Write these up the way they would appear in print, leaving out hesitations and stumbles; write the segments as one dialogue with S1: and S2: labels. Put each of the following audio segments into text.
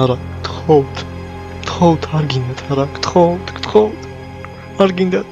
S1: არა, გთხოვთ, არ გინდათ, არა, გთხოვთ, არ გინდათ.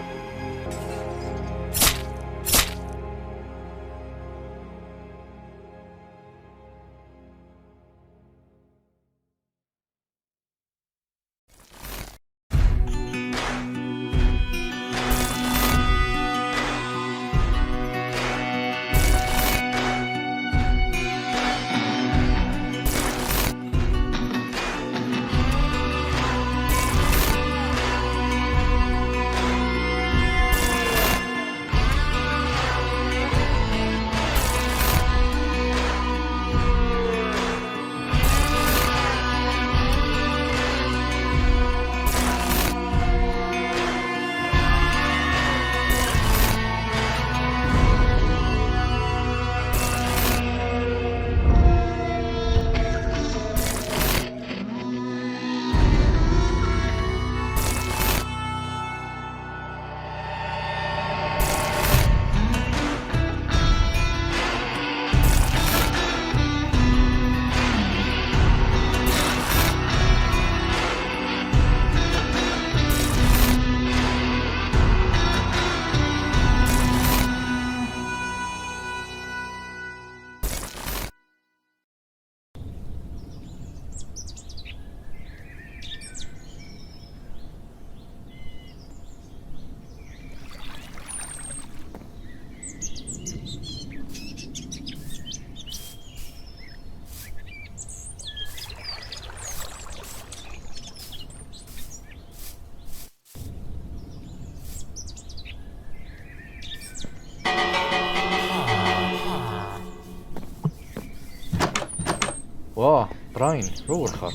S2: ვა, ბრაინ, როგორ ხარ?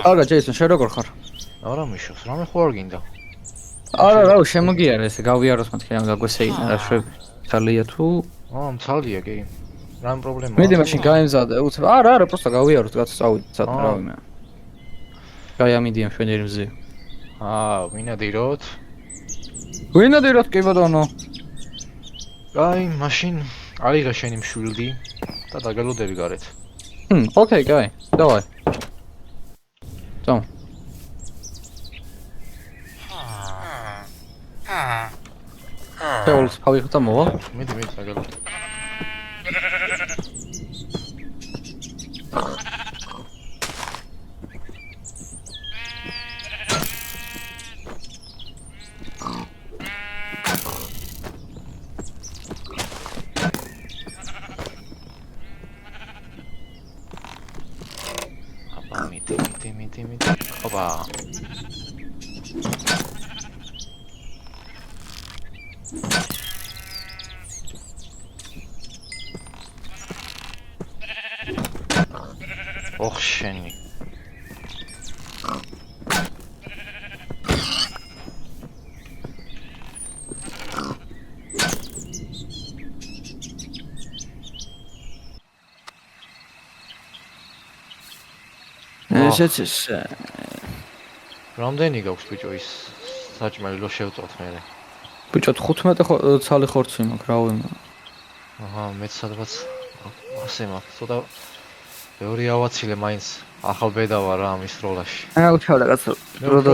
S3: არა, ჯეისონ, შენ როგორ ხარ?
S2: არა მიშოს, რამე ხო არ გინდა?
S3: არა, რა, შემოგიარა ესე, გავიაროს მათქი რამ გაგვესეინა რა შვები. თალია თუ?
S2: მცალია კი. რამ პრობლემაა?
S3: მიდი მაშინ გაემზადე, უცებ. არა, პროსტა გავიაროთ, კაცო, წავიდეთ, სათნო რავიმე. გაიამიდიან შვენიერი მზე.
S2: ვინადიროთ?
S3: ვინადიროთ კი ბატონო.
S2: აი, მაშინ არიღა შენი მშვილდი და დაგელოდები გარეთ.
S3: Okay, guy. Давай. Там. Теолс, павიხ там მოვა?
S2: მიდი, დაგელოდ. მიდი. ოპა. ოხ შენი.
S3: ესეც
S2: რამდენი გაქვს ბიჭო ის საჭმელი რო შევწოთ მე?
S3: ბიჭო 15 ცალი ხორცი მაქვს, რა ვიმე.
S2: მეც სადღაც ასე მაქვს, ცოტა ბევრი ავაცილე მაინც ახალ ბედა ვარ რა ამის როლაში.
S3: უჩავდა კაცო.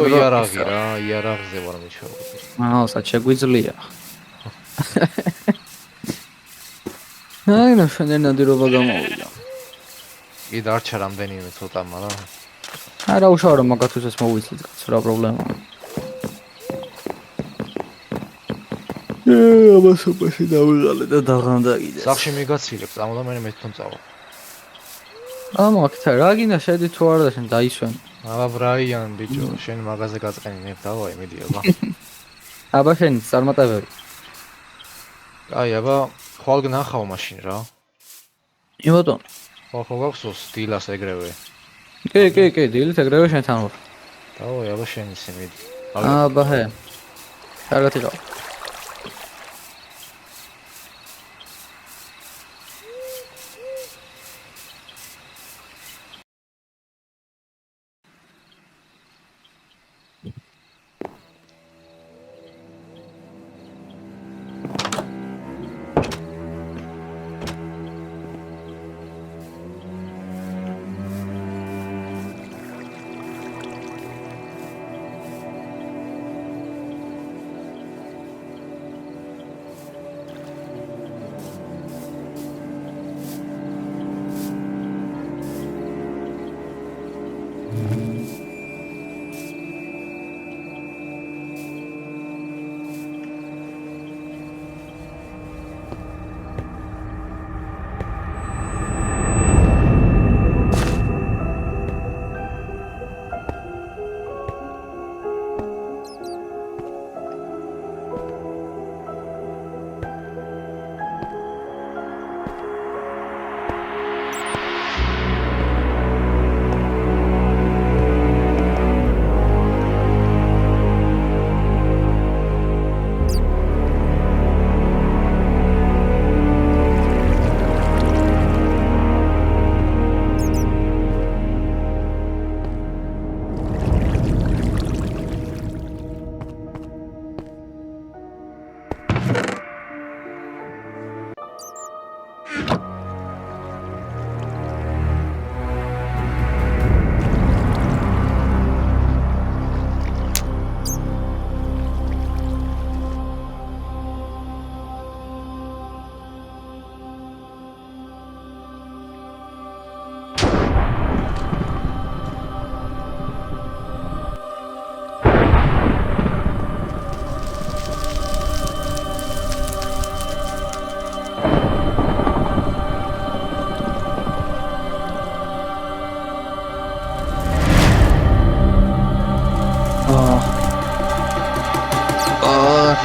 S2: იარაღი რა, იარაღზე ვარ მიჩვეულ.
S3: სად შეგვიძლია. რა შენ ნადირობა გამოვიდა.
S2: კი დარჩა რამდენიმე ცოტა, მაგრამ
S3: არა უშავ რომ მაგათვისაც მოვიცით კაცო, რა პრობლემაა. აბასობაში დავიღალე და დაღამდა კიდე.
S2: სახში მიგაცილებ, წამოდა მე მეთქონ წავა.
S3: მაგთა რა გინდა შედი თუ არა და შენ დაისვენ.
S2: ბრაიან ბიჭო, შენ მაღაზე გაწყენინებ, დავაი მიდი აბა.
S3: აბა შენ წარმატებები.
S2: აი აბა ხვალ გნახავ მაშინ რა.
S3: ბატონო.
S2: ხო გახსოვს დილას ეგრევე.
S3: კი, დილით ეგრევე შენთან ვარ.
S2: დავაი აბა შენ ისე მიდი.
S3: აბა ჰე. კარგად იყავ.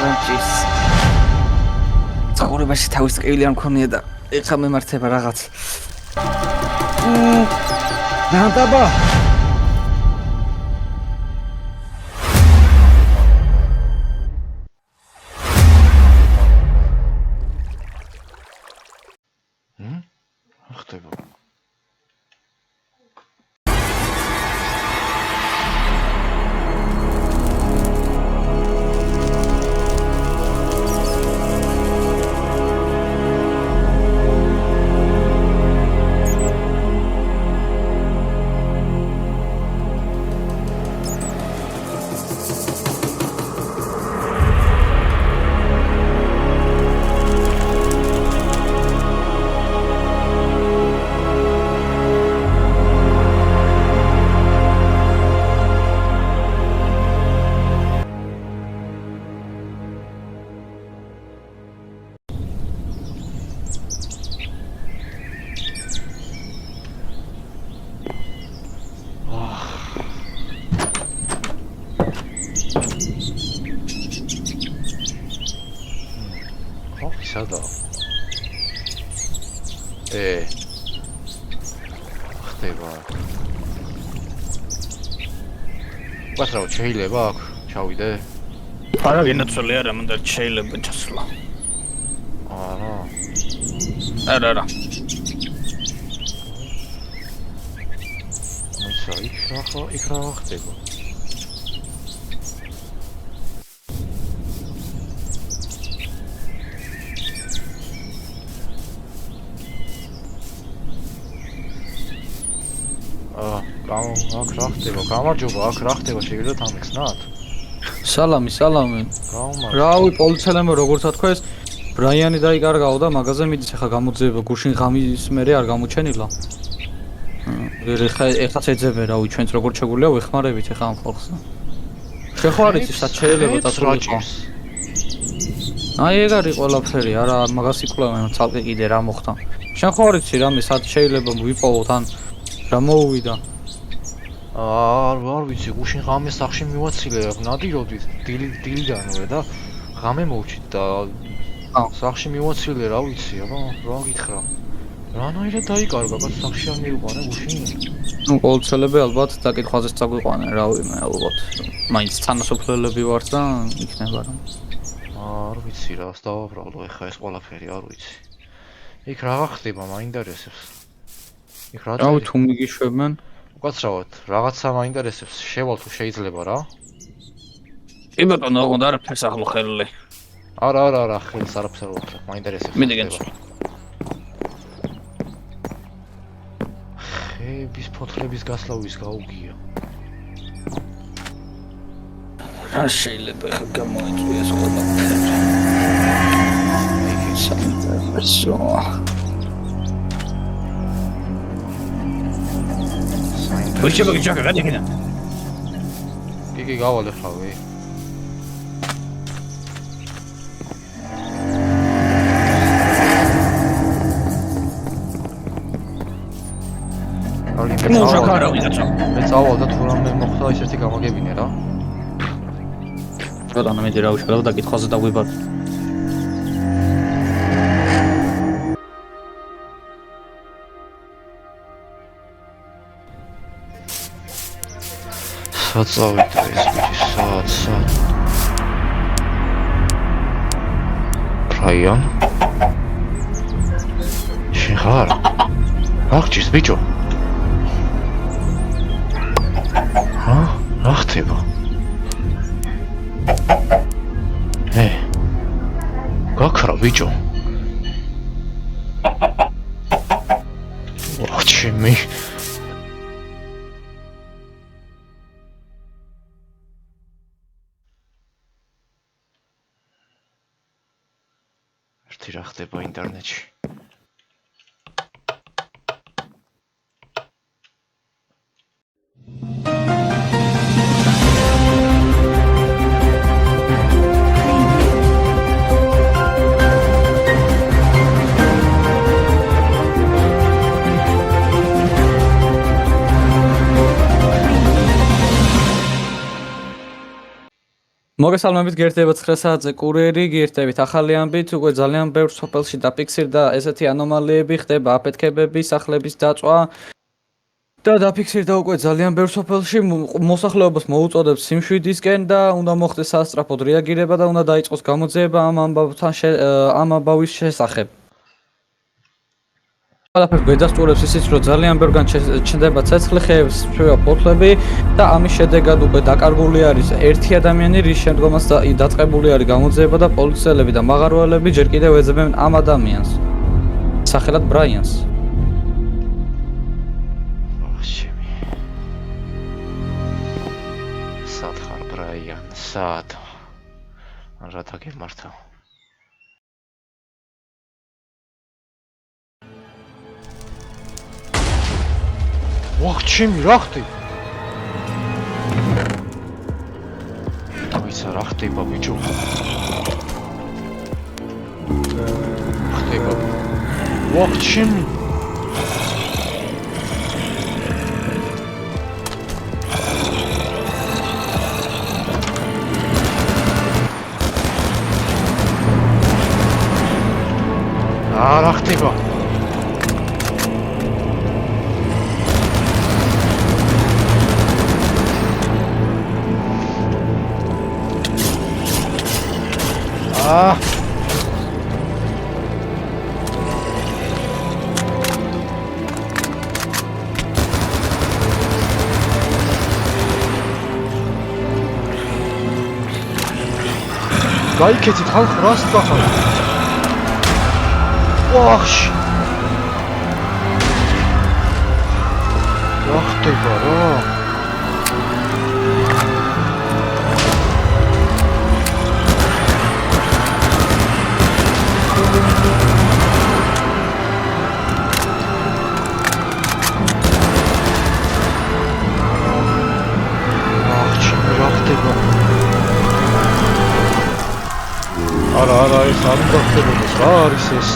S3: რანჭის. ცხოვრებაში თავის ტკივილი არ მქონია და ეხლა მემართება რაღაც. ნადაბა.
S2: ხდება. სადა? ხდება. უბრალოდ შეიძლება აქ ჩავიდე?
S3: არა, გენაცვლე არა, მანდ შეიძლება ჩასვლა.
S2: არა.
S3: არა.
S2: მოიცა, იქ რა ხდება? აქ რა ხდება? გამარჯობა, აქ რა ხდება? შეგიძლიათ ამეხსნათ?
S3: სალამი.
S2: გამარჯობა.
S3: რავი, პოლიციელებმა როგორც თქვეს, ბრაიანი დაიკარგაო და მაღაზია მიდის ახლა გამოძიება გუშინ ღამის მერე არ გამოჩენილა. ეხლაც ეძებენ რავი, ჩვენც როგორც შეგვიძლია ვეხმარებით ახლა ამ ხალხს. შეხوارიც სად შეიძლება დასრულიყო? აი ეგ არის ყველაფერი, არა მაგას იკვლევენ ცალკე კიდე რა მოხდა. შეხوارიც რამე სად შეიძლება ვიპოვოთ ან რა მოუვიდა?
S2: არ ვიცი, გუშინ ღამეს სახში მივაცილე, ნადირობდით დილიდანვე და ღამე მოვჩით და სახში მივაცილე, რა ვიცი, აბა, რა გითხრა. რანაირად დაიკარგა, კაც სახში არ მივიყვანე გუშინ.
S3: ნუ პოლიციელები ალბათ დაკითხვაზეც წაგვიყვანენ, რავი, მე ალბათ. მაინც თანასოფლელები ვართ და იქნება რა.
S2: არ ვიცი რა, დავაბრალო ეხა ეს ყველაფერი, არ ვიცი. იქ რა ხდება, მაინტერესებს. იქ რა
S3: რავი, თუ მიგიშვებენ
S2: უკაცრავად, რაღაცა მაინტერესებს, შევალ თუ შეიძლება რა?
S3: კი ბატონო, ოღონდ არაფერს ახლო ხელში.
S2: არა, ხელს არაფერს არ ვუხსნებ, მაინტერესებს.
S3: მიდი გენჩო.
S2: ხეების ფოთლების გასლავის გაუგია.
S3: რა შეიძლება ხა გამოიწვიეს ყველაფერი. იგი საინტერესო. ვიშება გიჩაკა გადიქინა.
S2: კი გავალ ეხლავე.
S3: ნუ შაქარავი დაწო.
S2: მე წავალ და თუ რამე მოხდა ის ერთი გამაგებინე რა.
S3: ბატონო მე რა უშველავ დაკითხვაზე დაგვიბარ.
S2: სად წავიდა ეს ბიჭი, სად? რაიან? შენ ხარ? აღჭის ბიჭო. რა ხდება? გაქრა ბიჭო. ვაჩემი. ერთი რა ხდება ინტერნეტში.
S3: მოგესალმებით, გერდება 9 საათზე კურიერი, გირთებით ახალი ამბით, უკვე ძალიან ბევრ სოფელში დაფიქსირდა ესეთი ანომალიები, ხდება აფეთქებები, სახლების დაწვა და დაფიქსირდა უკვე ძალიან ბევრ სოფელში, მოსახლეობას მოუწოდებს სიმშვიდისკენ და უნდა მოხდეს სასწრაფოდ რეაგირება და უნდა დაიწყოს გამოძიება ამ ამბავის შესახებ. ყველაფერს გვედასტურებს ისიც, რომ ძალიან ბევრგან ჩნდება ცეცხლი ხეების ფოთლები და ამის შედეგად უკვე დაკარგული არის ერთი ადამიანი, რის შემდგომაც დაწყებული არის გამოძიება და პოლიციელები და მაღაროელები ჯერ კიდევ ეძებენ ამ ადამიანს. სახელად ბრაიანს.
S2: სად ხარ ბრაიან? სად? რა დაგემართა? ვახ, ჩემი რა ხდება? თავისა რა ხდება, ბიჭო? ხდება. ვახ, ჩემი რა ხდება? გაიქეცით ხალხ რას გახარ? ვახში რა ხდება რა? არა, ეს არ უნდა ხდებოდეს, რა არის ეს?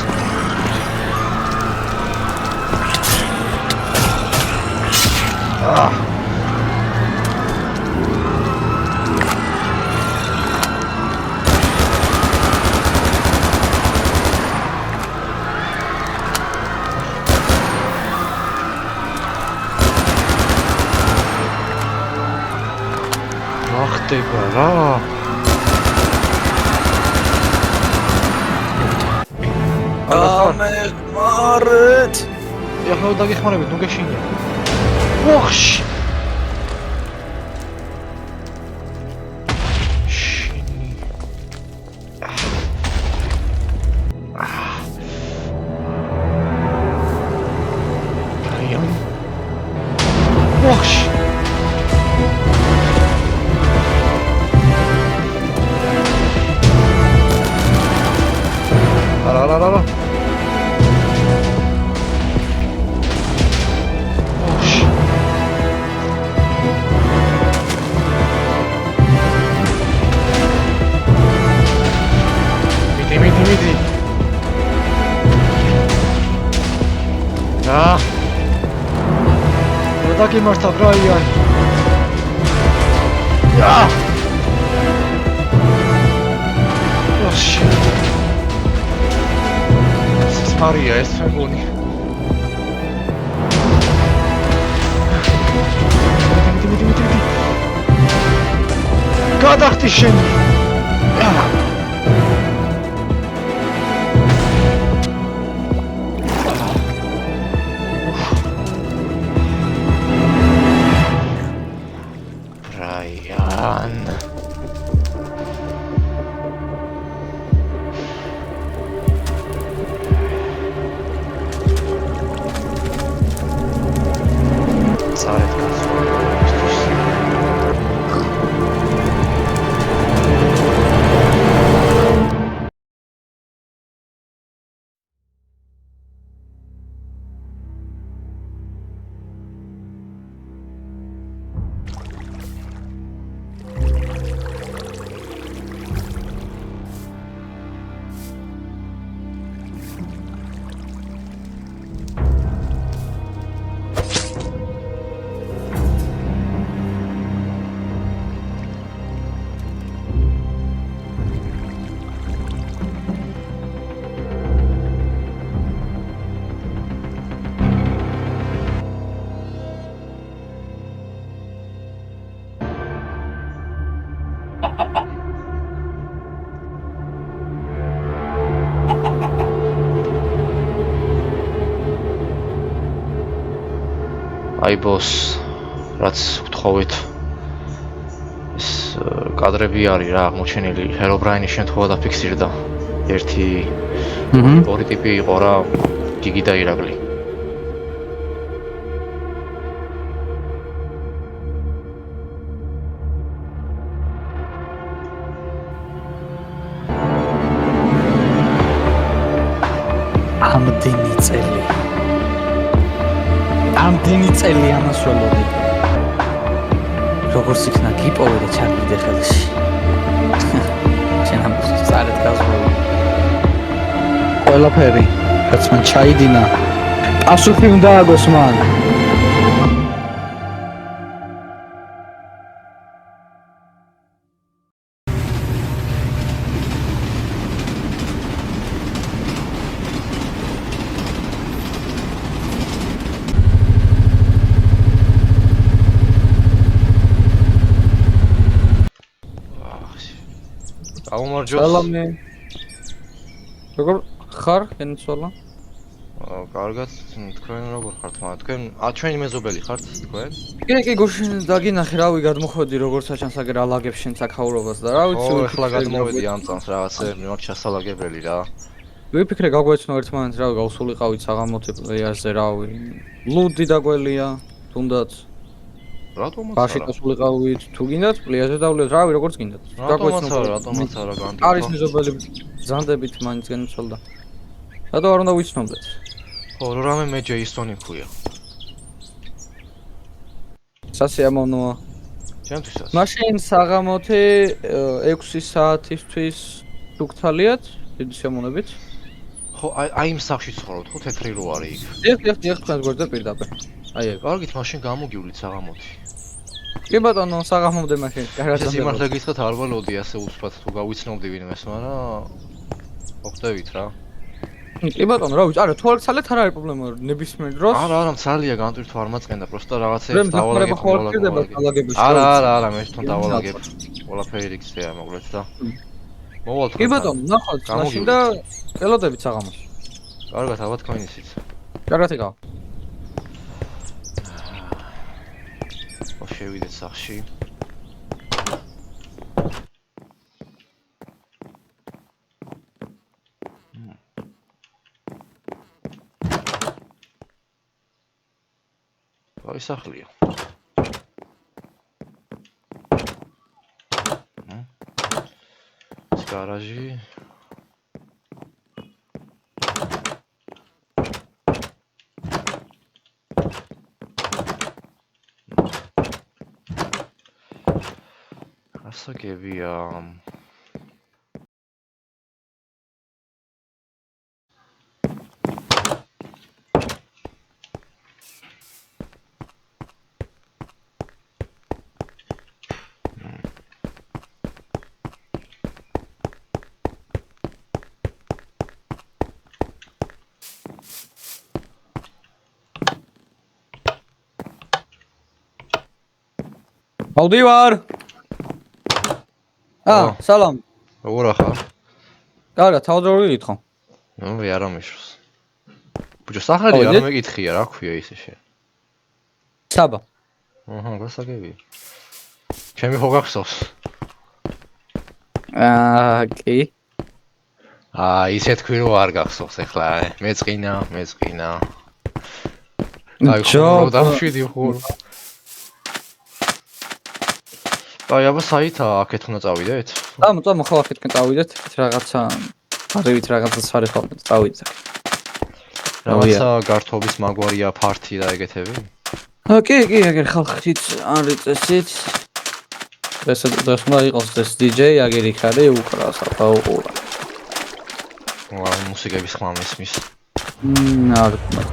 S2: რა ხდება რა?
S3: ამეხმარეთ.
S2: ეხლა დაგეხმარებით, ნუ გეშინია. ვახში. ბრაიან. ვახში. არა. მიდი. რა დაგემართა ბრაიან? მარია ეს მეგონი. მიდი. გადახტი შენ. ბრაიან. აი ბოს, რაც ვთხოვით. ეს კადრები არის რა აღმოჩენილი, ჰერობრაინის შემთხვევა დაფიქსირდა. ორი ტიპი იყო რა, გიგი და ირაკლი.
S3: ამდენი წელი ამას ველოდი. როგორც იქნა გიპოვე და ჩაგიდე ხელში. შენ ამას წარეთ გაზღვევი. ყველაფერი, რაც მან ჩაიდინა, პასუხი უნდა აგოს მან. სალამი. როგორ ხარ, ენცოლა?
S2: კარგად, თქვენ როგორ ხართ, მაგრამ თქვენ ჩვენი მეზობელი ხართ, თქვენ?
S3: კი, გუშინ დაგინახე, რავი, გადმოხვედი როგორც საჩანს აგერ ალაგებს შენ საქაურობას და რა ვიცი,
S2: ახლა გადმოვედი ამ წამს რაღაცეები მაქვს ჩასალაგებელი რა.
S3: ვიფიქრე გაგვეცნო ერთმანეთს, რავი, გავსულიყავით საღამოთი პლეიარზე, რავი. ლუდი დაგველია, თუნდაც.
S2: რატომაც
S3: ბაში გასულიყავით, თუ გინდათ პლეიარზე დავლიოთ, რავი, როგორც გინდათ.
S2: რატომაც არა განდი.
S3: არის მეზობელი ზანდებით მაინც განიცვალდა. რატო არ უნდა ვიცნობდეთ?
S2: ხო, რამე მე ჯეისონი ქვია.
S3: სასიამოვნოა.
S2: ჩემთვისაც.
S3: მაშინ საღამოთი 6 საათისთვის თუ გთალიათ, დიდი შემონებით.
S2: ხო, აი იმ სახში ცხოვრობთ, ხო, თეთრი რო არის იქ.
S3: დიახ, თქვენს გვერდზე პირდაპირ. აი ეგ.
S2: კარგით, მაშინ გამოგივლით საღამოთი.
S3: კი ბატონო, საღამომდე მაშინ. კარგად
S2: ეს იმართლა გითხრათ არ ველოდი ასე უცბად თუ გავიცნობდი ვინმეს, მაგრამ მოხდებით რა.
S3: კი ბატონო, რა ვიცი, არა, თუ არ გცალეთ არ არის პრობლემა, ნებისმიერ დროს.
S2: არა, მცალია განტვირთვა არ მაწყენდა, პროსტა რაღაცეებს დავალაგებ. არა, მე თვითონ დავალაგებ. ყველაფერი იქცეა, მოკლედ და. მოვალ თქვენ.
S3: კი ბატონო, ნახავთ მაშინ და ელოდებით საღამოს.
S2: კარგად, ალბათ თქვენ ისიც.
S3: კარგად იგავ.
S2: შევიდეთ სახში. აი სახლია. ეს გარაჟი. ასაგებია.
S3: მოვდივარ. სალამ.
S2: როგორ ახარ?
S3: კარგად, თავდაური გითხო.
S2: ნუ არა მიშოს. ბუჯო სახელი არ მეკითხია, რა ქვია ისე შენ?
S3: საბა.
S2: გასაგებია. ჩემი ხო გახსოვს?
S3: კი.
S2: ისე თქვი რომ არ გახსოვს ახლა, მეწყინა. აი ხო დავშვიდი ხო. აი აბა საითა აქეთ უნდა წავიდეთ?
S3: მოწამო ხო აქეთკენ წავიდეთ, რაღაცა არივით რაღაცას არის ხოლმე წავიდეთ.
S2: რაღაცა გართობის მაგვარია ფართი და ეგეთები?
S3: კი, აგერ ხალხით არის წესით. ესე უნდა იყოს ეს DJ, აგერ იქ არის უკრას ახლა უყურა.
S2: მუსიკების ხმა მისმის.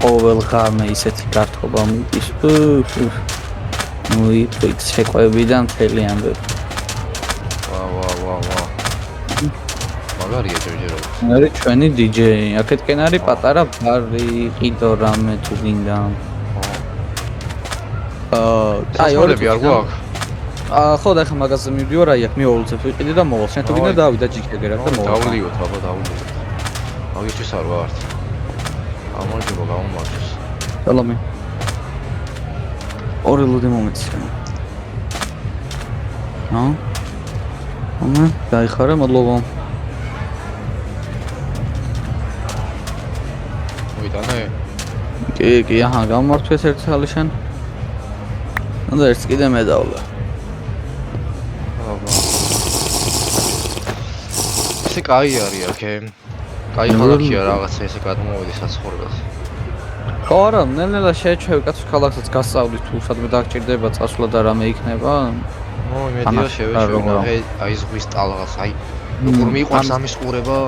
S3: ყოველ ღამე ისეთი გართობა მიდის. ვით შეყვებიდან მთელი ამბები.
S2: ვა. მაგარია ჯერჯერობით.
S3: არის ჩვენი DJ, აქეთკენ არის პატარა ბარი, ყიდო რამე თუ გინდა.
S2: აი ორები არ გვაქვს.
S3: ხო და ახლა მაგაზე მივდივარ, აი აქ მივავლოცებ ვიყიდე და მოვალ. შენ თუ გინდა დავიდა ჯიქეგერაკ და მოვალ.
S2: დავლიოთ, აბა დავლიოთ. მაგითვის არ ვართ. გამარჯობა, გამომართოს.
S3: სალამი. ორი ლუდი მომეცი. დაიხარე, მადლობა.
S2: მოიტანე?
S3: კი, აჰა, გამომართვეს ერთი ხალი შენ. და ერთს კიდე მე დავლა.
S2: ესე კაი არის აქე. კაი ქალაქია რაღაცა ესე გადმოვედი საცხოვრებელს.
S3: ხო არა, ნელ-ნელა შეეჩვევი კაცო ქალაქსაც გასწავლის თუ სადმე დაგჭირდება წასვლა და რამე იქნება.
S2: იმედია შევეჩვევა აი ზღვის ტალღას, აი როგორ მიყვარს ამის ყურება.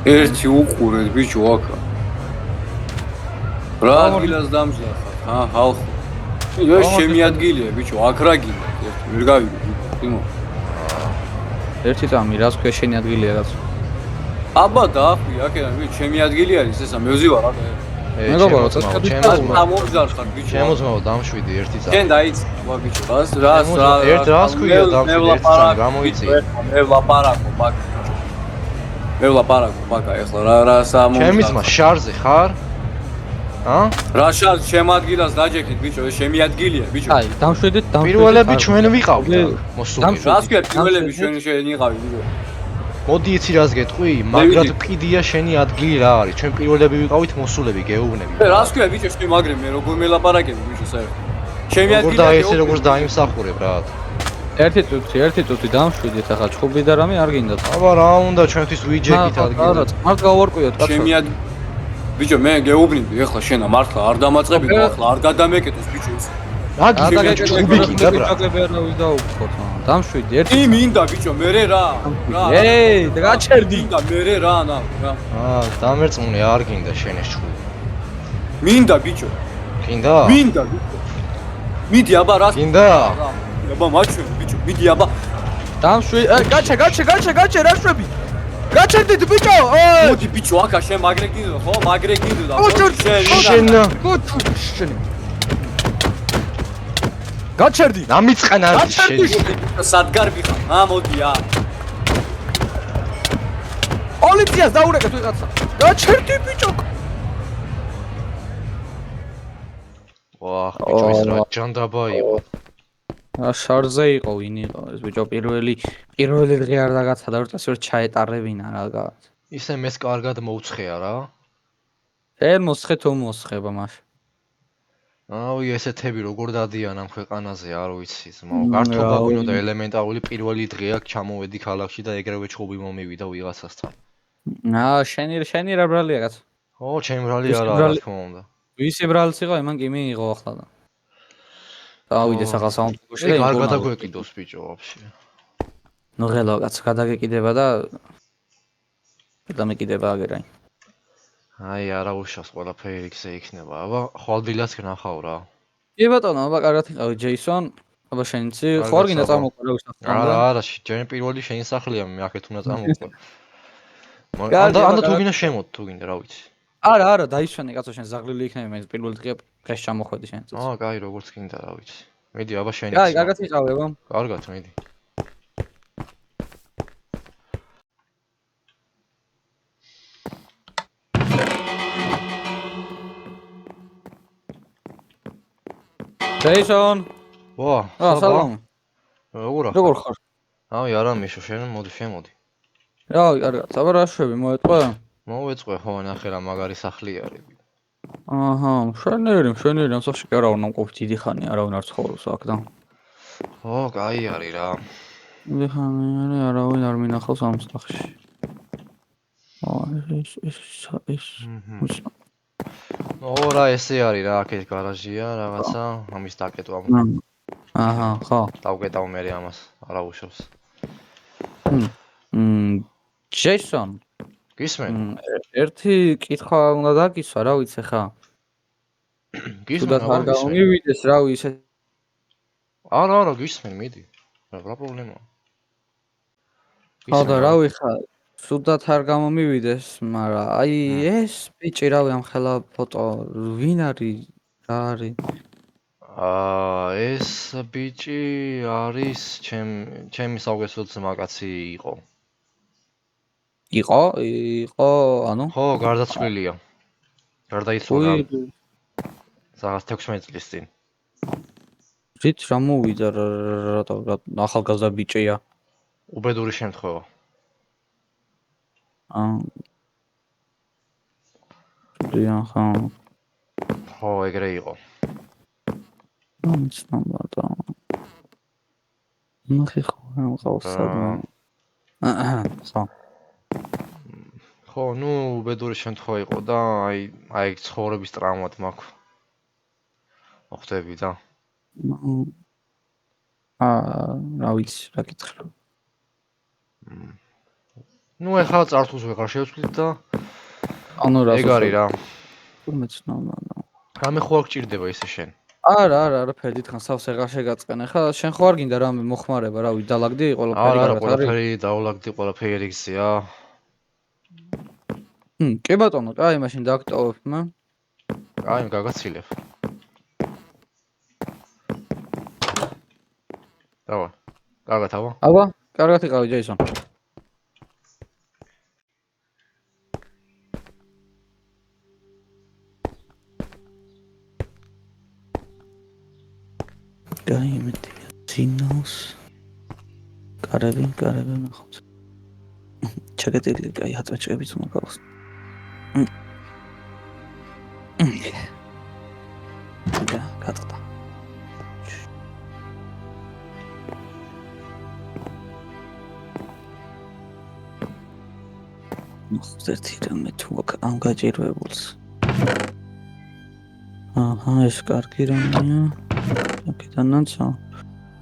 S4: ერთი უყურეთ ბიჭო აქა. რა ადგილას დამჟახარ, ხალხო. ეს ჩემი ადგილია ბიჭო, აქ რა გინდა? ვერ გავიგე, იმო.
S3: ერთი წამი რას ქვია შენი ადგილია კაცო?
S4: აბა დაახვი აქედან ბიჭო, ჩემი ადგილი არის ესა, მე ვზივარ აქ.
S3: მეგობარო,
S4: ჩემო ამორჯახარ ბიჭო.
S2: შემოძმაო დამშვიდი ერთი წამი.
S4: შენ დაიწყე, ბიჭო,
S2: ერთ რას ქვია დამშვიდი ერთი წამი, გამოიწი.
S4: მე ვლაპარაკო, ბაკა. მე ვლაპარაკო, ბაკა, ეხლა რა სამო.
S2: ჩემი ძმა შარზე ხარ?
S4: რა შარ ჩემ ადგილას დაჯექით ბიჭო, ეს ჩემი ადგილია ბიჭო.
S3: აი, დამშვიდეთ.
S2: პირველები ჩვენ ვიყავთ მოსული.
S4: რას ქვია პირველები შენ იყავი ბიჭო.
S2: მოდი იცი რას გეტყვი, მაგრად პიდია შენი ადგილი რა არის. ჩვენ პირველები ვიყავით მოსულები, გეუბნები.
S4: რას ქვია ბიჭო, შენ მაგრე მე როგორ მელაპარაკები ბიჭო საერთოდ. ჩემი
S2: როგორ
S4: ადგილია.
S2: და ესე როგორც დაიმსახურებ რა.
S3: ერთი წუთი დამშვიდეთ ახლა ჩხუბი და რამე არ გინდათ.
S2: აბა რა უნდა ჩვენთვის ვიჯეკით ადგილი.
S3: არა, მას გავარკვიოთ კაცო.
S4: ჩემი ბიჭო მე გეუბნები ეხლა შენა მართლა არ დამაწყები ახლა არ გადამეკეთოს ბიჭო ის.
S2: რა გიგე ჩხუბი გინდა ბრა.
S3: აკლებერავის დაუხოთ. დამშვიდი ერთი.
S4: მინდა ბიჭო მე რა.
S3: გაჩერდი.
S4: მინდა მე რა.
S2: დამერწმუნე არ გინდა შენ ეს ჩხუბი.
S4: მინდა ბიჭო.
S2: გინდა?
S4: მინდა ბიჭო. მიდი აბა რა.
S2: გინდა?
S4: აბა მაჩვენ ბიჭო, მიდი აბა.
S3: დამშვიდი. გაჩე რა შვები. გაჩერდით ბიჭო.
S4: მოდი ბიჭო აქა შენ მაგრე გინდა ხო? მაგრე გინდა.
S2: შენ
S3: შენ. გაჩერდი.
S2: დამიწყან არის შენ.
S4: სადგარ ვიხარ. მოდი
S3: პოლიციას დაურეკეთ ვიღაცა. გაჩერდი ბიჭო.
S2: ვაჰ, ბიჭო ის რა ჯანდაბა იყო.
S3: შარზე იყო ვინ იყო ეს ბიჭო პირველი დღე არ დაგაცადა რომ წასვერ ჩაეტარებინა რაღაც.
S2: ისე მეს კარგად მოუცხეა რა.
S3: მოსხე თუ მოსხება მაშ.
S2: აუ ესეთები როგორ დადიან ამ ქვეყანაზე არ ვიცი ძმაო. გართობა გვინდა ელემენტარული პირველი დღე აქ ჩამოვედი ქალაქში და ეგრევე ჩხუბი მომივიდა ვიღაცასთან.
S3: შენი რა ბრალია კაცო?
S2: ო, ჩემი ბრალი არა რა თქმა უნდა.
S3: ვისი ბრალიც იყო, იმან კი მიიღო ახლა და. დავიდეს ახლა საუნდტრეკში და
S2: კარგად აგვეკიდოს ბიჭო ვაფშე.
S3: ნუ ღელო კაცო გადაგეკიდება და დამეკიდება აგერაი.
S2: აი არა უშავს ყველაფერი იქზე იქნება. აბა ხვალდილას გნახავ რა.
S3: კი ბატონო, აბა კარგად იყავი ჯეისონ. აბა შენიცი ხო არ გინდა წამოყვე რა ვისახა?
S2: არა, ჯერ პირველი შენი სახლია მე აქეთ უნდა წამოყვე. ანუ თუ გინდა შემოთ, თუ გინდა რა ვიცი.
S3: არა, დაიშვენე კაცო შენ ზაღლილი იქნება მე პირველი დღე დღეს ჩამოხვედი შენ წელს.
S2: კაი, როგორც გინდა რა ვიცი. მიდი აბა შენი.
S3: კაი, კარგად იყავი აბა.
S2: კარგად, მიდი.
S3: ჯეისონ.
S2: ვა,
S3: სალამ. როგორ ხარ?
S2: აი არა მიშო შენ მოდი შემოდი.
S3: რა, კარგად. აბა რა შვები მოეწყო?
S2: მოვეწყე ხო ნახე რა მაგარი სახლი არის.
S3: აჰა, მშვენიერი, ამ სახში კი არა უნდა მყოფი დიდი ხანი, არავინ არ ცხოვრობს აქ და.
S2: ო, კაი არის რა.
S3: დიდი ხანი არის, არავინ არ მინახავს ამ სახში. ეს.
S2: ო, რა ესე არის რა, აქეთ გარაჟია, რაღაცა, ამის დაკეტვა.
S3: აჰა, ხო.
S2: დავკეტავ მე ამას, არა უშავს.
S3: ჯეისონ.
S2: გისმენ?
S3: ერთი კითხვა უნდა დაგისვა, რა ვიცი ხა?
S2: გისმენ,
S3: არ გამომივიდეს, რა ვიცი.
S2: არა, გისმენ, მიდი. რა პრობლემაა?
S3: ხო და რა ვიხა? სუდად არ გამომივიდეს, მაგრამ აი ეს ბიჭი რავი ამ ხელა ფოტო ვინ არის? რა არის?
S2: ეს ბიჭი არის ჩემი საუკეთესო ძმაკაცი იყო.
S3: იყო, ანუ?
S2: ხო, გარდაცვლილია. გარდაიცვალა. რაღაც 16 წლის წინ.
S3: რით რა მოვიდა რატო ახალგაზრდა ბიჭია?
S2: უბედური შემთხვევა.
S3: ხო.
S2: ხო, ეგრე იყო.
S3: მიცნობოდა. ნახე ხო, მყავს სადმე. ხო.
S2: ხო, ნუ უბედური შემთხვევა იყო და აი ცხოვრების ტრაუმად მაქვს. მოხდები და.
S3: რა ვიცი, რა გითხრა.
S2: ნუ ეხლა წარსულს ვეღარ შევცვლით და
S3: ანუ რა
S2: ეგ არის რა.
S3: მიცნობოდა.
S2: რამე ხო არ გჭირდება ისე შენ.
S3: არა, არაფერი დიდხან სავს ეღარ შეგაწყენ. ხა შენ ხო არ გინდა რამე მოხმარება, რავი, დალაგდი ყველაფერი
S2: არა, ყველაფერი დაულაგდი, ყველაფერი იგზია.
S3: კი ბატონო, კაი, მაშინ დაგტოვებ,
S2: კაი, გაგაცილებ. დავა. კარგად აბა.
S3: აბა, კარგად იყავი, ჯეისონ. გაიმეტი ძინავს. კარები ნახოთ. ჩაგეტილი, კაი, აწვეჭებიც მოგავს. და გატყდა. ხერხი რამე თუ ამ გაჭირვებულს. აჰა, ეს კარგი რამეა. აკეთანაცა.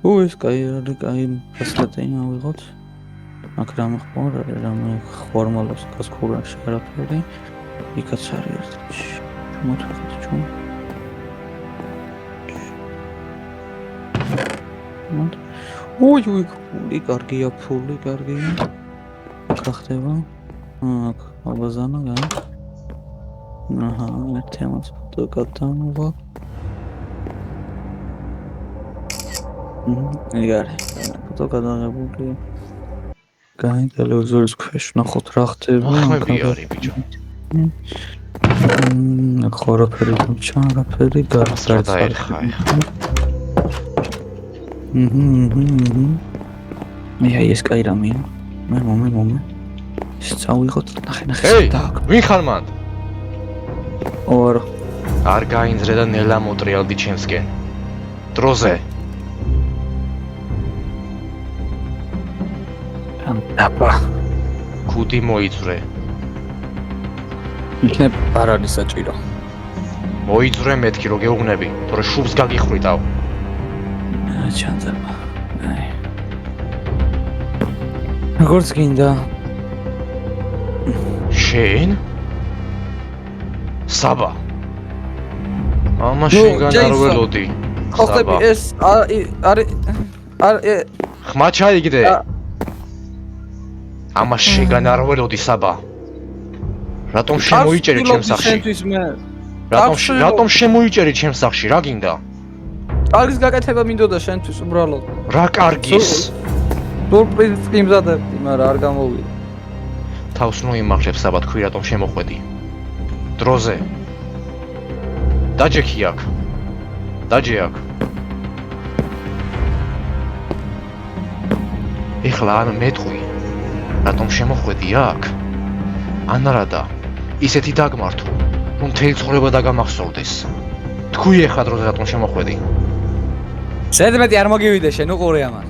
S3: ეს კაი ფასლატეი ავიღოთ. აქ რამე ხوار არის, რამე ხორმალობს გასქურაში არაფერი. იქაც არის ერთი. მოთხოვთ ჩვენ. ფული კარგია. გახდება. აქ აბაზანა გაი. აჰა, ერთი ამას ფოტო გადამოვა. იგარი, ფოტო გადაღებული. გაი ტელევიზორის ქვეშ ნახოთ რა ხდება.
S2: ახმები არის ბიჭო.
S3: აქ ხორაფერი გამჩა, არაფერი
S2: გასწრა დაერხა.
S3: მე ეს კაი რამეა. მე. წავიღოთ ნახე
S2: დააკ. ვინ ხარ მანდ?
S3: ორ.
S2: არ გაინძრე და ნელა მოტრიალდი ჩემსკენ. დროზე.
S3: აბა.
S2: კუდი მოიწრე.
S3: იქნებ არ არის საჭირო.
S2: მოიწრე მეთქი რო გეუბნები, თორე შუბს გაგიხრიტავ.
S3: ჩანდება. აი. როგორც გინდა.
S2: შენ? საბა. ამაში განარველოდი.
S3: ხო ხტები ეს არის
S2: ხმა ჩაიგდე. ამას შეგანარველოდი საბა. რატომ შემოიჭერი ჩემს სახში? რატომ შემოიჭერი ჩემს სახში? რა გინდა?
S3: კარგის გაკეთება მინდოდა შენთვის უბრალოდ.
S2: რა კარგის?
S3: სურპრიზს იმზადებდი, მაგრამ არ გამოვიდა.
S2: თავს ნუ იმართლებ საბა თქვი რატომ შემოხვედი? დროზე. დაჯექი აქ. დაჯე აქ. ეხლა ან მეტყვი. რატომ შემოხვედი აქ? ან არადა. ისეთი დაგმართო, რომ მთელი ცხოვრება დაგამახსოვდეს. თქვი ეხლა დროზე რატომ შემოხვედი?
S3: ზედმეტი არ მოგივიდე შენ უყურე ამას.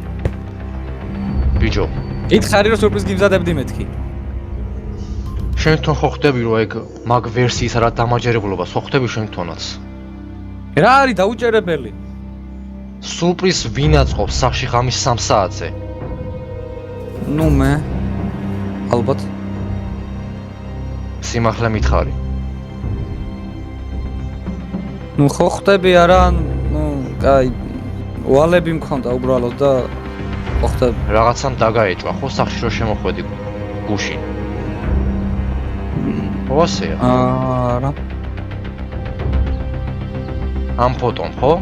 S2: ბიჭო,
S3: ითხარი რომ სურპრიზ გიმზადებდი მეთქი.
S2: შენ თვითონ ხო ხვდები რომ ეგ მაგ ვერსიის არა დამაჯერებლობას ხო ხვდები შენ თვითონაც?
S3: რა არის დაუჭერებელი?
S2: სურპრიზ ვინ აწყობს სახში ღამის 3 საათზე?
S3: ნუ მე ალბათ
S2: სიმართლე მითხარი.
S3: ნუ ხო ხვდები არა, ნუ კაი ვალები მქონდა უბრალოდ და ხო ხვდები.
S2: რაღაცამ დაგაეჭვა ხო სახში რომ შემოხვედი გუშინ. ხო ასეა?
S3: არა.
S2: ამ ფოტომ ხო?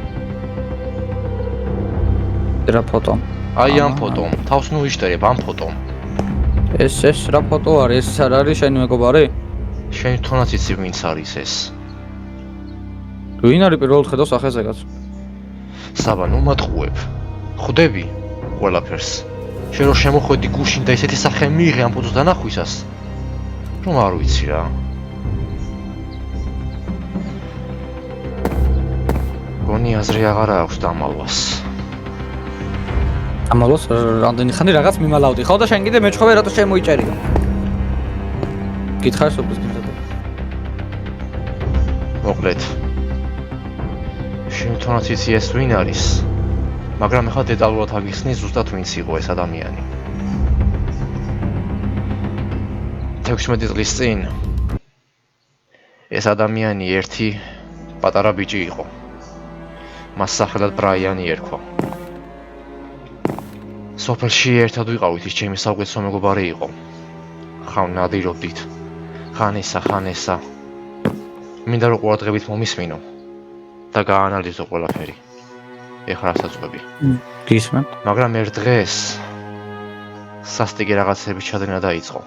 S3: რა ფოტო?
S2: აი ამ ფოტომ, თავს ნუ იშტერებ ამ ფოტომ.
S3: ეს რა ფოტო არის? ეს არ არის შენი მეგობარი?
S2: შენ თვითონაც იცი ვინც არის ეს.
S3: ვინ არის პირველად ხედავ სახეზეგაც?
S2: საბა, ნუ მათყუებ. ხვდები ყველაფერს. შენ რო შემოხვედი გუშინ და ესეთი სახე მიიღე ამ ფოტოს დანახვისას. რომ არ ვიცი რა. გონი აზრი აღარა აქვს დამალვას.
S3: ამალოს რამდენი ხანი რაღაც მიმალავდი ხო და შენ კიდე მეჩხოვე რატო შემოიჭერიო? გითხარ სოფლის გიმზადებ.
S2: მოკლედ. შენ თვითონაც იცი ეს ვინ არის? მაგრამ ეხლა დეტალურად აგიხსნი ზუსტად ვინც იყო ეს ადამიანი. 16 წლის წინ ეს ადამიანი ერთი პატარა ბიჭი იყო. მას სახელად ბრაიანი ერქვა. სოფელში ერთად ვიყავით, ის ჩემი საუკეთესო მეგობარი იყო. ხან ნადირობდით. ხან ესა. მინდა რომ ყურადღებით მომისმინო და გაანალიზო ყველაფერი. ეხლა რასაწყობი.
S3: გისმენ?
S2: მაგრამ ერთ დღეს სასტიკი რაღაცები ჩადენა დაიწყო.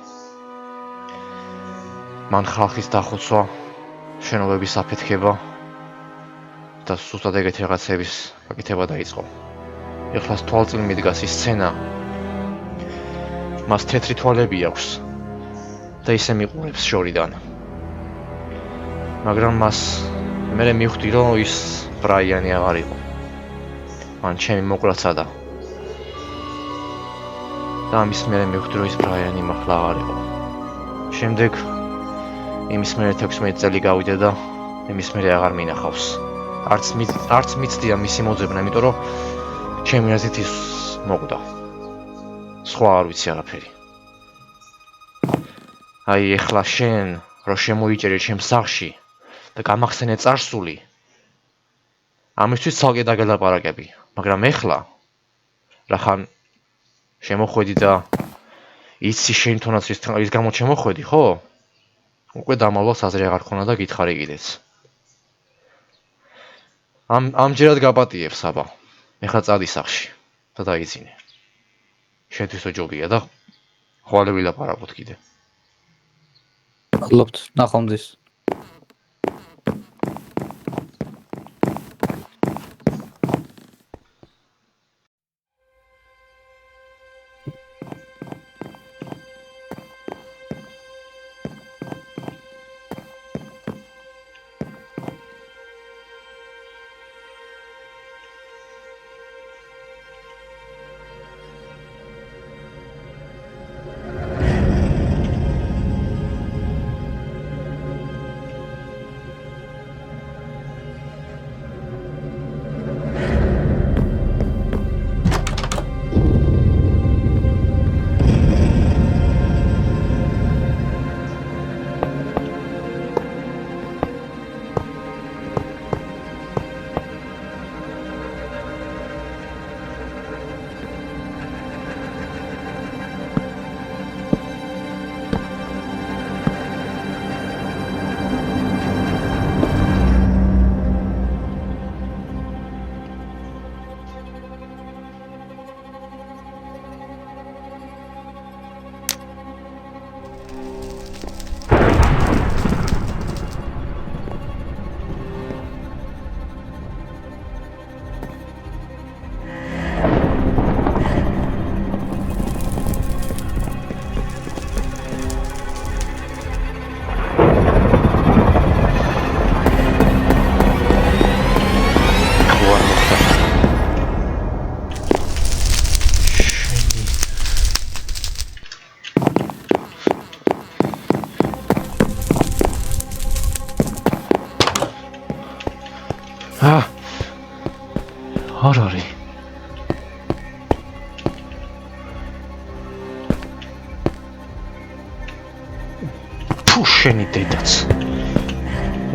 S2: მან ხალხის დახოცვა, შენობების აფეთქება და სუსტად ეგეთი რაღაცების გაკეთება დაიწყო. ეხლა თვალწინ მიდგას ის სცენა. მას თეთრი თვალები აქვს და ისე მიყურებს შორიდან. მაგრამ მას მე მივხვდი რომ ის ბრაიანი აღარ იყო. მან ჩემი მოკლა წადა. და ამის მერე მივხვდი რომ ის ბრაიანი მართლა აღარ იყო. შემდეგ იმის მერე 16 წელი გავიდა და იმის მერე აღარ მინახავს. არც მიცდია მისი მოძებნა, იმიტომ რომ ჩემი აზრით ის მოკვდა. სხვა არ ვიცი არაფერი. აი ეხლა შენ რო შემოიჭერე ჩემს სახლში და გამახსენე წარსული. ამისთვის ცალკე დაგელაპარაკები, მაგრამ ეხლა რახან შემოხვედი და იცი შენ თვითონაც ის გამო შემოხვედი, ხო? უკვე დამალვას აზრი აღარ ქონა და გითხარი კიდეც. ამჯერად გაპატიებ საბა. ეხლა წადი სახლში და დაიძინე. შენთვისო ჯობია და ხვალე ვილაპარაკოთ კიდე.
S3: მადლობთ, ნახვამდის.
S2: არ არის. ფუ შენი დედაც.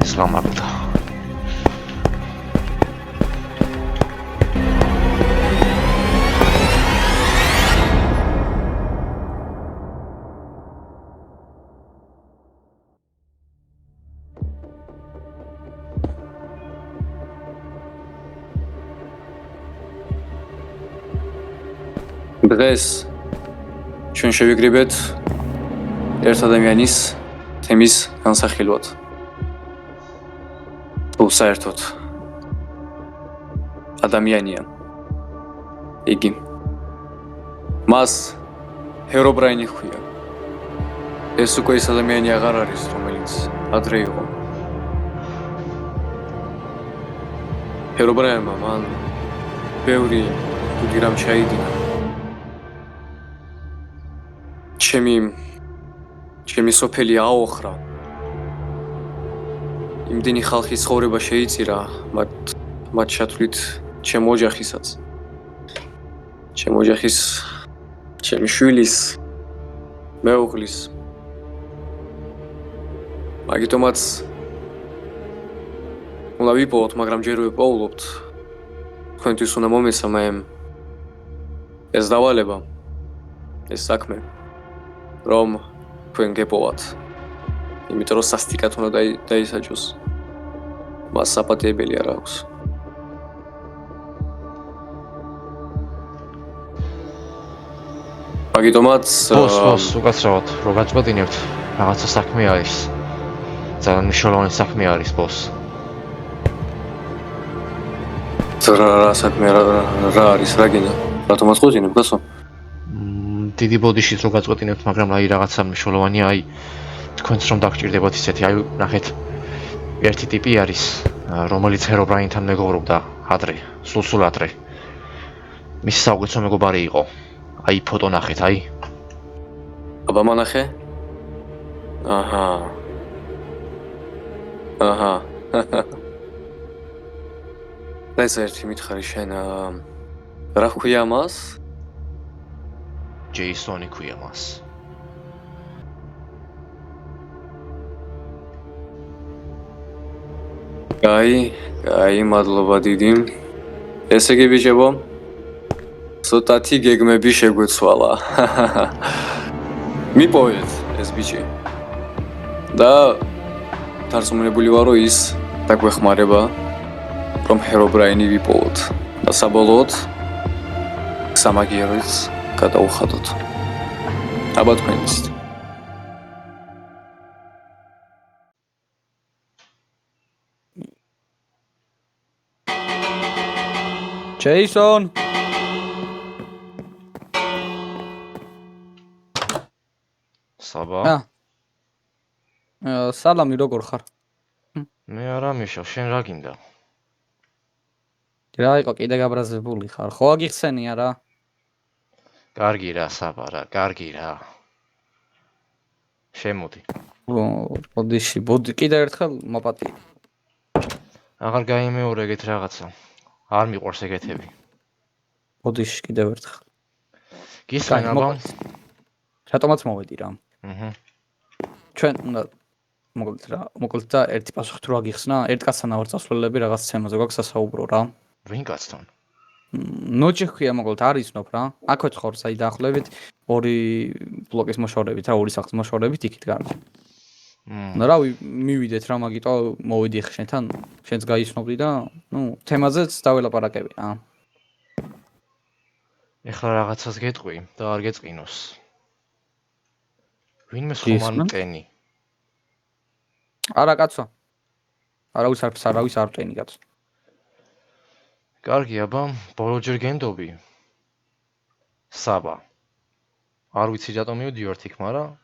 S2: ეს გამაგდა.
S4: დღეს ჩვენ შევიკრიბეთ ერთ ადამიანის თემის განსახილვად. თუ საერთოდ ადამიანია. იგი მას ჰერობრაინი ჰქვია. ეს უკვე ის ადამიანი აღარ არის, რომელიც ადრე იყო. ჰერობრაინმა მან ბევრი დიდი რამ ჩაიდინა. ჩემი სოფელი აოხრა. იმდენი ხალხის ცხოვრება შეიწირა, მათ შეთვლით ჩემ ოჯახისაც. ჩემ ოჯახის, ჩემი შვილის, მეუღლის. მაგიტომაც უნდა ვიპოვოთ, მაგრამ ჯერ ვიპოულობთ. თქვენთვის უნდა მომეცამა ეს დავალება, ეს საქმე, რომ თქვენ გეპოვათ. იმიტომ რომ სასტიკად უნდა დაისაჯოს. მას საპატიებელი არ აქვს. მაგიტომაც
S2: ბოს, უკაცრავად, რო გაწყვეტინებთ, რაღაცა საქმე არის. ძალიან მნიშვნელოვანი საქმე არის, ბოს.
S4: რა საქმე რა არის, რა გინდა? რატომ აწყვეტინებ, გასო?
S2: დიდი ბოდიშით რო გაწყვეტინებთ, მაგრამ აი რაღაცა მნიშვნელოვანია, აი თქვენც რომ დაგჭირდებათ ისეთი, აი ნახეთ, ერთი ტიპი არის, რომელიც ჰერობრაინთან მეგობრობდა ადრე, სულ ადრე. მისი საუკეთესო მეგობარი იყო. აი ფოტო ნახეთ, აი.
S4: აბა მანახე? აჰა. ეს ერთი მითხარი შენ რა ხუია მას?
S2: ჯეისონი ქვია მას.
S4: კაი, მადლობა დიდი. ესე იგი ბიჭებო, ცოტათი გეგმები შეგვეცვალა. მიპოვეთ ეს ბიჭი. და დარწმუნებული ვარ, რომ ის დაგვეხმარება, რომ ჰერობრაინი ვიპოვოთ. და საბოლოოდ სამაგიეროც გადაუხადოთ. აბა თქვენ იცით.
S3: ჯეისონ
S2: საბა.
S3: სალამი, როგორ ხარ?
S2: მე არა მიშო, შენ რა გინდა?
S3: რა იყო, კიდე გაბრაზებული ხარ? ხო აგიხსენი არა?
S2: კარგი რა, საბა რა, კარგი რა. შემოდი.
S3: ბოდიში, კიდე ერთხელ მოპატი.
S2: აღარ გაიმეორე ეგეთ რაღაცა. არ მიყვარს ეგეთები.
S3: ბოდიში, კიდევ ერთხელ.
S2: გისმენ აბა?
S3: რატომაც მოვედი რა. ჩვენ უნდა მოკლედ და ერთი პასუხი თუ რა გიხსნა, ერთ კაცთან ვარ წასვლელები რაღაც თემაზე გვაქვს სასაუბრო რა.
S2: ვინ კაცთან?
S3: ნოჭი ხია მოკლედ არ იცნობ რა. აქვე ცხოვრობს აი დაახლოებით 2 ბლოკის მოშორებით რა, 2 სახლის მოშორებით იქით გარდა. რა მივიდეთ რა მაგიტო მოვედი ხე შენთან, შენც გაიცნობდი და თემაზეც დაველაპარაკები რა.
S2: ეხლა რაღაცას გეტყვი და არ გეწყინოს. ვინმე ხომ არ მტენი?
S3: არა კაცო. არავის არ მტენი კაცო.
S2: კარგი აბა, ბოლოჯერ გენდობი. საბა. არ ვიცი რატომ მივდივართ იქ, მაგრამ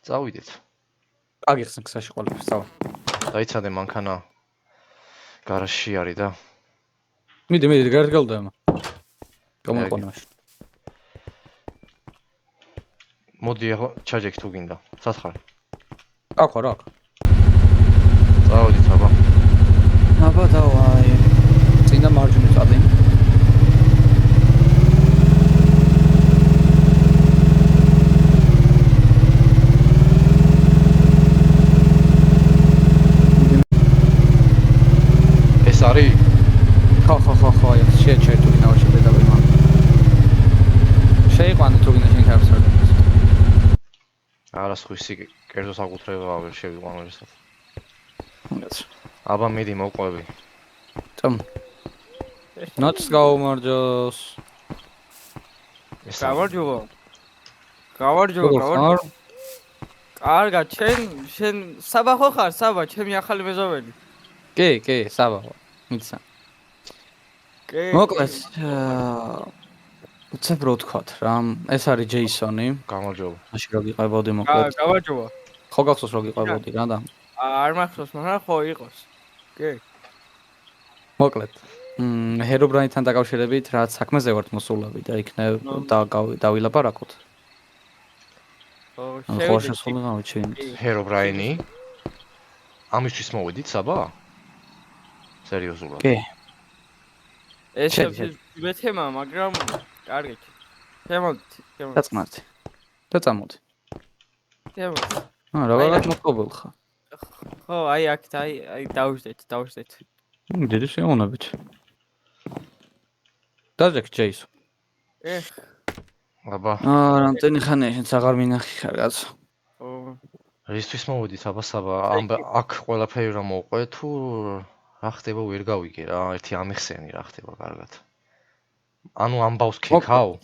S2: წავიდეთ.
S3: აგიხსენ ქსაში ყოლებს, წავა.
S2: დაიცადე მანქანა გარაჟში არის და
S3: მიდი გარგალდა ამა. გამოყონაში.
S2: მოდი ახლა ჩაჯექ თუ გინდა. სათხარ.
S3: აქ რა.
S2: წავიდით აბა.
S3: აბა დავაი. წინა მარჯვნივ წადი.
S2: ეს არის?
S3: ხო, შეჩერ თუ გინდა შევედავი მან. შეიყვანე თუ გინდა შენ ქარსად.
S2: არა სხვისი კერძო საკუთრება ვერ შევიყვანო ესეთ. აბა მიდი მოყვები.
S3: ნოც გაუმარჯოს.
S5: გამარჯობა.
S3: როგორ ხარ?
S5: კარგად, შენ საბა ხო ხარ? საბა, ჩემი ახალი მეზობელი.
S3: კი, საბა. მიცა.
S5: კი.
S3: მოკლედ, უცებ რო თქვათ რა, ეს არის ჯეისონი.
S2: გამარჯობა.
S3: მაშინ რო გიყვებოდი მოკლედ.
S5: გამარჯობა.
S3: ხო გახსოვს რო გიყვებოდი რა და?
S5: არ მახსოვს, მაგრამ ხო იყოს. კი.
S3: მოკლედ. ჰერობრაინთან დაკავშირებით რაც საქმეზე ვართ მოსულები და იქნებ დავილაპარაკოთ. ხო, შესულიყავით შენ.
S2: ჰერობრაინი. ამისთვის მოვედით საბა? სერიოზულად.
S3: კი.
S5: ეს მე თემა, მაგრამ კარგი. თემოდი.
S3: დაწმარდი. და წამოდი.
S5: თემოდი.
S3: რაღაცა მოწყობილ ხარ.
S5: ხო, აი აქ აი დავждეთ.
S3: დიდი შეუნებით. დაძეკ ჯეისო.
S2: აბა.
S3: რამდენი ხანია შენც აღარ მინახი კარგად.
S5: ო.
S2: რისთვის მოვედით საბა? აქ ყველაფერი რა მოყვე თუ რა ხდება ვერ გავიგე რა, ერთი ამიხსენი რა ხდება კარგად. ანუ ამბავს ქიქავ?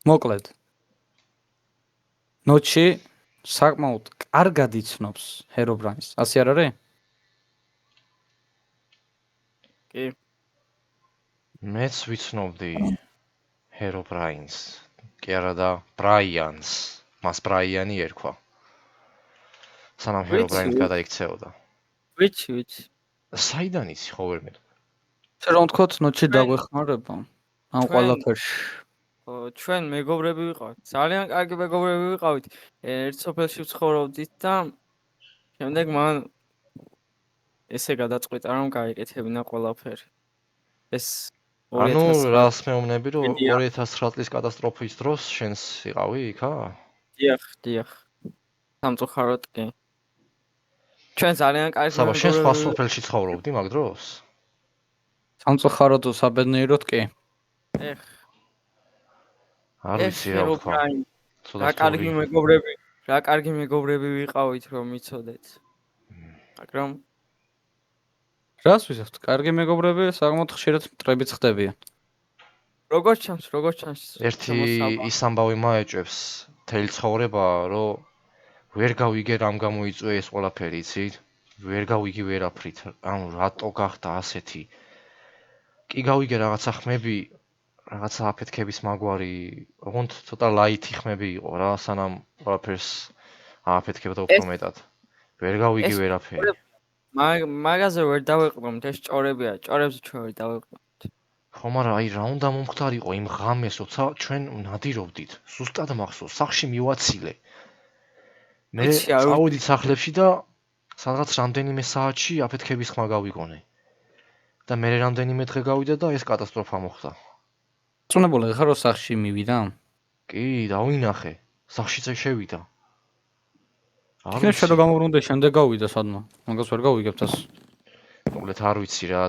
S3: მოკლედ. ნოჩი საკმაოდ კარგად იცნობს ჰერობრაინს. ასე არ არის?
S5: კი.
S2: მეც ვიცნობდი ჰერობრაინს. კი არა და ბრაიანს. მას ბრაიანი ერქვა. სანამ ჰერობრაინს გადაიქცეოდა.
S5: ვიცი.
S2: საიდან იცი ხო ვერ მეტყვი?
S3: შენ რომ თქოთ ნოჩი დაგვეხმარება ამ ყველაფერში.
S5: ჩვენ მეგობრები ვიყავით. ძალიან კარგი მეგობრები ვიყავით. ერთ სოფელში ვცხოვრობდით და შემდეგ მან ესე გადაწყვიტა რომ გაიკეთებინა ყველაფერი. ეს
S2: ანუ რას მეუბნები რომ 2009 წლის კატასტროფის დროს შენს იყავი იქა?
S5: დიახ. სამწუხაროდ კი. ჩვენ ძალიან კარგი
S2: საბა შენ სხვა სოფელში ცხოვრობდი მაგ დროს?
S3: სამწუხაროდ საბედნიეროდ კი.
S2: არ ვიცი რა ვთქვა.
S5: რა კარგი მეგობრები ვიყავით რომ იცოდეთ. მაგრამ
S3: რას ვიზახთ? კარგი მეგობრები საკმაოდ ხშირად მტრებიც ხდებიან.
S5: როგორც ჩანს.
S2: ერთი ის ამბავი მაეჭვებს თელი ცხოვრება რომ ვერ გავიგე რამ გამოიწვია ეს ყველაფერი, იცი? ვერ გავიგე ვერაფრით. ანუ რატო გახდა ასეთი? კი გავიგე რაღაცა ხმები, რაღაცა აფეთქების მაგვარი, ოღონდ ცოტა ლაითი ხმები იყო რა, სანამ ყველაფერს ააფეთქებდა უფრო მეტად. ვერ გავიგე ვერაფერი.
S5: მაგაზე ვერ დავეყრდნით, ეს ჭორებია, ჭორებს ჩვენ ვერ დავეყრდნით.
S2: ხო, მაგრამ აი რა უნდა მომხდარიყო იმ ღამეს, როცა ჩვენ ნადირობდით. ზუსტად მახსოვს, სახლში მივაცილე. მე წავედი სახლებში და სადღაც რამდენიმე საათში აფეთქების ხმა გავიგონე. და მე რამდენიმე დღე გავიდა და ეს კატასტროფა მოხდა.
S3: წუნებული ხარ რომ სახლში მივიდა?
S2: კი, დავინახე. სახლშიც შევიდა.
S3: იქნებ შენ რომ გამოვრუნდე შემდეგ გავიდა სადმა. მაგას ვერ გავიგებთ ას.
S2: მოკლედ არ ვიცი რა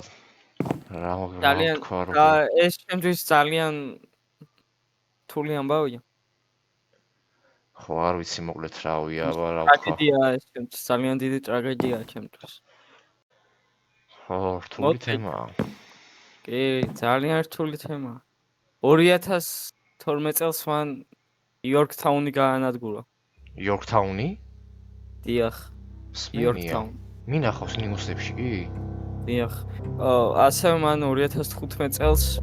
S2: თქვა რომ
S5: ეს ჩემთვის ძალიან რთული ამბავია.
S2: ხო, არ ვიცი მოკლედ რავია, აბა რა ვთქვა.
S5: ტრაგედია ეს ჩემთვის, ძალიან დიდი ტრაგედია ჩემთვის.
S2: ხო, რთული თემაა.
S5: კი, ძალიან რთული თემაა. 2012 წელს მან იორკთაუნი გაანადგურა.
S2: იორკთაუნი?
S5: დიახ.
S2: იორკთაუნი. მინახავს ნიუსებში კი?
S5: დიახ. ასევე მან 2015 წელს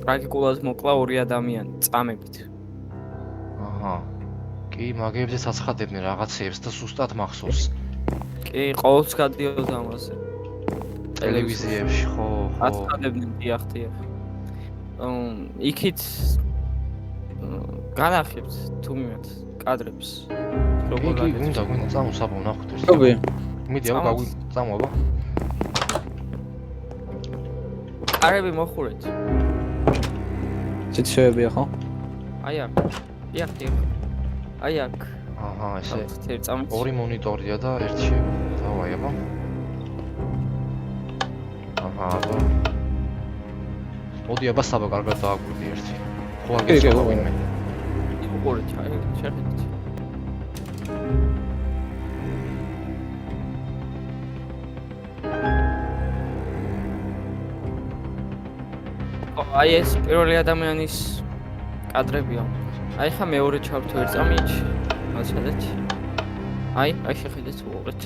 S5: ტრაგიკულად მოკლა 2 ადამიანი წამებით.
S2: აჰა. კი, მაგებზე საცხადებდნენ რაღაცეებს და სუსტად მახსოვს.
S5: კი, ყოველთვის გადიოდა ამაზე.
S2: ტელევიზიებში ხო.
S5: აცხადებდნენ, დიახ. იქით განახებთ თუმეთ კადრებს.
S2: როგორ გინდა წამოსაბო ნახოთ ეს.
S3: გობი.
S2: მიდი აბა წამოვა.
S5: კარები მოხურეთ.
S3: ციცოებია ხო?
S5: აი აქ. დიახ. აი აქ.
S2: აჰა, ესე.
S5: წამით.
S2: ორი მონიტორია და ერთი დავაი აბა. აჰა. მოდი აბა საბა კარგად დააკვირდი ერთი. ხო არ გეცოლა ვინმე.
S5: უყურეთ, აი შეხედეთ. აი ეს პირველი ადამიანის კადრებია. აი ხა მეორე ჩავთო ერთ წამიჩი. აჩადეთ. აი შეხედეთ უყურეთ.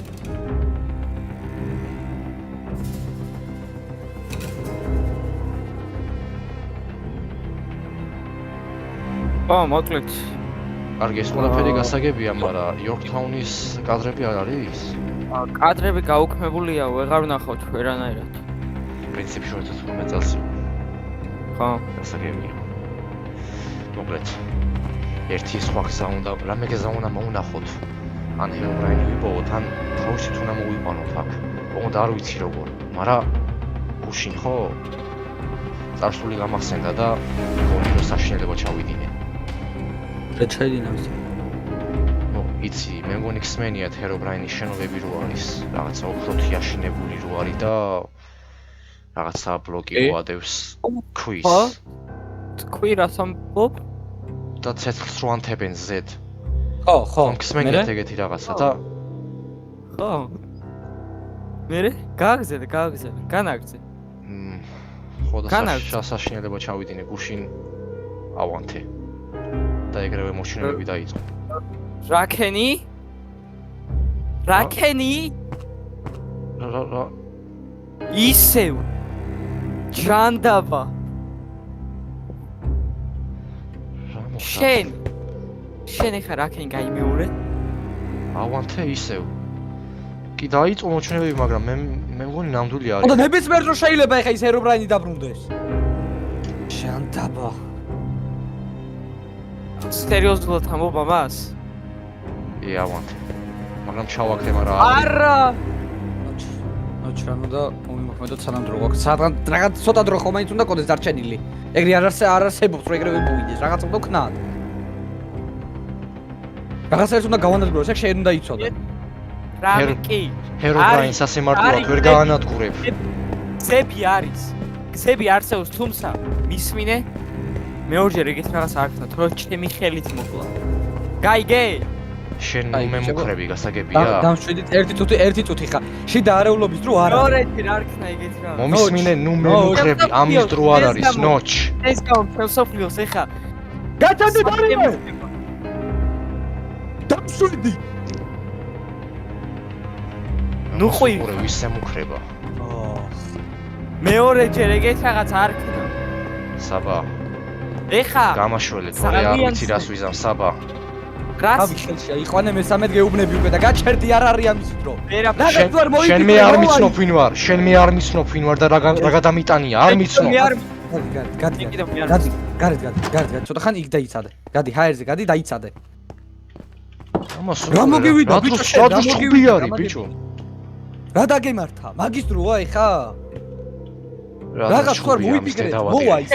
S5: მოკლედ.
S2: კარგი, ეს ყველაფერი გასაგებია, მაგრამ იორკთაუნის კადრები არ არის?
S5: კადრები გაუქმებულია, ვეღარ ვნახავთ ვერანაირად.
S2: პრინციპში 2015 წელს
S5: ხო,
S2: გასაგებია. მოკლედ. ერთი სხვა გზა უნდა, რამე გზა უნდა მოვნახოთ. ან ჰერობრაინი ვიპოვოთ, ან თავისით უნდა მოვიყვანოთ აქ. ოღონდ არ ვიცი როგორ, მაგრამ გუშინ ხო? წარსული გამახსენდა და მგონი რომ საშინელება ჩავიდინე.
S3: რა ჩაიდინა ის?
S2: იცი, მე მგონი ხსმენიათ ჰერობრაინის შენობები რო არის, რაღაცა ოქროთი აშენებული რო არის და რაღაცა ბლოკი მოადევს ქვის.
S5: ხო? თქვი რას ამბობ?
S2: და ცეცხლს რო ანთებენ ზედ.
S3: ხო.
S2: ხსმენიათ ეგეთი რაღაცა და
S5: ხო. მერე გააგზავნე, განაგზე.
S2: ხო და საშინელება ჩავიდინე გუშინ ავანთე. და ეგრევე მოშინებები დაიწყო.
S5: რაკენი?
S2: რა
S5: ისევ ჯანდაბა. შენ ეხა რაკენი გაიმეორე?
S2: ავანთე ისევ. კი დაიწყო მოჩვენებები, მაგრამ მე მგონი ნამდვილი არის.
S3: და ნებისმიერ დრო შეიძლება ეხა ის ჰერობრაინი დაბრუნდეს. ჯანდაბა.
S5: სერიოზულად ამბობ ამას?
S2: ავანთე. მაგრამ ჩავაქრე, მაგრამ
S5: არა.
S3: ნოჩრანო და მომიმოქმედოთ სანამ დრო გვაქვს. რაღაც ცოტა დრო ხომ მაინც უნდა კონდეს დარჩენილი. ეგრე არ არსებობს, რომ ეგრევე მოვიდეს. რაღაც უნდა ვქნათ. რაღაცას უნდა გავანადგუროს, ეგ შენ უნდა იცოდე.
S5: რამიკი.
S2: ჰერობრაინს ასე მარტივად ვერ გაანადგურებ.
S5: გზები არსებობს, თუმცა მისმინე მეორჯერ ეგეთ რაღაც არ ქნა, თორე ჩემი ხელით მოკლა. გაიგე?
S2: შენ მე მუქრები გასაგებია?
S3: დამშვიდით ერთი წუთი ხა. შიდა არეულობის დრო არა.
S5: მეორეჯერ არ ქნა ეგეთ რაღაც.
S2: მომისმინე, ნუ მე მუქრები, ამის დრო არ არის, ნოჩ.
S5: ეს გამოფილოს ეხა.
S3: გაჩანდი დარიმე. დამშვიდი.
S2: ნუ ხოი ვისე მუქრება.
S5: მეორეჯერ ეგეთ რაღაც არ ქნა.
S2: საბა.
S5: ეხა
S2: გამაშველე, თორე არ ვიცი რას ვიზამ, საბა.
S3: გასი ხელშია, იყვანე მესამედ გეუბნები უკვე და გაჩერდი არ არის ამის დრო.
S2: შენ მე არ მიცნობ ვინ ვარ, შენ მე არ მიცნობ ვინ ვარ და რა გადამიტანია, არ მიცნობ. გადი, ცოტა ხანი იქ დაიცადე. გადი, ჰაერზე გადი დაიცადე. ამას რა მოგივიდა, ბიჭო, რა ჩხუბი არის, ბიჭო.
S3: რა დაგემართა? მაგის დროა ეხა? რაღაც ხარ მოიფიქრე, მოვა ის.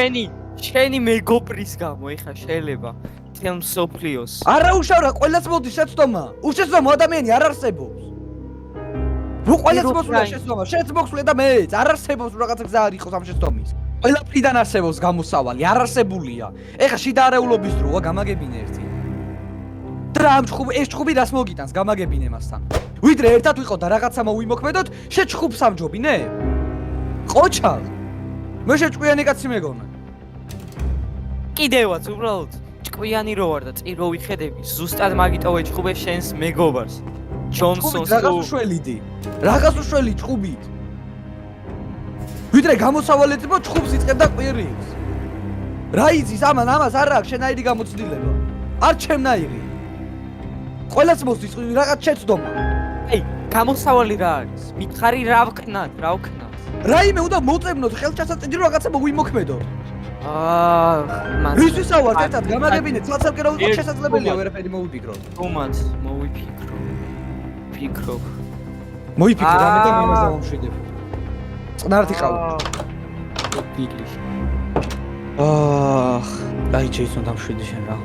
S5: შენი მეგობრის გამო ეხა შეიძლება თელ მსოფლიოს.
S3: არა უშავრა, ყველას მოდის შეცდომა. უშეცდომა ადამიანი არ არსებობს. რო ყველას მოსულა შეცდომა, შენც მოხსვლე და მეც არ არსებობს რაღაცა გზა არ იყოს ამ შეცდომის. ყველაფრიდან არსებობს გამოსავალი, არ არსებულია. ეხა შიდა არეულობის დროა, გამაგებინე ერთი. და ეს ჩხუბი რას მოგიტანს, გამაგებინე მასთან. ვიდრე ერთად ვიყოთ და რაღაცა მოვიმოქმედოთ, შეჩხუბს ამჯობინე? ყოჩა. მე შეჭკვიანი კაცი მეგონა.
S5: კიდევაც უბრალოდ ჭკვიანი რო ვარ და წირო ვიხედები, ზუსტად მაგიტო ეჭხუბე შენს მეგობარს. ჯონსონს
S3: რაღაც უშველი ჭხუბით. ვიდრე გამოსავალეთ მო ჭხუბს იწყებ და ყვირილს. რა იცის ამას არ აქვს შენაირი გამოცდილება. არ ჩემნაირი. ყველას მოსდის რაღაც შეცდომა.
S5: აი, გამოსავალი რა არის? მითხარი რა ვქნათ?
S3: რაიმე უნდა მოწებნოთ ხელჩასაწიდი რომ რაღაცა მოვიმოქმედოთ.
S5: მას
S3: ისთვის ავართ ერთად გამაგებინეთ, ცალ-ცალკე რა ვიყოთ შესაძლებელია ვერაფერი მოვიფიქროთ.
S5: თუმად მოვიფიქრობ.
S3: მოიფიქრე რამე და მიმას დავამშვიდებ. წყნართი ყავი.
S5: პიკლში.
S3: აი ჯეისონ დამშვიდი შენ რა.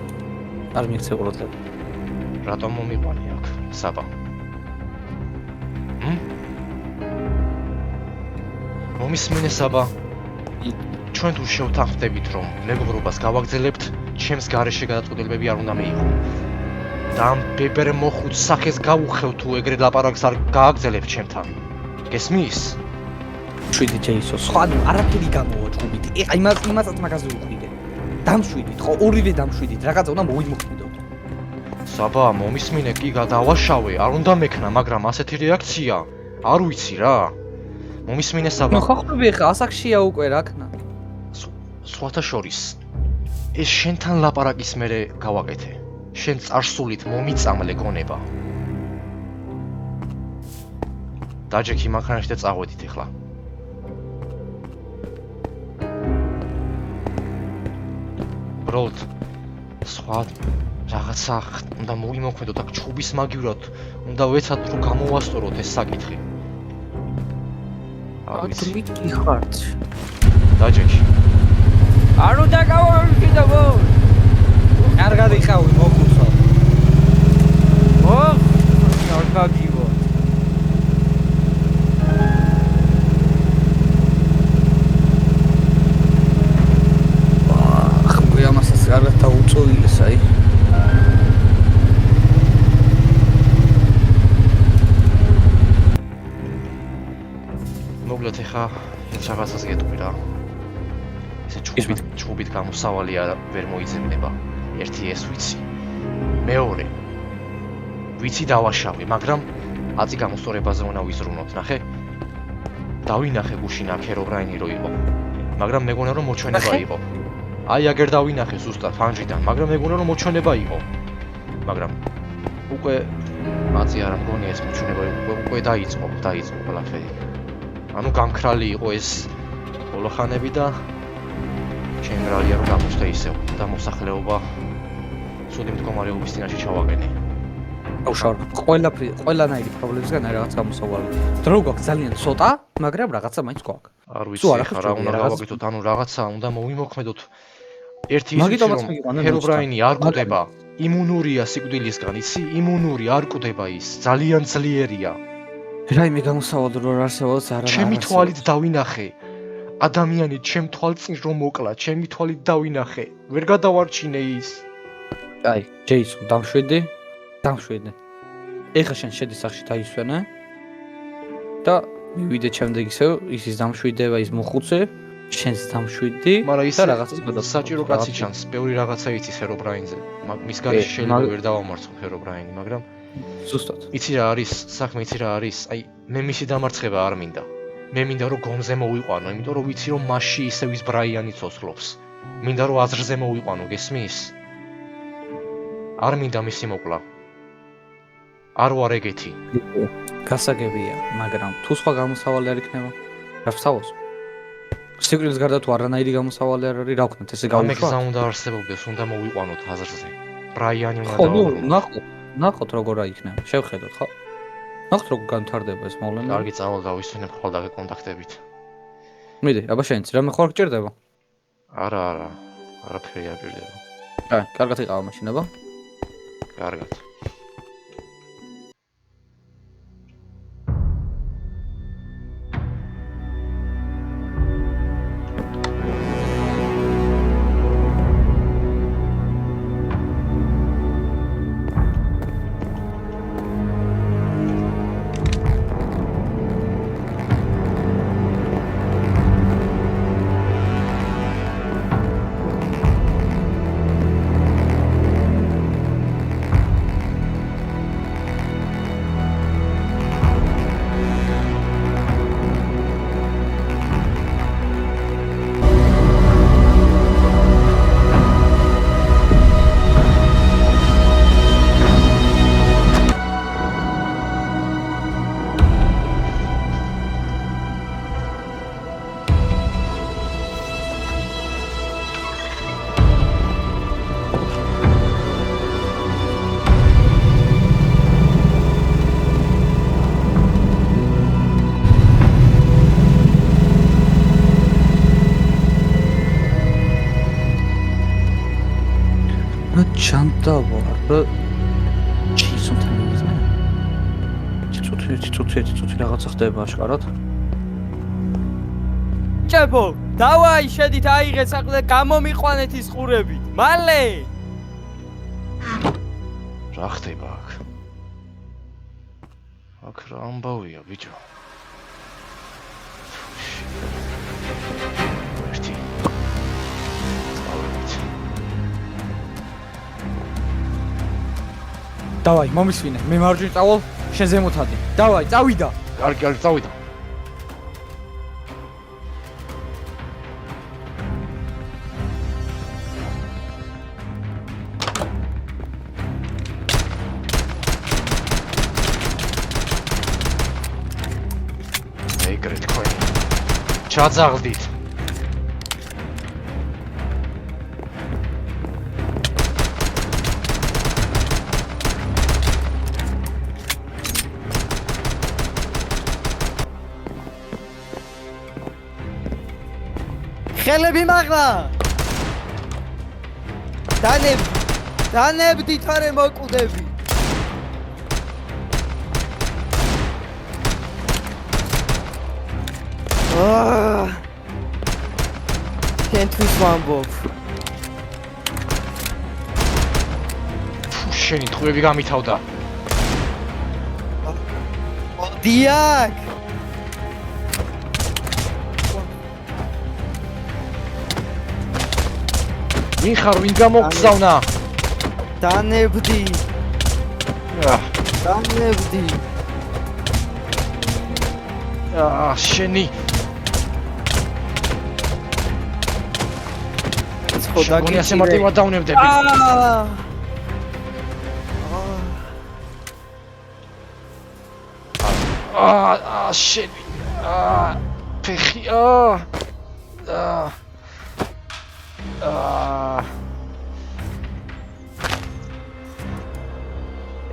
S3: არ მიქცე ყურადღება.
S2: რატომ მომიყვანი აქ, საბა? მომისმინე საბა. ჩვენ თუ შევთანხმდებით რომ მეგობრობას გავაგრძელებთ, ჩემს გარეშე გადაწყვეტილებები არ უნდა მეიღო. და ამ ბებერ მოხუც სახეს გავუხევ თუ ეგრე ლაპარაკს არ გააგრძელებთ ჩემთან. გესმის?
S3: შვიდი ჯეისო, სხვა არაფერი გამოვა ჭუბით. ეხა იმასაც მაგაზე უყვიდე. დამშვიდით, ხო, ორივე დამშვიდით, რაღაცა უნდა მოვიმოქმედოთ.
S2: საბა, მომისმინე კი გადავაშავე, არ უნდა მექნა, მაგრამ ასეთი რეაქცია არ ვიცი რა. მომისმინე საბა.
S3: ნუ ხო ხვდები ეხა ასაკშია უკვე რა ქნა.
S2: სხვათა შორის ეს შენთან ლაპარაკის მერე გავაკეთე. შენ წარსულით მომიწამლე გონება. დაჯექი მანქანაში და წავედით ეხლა. ბროდ, სხვა რაღაცა უნდა მოვიმოქმედოთ აქ ჩხუბის მაგივრად, უნდა ვეცად რომ გამოვასწოროთ ეს საკითხი.
S3: აკრიტი ხართ.
S2: დაჯექი.
S5: არ უნდა გავამშვიდობო.
S3: კარგად იყავი მოგუცო.
S5: არ გაგივო.
S3: ხმრი ამასაც კარგად დაუწოილეს აი.
S2: მოკლედ ეხა ეს რაღაცას გეტყვი რა. ესე ჩხუბით გამოსავალი არ ვერ მოიძებნება. ერთი ეს ვიცი. მეორე ვიცი დავაშავე, მაგრამ აწი გამოსწორებაზე უნდა ვიზრუნოთ, ნახე? დავინახე გუშინ აქ ჰერობრაინი რო იყო. მაგრამ მეგონა რომ მოჩვენება იყო. აი აგერ დავინახე ზუსტად ფანჯიდან, მაგრამ მეგონა რომ მოჩვენება იყო. მაგრამ უკვე აწი არ მგონია ეს მოჩვენება, უკვე დაიწყო ყველაფერი. ანუ გამქრალი იყო ეს ბოლოხანები და შემგრალია რომ გამოჩნდა ისევ და მოსახლეობა სუდი მდგომარეობის წინაშე ჩავაგენე.
S3: აუშავ, ყველანაირი პრობლემისგან აი რაღაც გამოსავალი. დრო გვაქვს ძალიან ცოტა, მაგრამ რაღაცა მაინც გვაქვს.
S2: არ ვიცი ხა რა უნდა გავაკეთოთ, ანუ რაღაცა უნდა მოვიმოქმედოთ. ერთი ის რომ ჰერობრაინი არ კვდება, იმუნურია სიკვდილისგან, იცი? იმუნური არ კვდება ის, ძალიან ძლიერია.
S3: რაიმე გამოსავალი რო არსებობს არა.
S2: ჩემი თვალით დავინახე. ადამიანი ჩემ თვალწინ რომ მოკლა, ჩემი თვალით დავინახე. ვერ გადავარჩინე ის.
S3: აი, ჯეისო, დამშვიდე. ეხა შენ შედი სახში დაისვენე. და მივიდე შემდეგ ისევ ისის დამშვიდება, ის მოხუცე, შენს დამშვიდი და რაღაცას გადავწყვეტ.
S2: საჭირო კაცი ჩანს, ბევრი რაღაცა იცის ჰერობრაინზე. მის გარეშე შეიძლება ვერ დავამარცხო ჰერობრაინი, მაგრამ
S3: ზუსტად.
S2: იცი რა არის, საქმე იცი რა არის? აი, მე მისი დამარცხება არ მინდა. მე მინდა რომ გონზე მოვიყვანო, იმიტომ რომ ვიცი რომ მასში ისევ ის ბრაიანი ცოცხლობს. მინდა რომ აზრზე მოვიყვანო, გესმის? არ მინდა მისი მოკლა. არ ვარ ეგეთი.
S3: გასაგებია, მაგრამ თუ სხვა გამოსავალი არ იქნება, რა ვსაუბრობ? სიკვდილის გარდა თუ არანაირი გამოსავალი არ არის, რა ვქნათ, ესე
S2: გამე
S3: გავუშვათ?
S2: გზა უნდა არსებობდეს, უნდა მოვიყვანოთ აზრზე. ბრაიანი უნდა
S3: ხო, ნუ
S2: დავაბრუნოთ.
S3: ნახოთ როგორ იქნება. შევხედოთ, ხო? ნახოთ როგორ განვითარდება ეს მოვლენა.
S2: კარგი, წავალ დავისვენებ ხოლმე კონტაქტებით.
S3: მიდი, აბა შენც რამე ხო არ გჭირდება?
S2: არა, არაფერი არ გჭირდება.
S3: აი, კარგად იყავა მაშინ, აბა.
S2: კარგად.
S3: ჩანდა ვარ ჩისუნთან მიზნა ცუცი რაღაცა ხდება აშკარად
S5: ჭებო დავაი შედით აიღე საყლე გამომიყვანეთ ის ყურებით მალე
S2: რა ხდება აქ? აქ რა ამბავია ბიჭო? ერთი. წავედით.
S3: დავაი, მომისვინე. მე მარჯვნივ წავალ, შენ ზემოთ ადი. დავაი, წავიდა.
S2: კარგი, წავიდა. ეგრე თქვენ. ჩაძაღლდით.
S5: ხელები მაღლა დანებდით არე მოკვდები შენთვის ვამბობ
S2: შენი თხრები გამითავდა.
S5: დიაკ
S2: ვინ ხარ, ვინ გამოგზავნა?
S5: დანებდი
S2: შენი
S5: ხოდა
S2: გონი ასე მარტივად დავნებდები. შენი ფეხი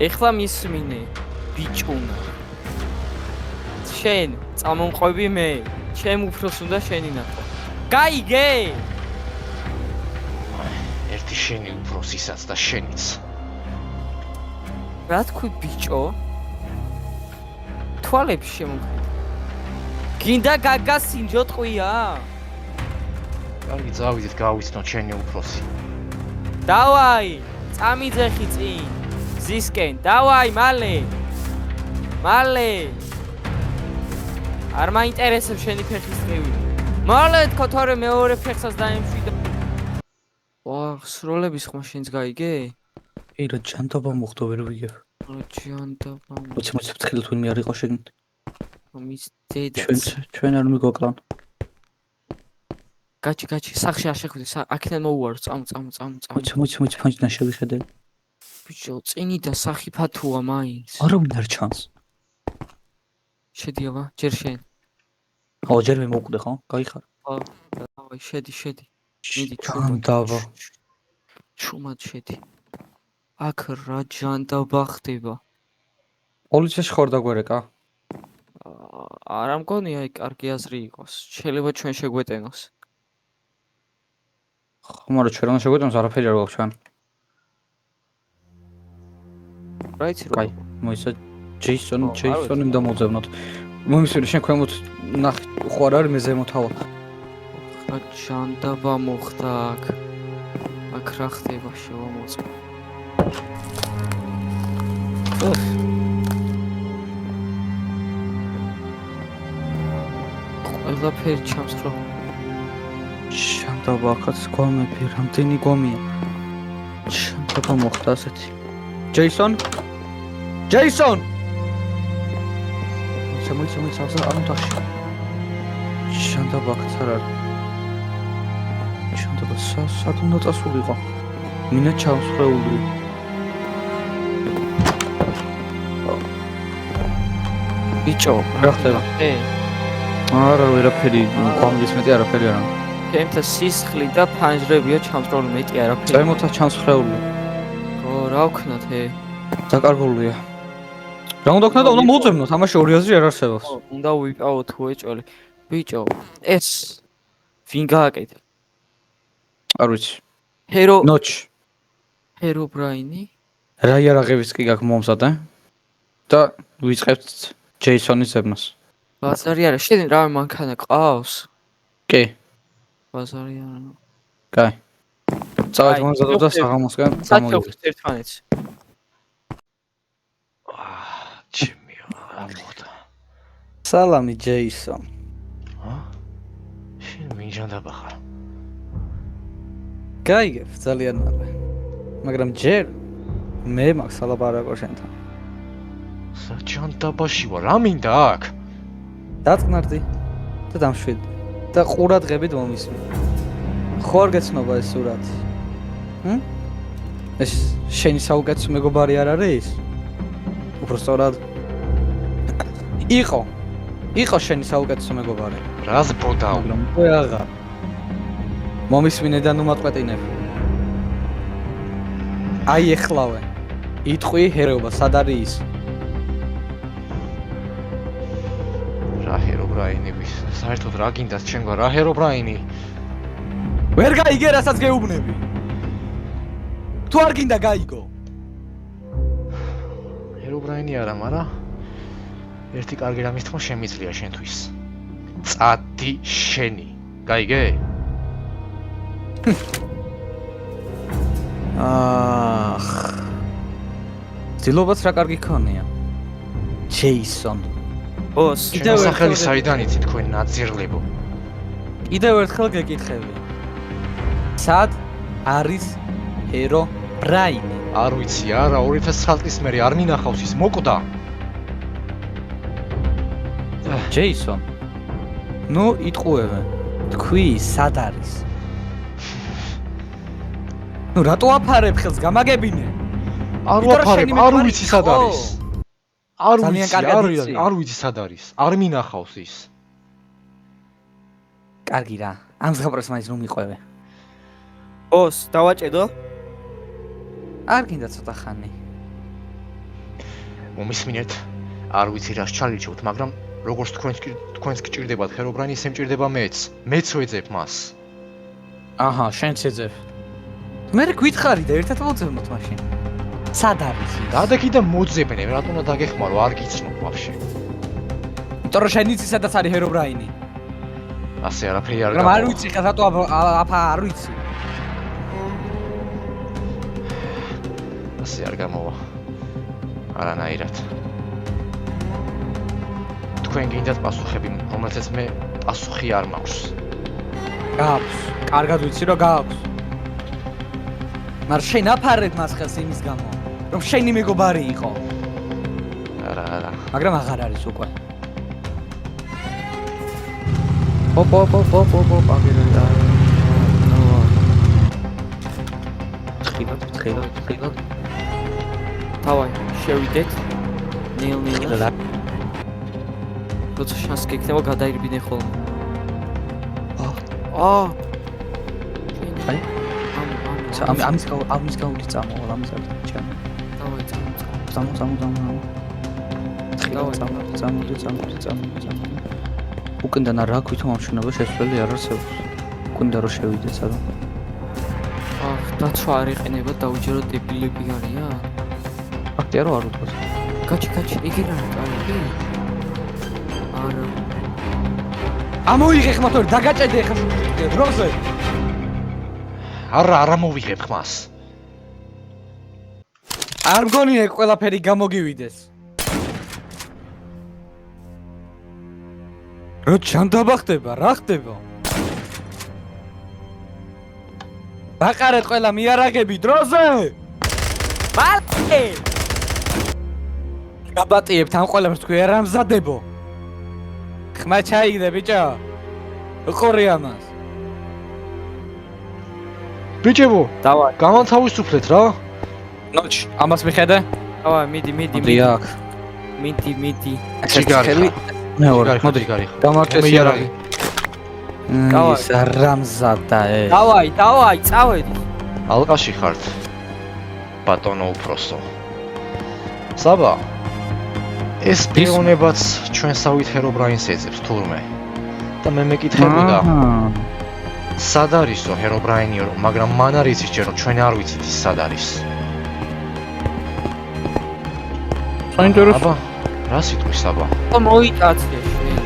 S5: ეხლა მისმინე ბიჭუნა შენ წამომყვები მე ჩემ უფროს უნდა შენი ნახო გაიგე
S2: ერთი შენი უფროსისაც და შენიც.
S5: რა თქვი ბიჭო თვალებს შემოქმედი გინდა გაგასინჯო ტყვია
S2: კარგი, წავიდეთ, გავიცნოთ შენი უფროსი.
S5: დავაი წამიძეხი წინ ზისკენ დავაი მალე არ მაინტერესებს შენი ფეხის წევი მალე თქო თორე მეორე ფეხსაც დაემშვიდო სროლების ხმა შენს გაიგე
S3: რა ჯანდაბა მოხდა ვერ ვიგებ.
S5: ჯანდაბა
S3: მოწმოც ფრთხილად ვინმე არ იყო შენ.
S5: მის დედაც
S3: ჩვენ არ მიგვაკლან.
S5: გაჩი სახში არ შეხვდი აქედან მოუარო წამო
S3: მოწმოც ფანჯიდან შევიხედე.
S5: ბიჭო წინიდან სახი ფათუა მაინც
S3: არავინ არ ჩანს.
S5: შედიავა ჯერ შენ
S3: ჯერ მე მოვკვდე ხო? გაიხარ.
S5: დავაი შედი მიდი
S3: ჯანდაბა.
S5: ჩუმად შედი აქ რა ჯანდაბა ხდება
S3: პოლიციაში ხარ დაგვერეკა?
S5: არა მგონია აი კარგი აზრი იყოს შეიძლება ჩვენ შეგვეტენოს
S3: ხომ არა ჩვენ რა შეგვეტენოს არაფერი არ გვაქვს ჩვენ.
S5: რა იცი რა
S3: კაი, მოიცა ჯეისონი უნდა მოძებნოთ. მომისვენე შენ ქვემოთ ნახე ხო არ არის მე ზემოთ ავალ.
S5: რა ჯანდაბა მოხდა აქ რა ხდება შევამოწმე ყველაფერი ჩამსხრო
S3: ჯანდაბა ახაც გვამები რამდენი გვამია. ჯანდაბა მოხდა ასეთი. ჯეისონ მოიცა არ უნდაში ჯანდაბა ახაც არ არის. ჯანდაბა სად უნდა წასულიყო? მინა ჩამსხრეული.
S5: ბიჭო
S3: რა ხდება? არა ვერაფერი გვამდის მეტი არაფერი არა.
S5: ჩემთა სისხლი და ფანჯრებია ჩამსროლი მეტი არაფერი
S3: ზემოთა ჩამსხრეული.
S5: რა ვქნათ
S3: დაკარგულია. რა უნდა ვქნა და უნდა მოუწევნოთ, ამაში ორი აზრი არ არსებობს.
S5: უნდა ვიპოვო თუ ეჭველი. ბიჭო, ეს ვინ გააკეთა?
S3: არ ვიცი. ნოჩ.
S5: ჰერობრაინი?
S3: რა იარაღებიც კი გაქვს მომზადე? და ვიწყებთ ჯეისონის ზებნას.
S5: ბაზარი არა, შენ რა მანქანა ყავს?
S3: კი.
S5: ბაზარი არა.
S3: კაი. წავედ მომზადოთ და საღამოსკენ
S5: საჩოქს ერთმანეთს.
S2: ჩემი რა მოხდა?
S3: სალამი ჯეისონ.
S2: შენ მინჯანდაბა ხარ.
S3: გაიგებ ძალიან მალე. მაგრამ ჯერ მე მაქვს ალაპარაკო შენთან.
S2: საჯანდაბაში ვარ, რა მინდა აქ?
S3: დაწნარდი და დამშვიდი და ყურადღებით მომისმინე. ხო არ გეცნობა ეს სურათი? ეს შენი საუკეთესო მეგობარი არ არის? უბრალოდ იყო შენი საუკეთესო მეგობარი.
S2: რას ბოდაო?
S3: მაგრამ უკვე აღარ. მომისმინე და ნუ მატყეტინებ. აი ეხლავე. იტყვი ჰეროობა, სად არის ის?
S2: რა ჰერობრაინების? საერთოდ რა გინდათ ჩემგან რა ჰერობრაინი?
S3: ვერ გაიგე რასაც გეუბნები. თუ არ გინდა გაიგო.
S2: ჰერობრაინი არა, მაგრამ ერთი კარგი რამის თქმა შემიძლია შენთვის. წადი შენი. გაიგე? ძილობაც რა კარგი ქონია. ჯეისონ.
S5: ბოს,
S2: კიდევ სახელი საიდან იცი თქვენ ნაძირლებო?
S3: კიდევ ერთხელ გეკითხები. სად არის ჰერო ბრაინი?
S2: არ ვიცი არა 2009 წლის მერე არ მინახავს ის მოკვდა.
S3: ჯეისონ. ნუ იტყუებენ. თქვი სად არის? ნუ რატო აფარებ ხელს გამაგებინე?
S2: არ ვაფარებ, არ ვიცი სად არის. არ
S3: ძალიან
S2: ვიცი,
S3: კარგად იცი.
S2: არ ვიცი სად არის. არ მინახავს ის.
S3: კარგი რა. ამ ზღაპრებს მაინც ნუ მიყვევე.
S5: ბოს, დავაჭედო?
S3: არ გინდა ცოტა ხანი.
S2: მომისმინეთ, არ ვიცი რას ჩალიჩევთ, მაგრამ როგორც თქვენს გჭირდებათ ჰერობრაინი, ისე მჭირდება მეც. მეც ვეძებ მას.
S3: აჰა, შენც ეძებ. მე გითხარი და ერთად მოძებნოთ მაშინ. სად არის ის?
S2: გადაკი და მოძებნე, რატომ უნდა დაგეხმარო, არ გიცნობ ვაფშე.
S3: იმიტომ რომ შენ იცი სადაც არის ჰერობრაინი.
S2: ასე არაფერი არ
S3: მაგრამ არ
S2: გავა.
S3: ვიცი ხა რატო აფა არ ვიცი.
S2: ასე არ გამოვა. არანაირად. თქვენ გინდათ პასუხები, რომელსაც მე პასუხი არ მაქვს.
S3: გაქვს. კარგად ვიცი რომ გაქვს. მაგრამ შენ აფარებ მას ხელს იმის გამო, რომ შენი მეგობარი იყო.
S2: არა.
S3: მაგრამ აღარ არის უკვე. პო, პაგერა. ხილად.
S5: დავაი, შევიდეთ. ნელ-ნელა. როცა შანსი გექნება, გადაირბინე ხოლმე.
S3: აი. ამის გაუდი წამოვალ, ამის არ ჩამო.
S5: დავაი,
S3: წამო. უკენდან რა გვითომ ამ შენობა შესვლელი არ არსებობს. უკენდა რომ შევიდეთ სადღაც.
S5: დაცვა არ იყენება, დაუჯერო დებილები არიან?
S3: ფაქტია რომ არ უთქვას.
S5: გაჩი, იგი რა კარგი? არა.
S3: ამოიღე ხმათო, დაგაჭედე ხა დროზე.
S2: არა მოვიღებ ხმას.
S3: არ მგონი ეგ ყველაფერი გამოგივიდეს. რო ჩანდაბა ხდება, რა ხდება? ბაყარეთ ყველა მიარაგები დროზე. მალე. გაბატიებთ ამ ყველაფერს თქვი არ ამზადებო. ხმა ჩაიგდე ბიჭო. უყური ამას.
S2: ბიჭებო,
S5: დავაი,
S2: გამანთავისუფლეთ რა.
S3: ნოჩ, ამას მიხედე?
S5: დავაი, მიდი.
S3: აქ.
S5: მიდი.
S2: ციგარი.
S3: მეორე, მოდი. გამარჯვე
S2: იარაღი.
S3: ის რამზადა ეს.
S5: დავაი, წავედი.
S2: ალყაში ხართ. ბატონო უფროსო. საბა. ეს პიროვნებაც ჩვენსავით ჰერობრაინს ეძებს თურმე. და მე მეკითხებოდა. სად არისო ჰერობრაინიო, მაგრამ მან არ იცის ჯერ რომ ჩვენ არ ვიცით ის სად არის.
S3: საინტერესო.
S2: აბა, რა სიტყვის აბა?
S5: მოიტაცე შენ.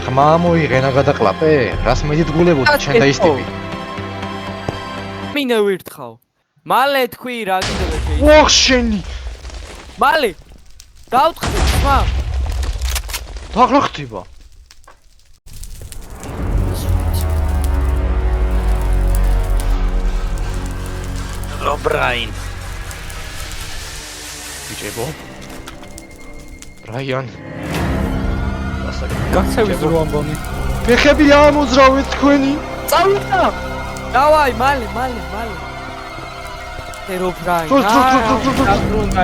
S2: ხმა მოიღენა გადაყლაპე? რას მედიდგულებოდ ჩვენ და ის ტიპი?
S5: მინე ვირთხავ. მალე თქვი რა გინდა შენ.
S2: ოხ შენი.
S5: მალე. დავთხრი ხმა.
S2: დაღლა ხდება.
S3: რობრაინ.
S2: ბიჭებო. ბრაიან.
S3: გაქცევის დრო ამბონი.
S1: ფეხები ამოძრავეთ თქვენი.
S5: წავიდა. დავაი, მალე. ჰეროფრაინ. დაბრუნდა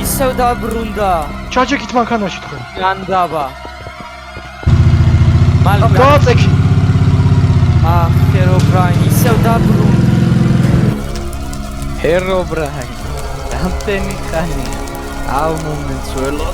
S5: ისევ დაბრუნდა.
S1: ჩაჭეკით მანქანაში თქვენ.
S5: განდაბა. მალე
S1: გააწექი.
S5: ჰეროფრაინ ისევ დაბრუნდა.
S3: ჰერობრაინ. დამტენი ხანი. აუ მომეცველო.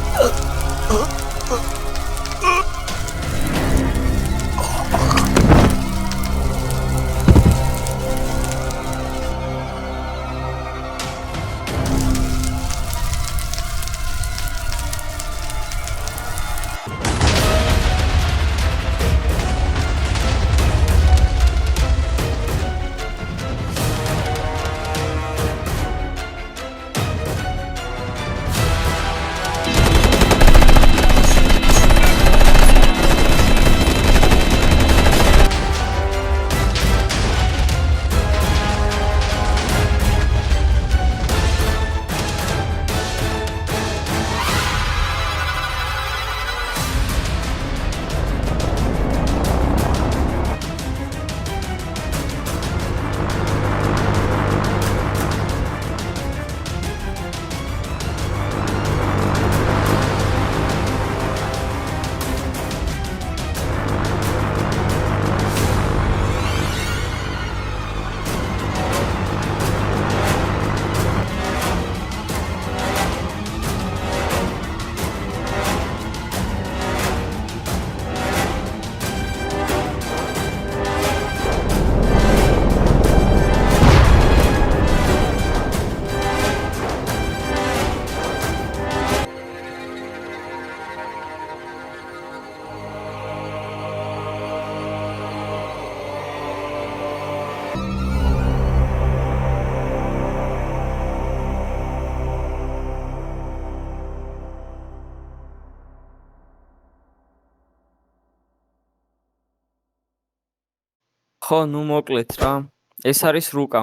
S5: ხო, ნუ მოკლედ რა. ეს არის რუკა.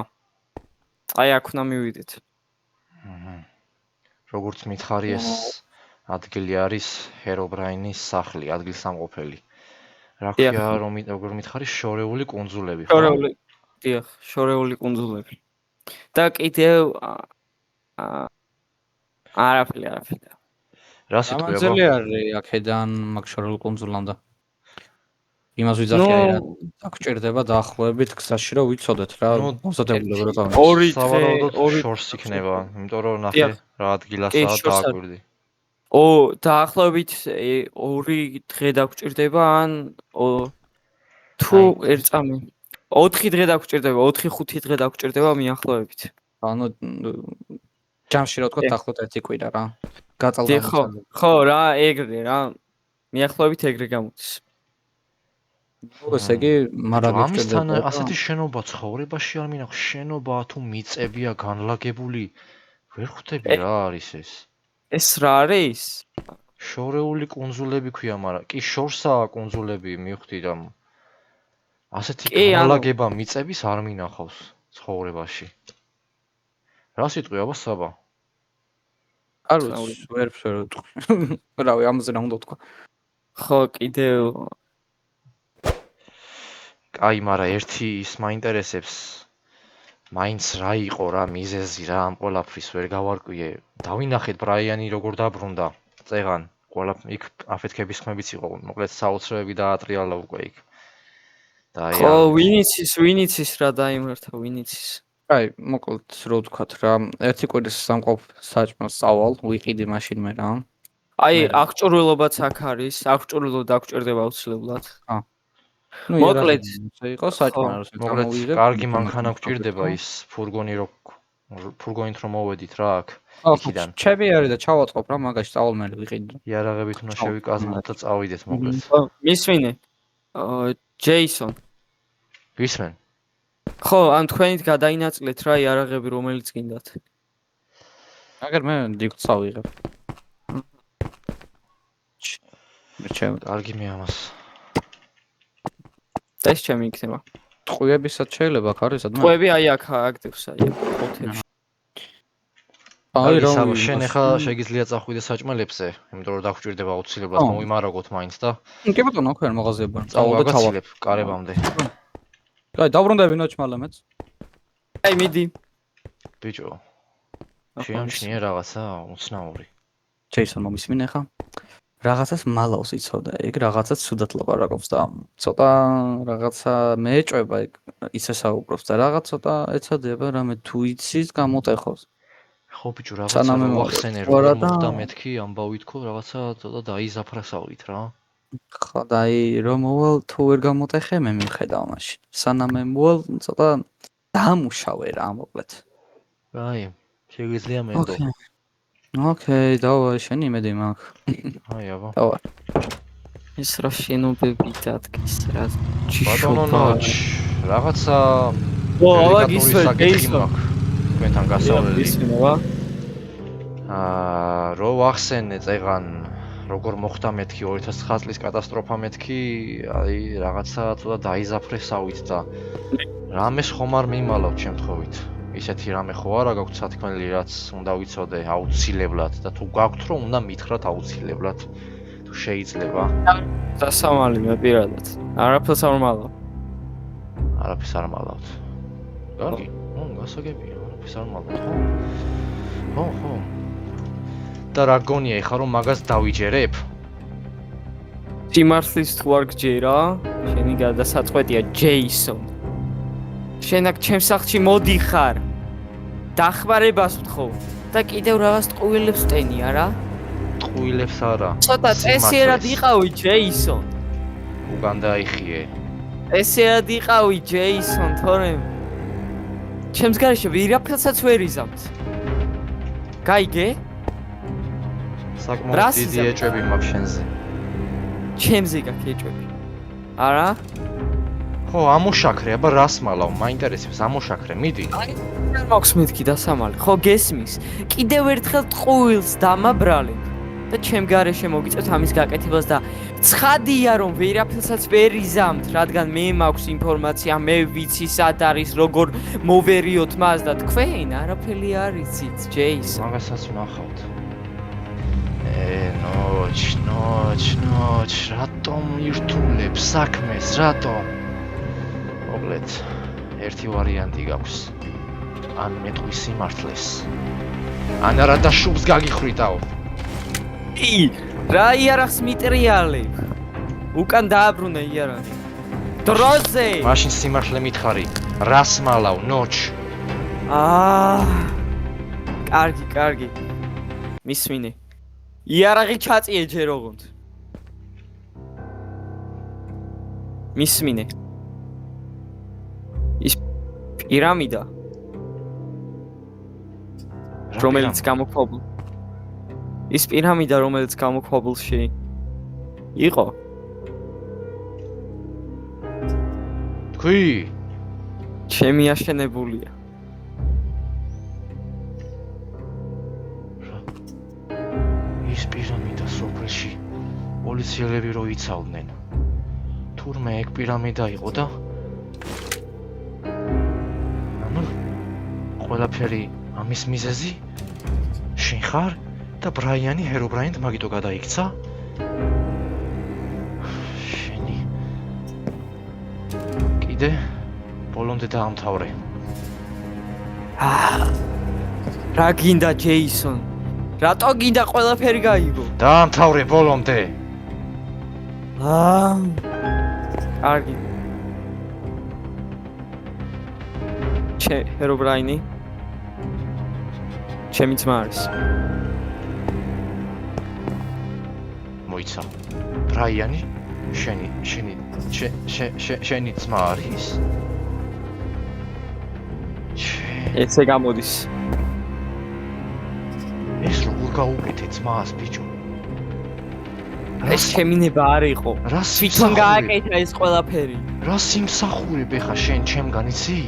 S5: აი აქ უნდა მივიდეთ.
S2: როგორც მითხარი ეს ადგილი არის ჰერობრაინის სახლი, ადგილსამყოფელი. რა ქვია როგორ მითხარი შორეული კუნძულები, ხო?
S5: შორეული. დიახ, შორეული კუნძულები. და კიდევ არაფერი.
S2: რა სიტყვია?
S3: ამაზე არის აქედან მაგ შორეულ კუნძულამდე. იმას ვიძახია რა დაგჭირდება დაახლოებით გზაში რომ ვიცოდეთ რა მოსადებულება რა გამი.
S2: სავარაუდოდ შორს იქნება, იმიტომ რომ ნახე რა ადგილასაა დააკვირდი.
S5: დაახლოებით 2 დღე დაგჭირდება ან თუ ერწამი 4 დღე დაგჭირდება, 4-5 დღე დაგჭირდება მიახლოებით.
S3: ანუ ჯამში რა თქვა დაახლოებით 1 კვირა რა. გაწალდა.
S5: ხო რა, ეგრე რა. მიახლოებით ეგრე გამოდის.
S3: ესე იგი, მარაგებს
S2: ამისთან ასეთი შენობა ცხოვრებაში არ მინახავს, შენობა თუ მიწებია განლაგებული, ვერ ხვდები რა არის ეს.
S5: ეს რა არის?
S2: შორეული კუნძულები ქვია, მაგრამ კი შორსაა კუნძულები მივხვდი და ასეთი განლაგება მიწების არ მინახავს ცხოვრებაში. რა სიტყვია აბა საბა?
S3: არ ვიცი, ვერ ვთქვი. რავი, ამაზე რა უნდა თქვა.
S5: ხო, კიდევ
S2: აი, მაგრამ ერთი ის მაინტერესებს. მაინც რა იყო რა მიზეზი რა ამ ყველაფრის ვერ გავარკვიე. დავინახეთ ბრაიანი როგორ დაბრუნდა. წეღან, ყველა იქ აფეთქების ხმებიც იყო, მოკლედ საოცრებები დაატრიალა უკვე იქ. და აი
S5: ხო, ვინიცის რა დაიმართა, ვინიცის.
S3: აი, მოკლედ რო ვთქვათ რა, ერთი კვირის სამყოფ საჭმელს წავალ, ვიყიდი მაშინ მე რა.
S5: აი, აღჭურვილობაც აქ არის, აღჭურვილობა დაგჭირდება აუცილებლად. მოკლედ
S3: იყო საჭმელს
S2: მოკლედ კარგი მანქანა გჭირდება ის ფურგონით რომ მოვედით რა აქ იქიდან.
S3: ჩემი არის და ჩავაწყობ რა მაგაში წავალ მე ვიყიდი.
S2: იარაღებით უნდა შევიკაზმოთ და წავიდეთ მოკლედ.
S5: მისვინე. ჯეისონ.
S2: გისმენ?
S5: ხო, ან თქვენით გადაინაწილეთ რა იარაღები რომელიც გინდათ.
S3: აგერ მე დიგს წავიღებ.
S2: კარგი მე ამას.
S5: ეს ჩემი იქნება.
S3: ტყუებისაც შეიძლება აქ არის სადმე?
S5: ტყუები აი აქ აქტივს აი ხოთებში.
S3: აი რომ
S2: სავო, შენ ახლა შეგიძლია წახვიდე საჭმელებზე, იმიტომ რომ დაგჭირდება აუცილებლად მოვიმარაგოთ მაინც და
S3: კი ბატონო, აქ ვერ მაღაზია ბარ. წავიდე თავად.
S2: წავაგაცილებ კარებამდე.
S3: აი, დაბრუნდები ნოჩმალამეც.
S5: აი მიდი.
S2: ბიჭო, შეამჩნია რაღაცა უცნაური.
S3: ჯეისონ მომისმინე ხა? რაღაცას მალავს იცოდა, ეგ რაღაცას ცუდად ლაპარაკობს და ცოტა რაღაცა მეეჭვება ეგ ისე საუბრობს და რაღაც ცოტა ეცადება რამე თუ იცის გამოტეხოს.
S2: ხო ბიჭო, რაღაცა ვახსენე რომ მოხდა მეთქი ამბავი თქო რაღაცა ცოტა დაიზაფრასავლით რა.
S3: ხო და აი რომ მოვალ თუ ვერ გამოტეხე მე მიხედავ მაშინ. სანამ მე მოვალ ცოტა დამუშავე რა მოკლედ.
S2: აი, შეგიძლია მენდო.
S3: ოკეი, დავა შენი იმედი მაქვს.
S2: აი აბა.
S3: დავა.
S5: ეს რა შენობები დადგეს რა.
S2: ბატონო ნოჩ, რაღაცა
S5: ავაგისვე ჯეისონ.
S2: თქვენთან გასავლელი.
S5: ისინოა.
S2: რო ვახსენე წეგან როგორ მოხდა მეთქი 2009 წლის კატასტროფა მეთქი, აი რაღაცა ცოტა დაიზაფრესავით და რამეს ხომ არ მიმალავთ შემთხვევით. ისეთი რამე ხო არა გაქვთ სათქმელი რაც უნდა ვიცოდე აუცილებლად და თუ გაქვთ რომ უნდა მითხრათ აუცილებლად თუ შეიძლება.
S5: დასამალი მე პირადად. არაფერს არ მალავ.
S2: არაფერს არ მალავთ. კარგი, გასაგებია, არაფერს არ მალავთ, ხო? ხო. და რა გონია ეხა რომ მაგას დავიჯერებ?
S5: სიმართლის თუ არ გჯერა, შენი გადასაწყვეტია ჯეისონ. შენ აქ ჩემს სახლში მოდიხარ. დახმარებას ვთხოვ და კიდევ რაღაც ტყუილებს ტენი არა?
S2: ტყუილებს არა.
S5: ცოტა წესიერად იყავი ჯეისონ.
S2: უგან დაიხიე.
S5: წესიერად იყავი ჯეისონ, თორემ ჩემს გარეშე ვირაფერსაც ვერ იზამთ. გაიგე?
S2: საკმაოდ დიდი ეჭვები მაქვს შენზე.
S5: ჩემზე გაქვს ეჭვები. არა?
S2: ხო, ამოშაქრე, აბა რას მალავ? მაინტერესებს ამოშაქრე, მიდი.
S5: აი, არ მაქვს მეთქი დასამალი. ხო, გესმის. კიდევ ერთხელ ტყუილს დამაბრალებ და ჩემ გარეშე მოგიწევთ ამის გაკეთებას და ცხადია რომ ვერაფერსაც ვერ იზამთ, რადგან მე მაქვს ინფორმაცია, მე ვიცი სად არის, როგორ მოვერიოთ მას და თქვენ არაფერი არ იცით, ჯეისონ.
S2: მაგასაც ვნახავთ. ნოჩ, რატომ ირთულებს საქმეს, რატომ? მოკლედ, ერთი ვარიანტი გაქვს. ან მეტყვი სიმართლეს. ან არა და შუბს გაგიხრიტაო.
S5: რა იარაღს მიტრიალებ? უკან დააბრუნე იარაღი. დროზე!
S2: მაშინ სიმართლე მითხარი. რას მალავ, ნოჩ?
S5: კარგი. მისმინე. იარაღი ჩაწიე ჯერ ოღონდ. მისმინე. ის პირამიდა. რომელიც გამოქვაბულ. ის პირამიდა რომელიც გამოქვაბულში იყო.
S2: თქვი?
S5: ჩემი აშენებულია.
S2: ის პირამიდა სოფელში პოლიციელები რო იცავდნენ. თურმე ეგ პირამიდა იყო და ანუ ყველაფერი ამის მიზეზი შენ ხარ და ბრაიანი ჰერობრაინდ მაგიტო გადაიქცა? შენი კიდე ბოლომდე დაამთავრე.
S5: რა გინდა ჯეისონ? რატო გინდა ყველაფერი გაიგო?
S2: დაამთავრე ბოლომდე.
S5: კარგი. ჰერობრაინი? ჩემი ძმა არის.
S2: მოიცა. ბრაიანი? შენი ძმა არის?
S5: ესე გამოდის.
S2: ეს როგორ გაუკეთე ძმას, ბიჭო?
S5: ეს ჩემი ნება არ იყო. თვითონ გააკეთა ეს ყველაფერი.
S2: რა სიმსახურებ ხა შენ ჩემგან იცი?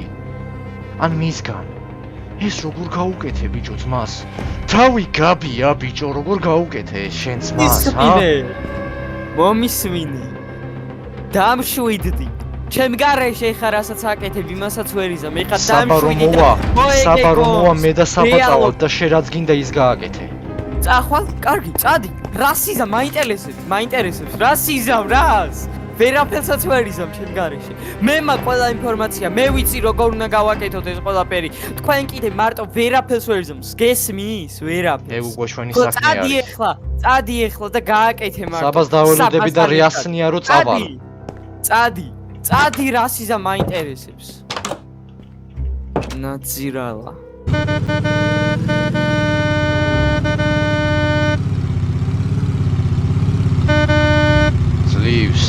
S2: ან მისგან? ეს როგორ გაუკეთე ბიჭო ძმას? თავი გაბია ბიჭო, როგორ გაუკეთე შენ ძმას, ჰა?
S5: მომისმინე. დამშვიდდი. ჩემ გარეშე ეხა რასაც აკეთებ, იმასაც ვერ იზამ. ეხა
S2: საბარო
S5: დამშვიდი
S2: მოვა,
S5: მოეგე
S2: საბარო
S5: გონს.
S2: მოვა მე და საბაწავად
S5: რეალურად.
S2: და შენ რაც გინდა ის გააკეთე.
S5: წახვალ, კარგი, წადი. რას იზამ, მაინტერესებს. რას იზამ, რას? ვერაფერსაც ვერ იზამ ჩემ გარეშე. მე მაქვს ყველა ინფორმაცია, მე ვიცი როგორ უნდა გავაკეთოთ ეს ყველაფერი. თქვენ კიდე მარტო ვერაფერს ვერ იზამ. გესმის? ვერაფერს.
S2: ეგ ჩვენი
S5: ხო,
S2: საქმე არის.
S5: წადი ახლა და გააკეთე მარტო.
S2: საბას დაველოდები და რეასნია რომ წავალ.
S5: წადი რას იზამ მაინტერესებს. ნაძირალა.
S2: ძლივს.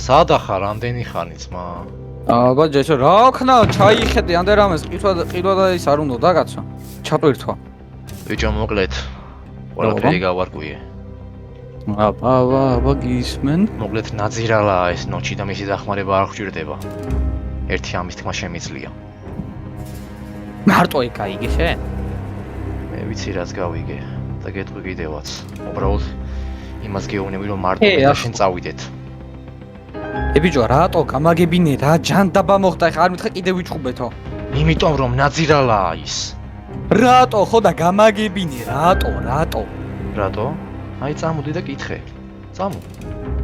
S2: სადა ხარ რამდენი ხანი ძმა?
S3: აბა ჯეშო რა ქნა ჩაიხედე ანდერამეს ყიდვა და ის არ უნდა დაგაცვა. ჩატვირთვა.
S2: ბიჭო მოკლედ. ყველაფერი გავარკვიე.
S3: აბა გისმენ?
S2: მოკლედ ნაძირალაა ეს ნოჩი და მისი დახმარება არ გვჭირდება. ერთი ამის თქმა შემიძლია.
S3: მარტო იქ აიგე შენ?
S2: მე ვიცი რაც გავიგე და გეტყვი კიდევაც. უბრალოდ იმას გეუბნები რომ მარტო მე და შენ წავიდეთ.
S3: ბიჭო რატო გამაგებინე რა ჯანდაბა მოხდა ხა არ მითხე კიდე ვიჩხუბეთო.
S2: იმიტომ რომ ნაძირალაა ის.
S3: რატო ხო და გამაგებინე რატო?
S2: რატო? აი წამოდი და კითხე. წამო.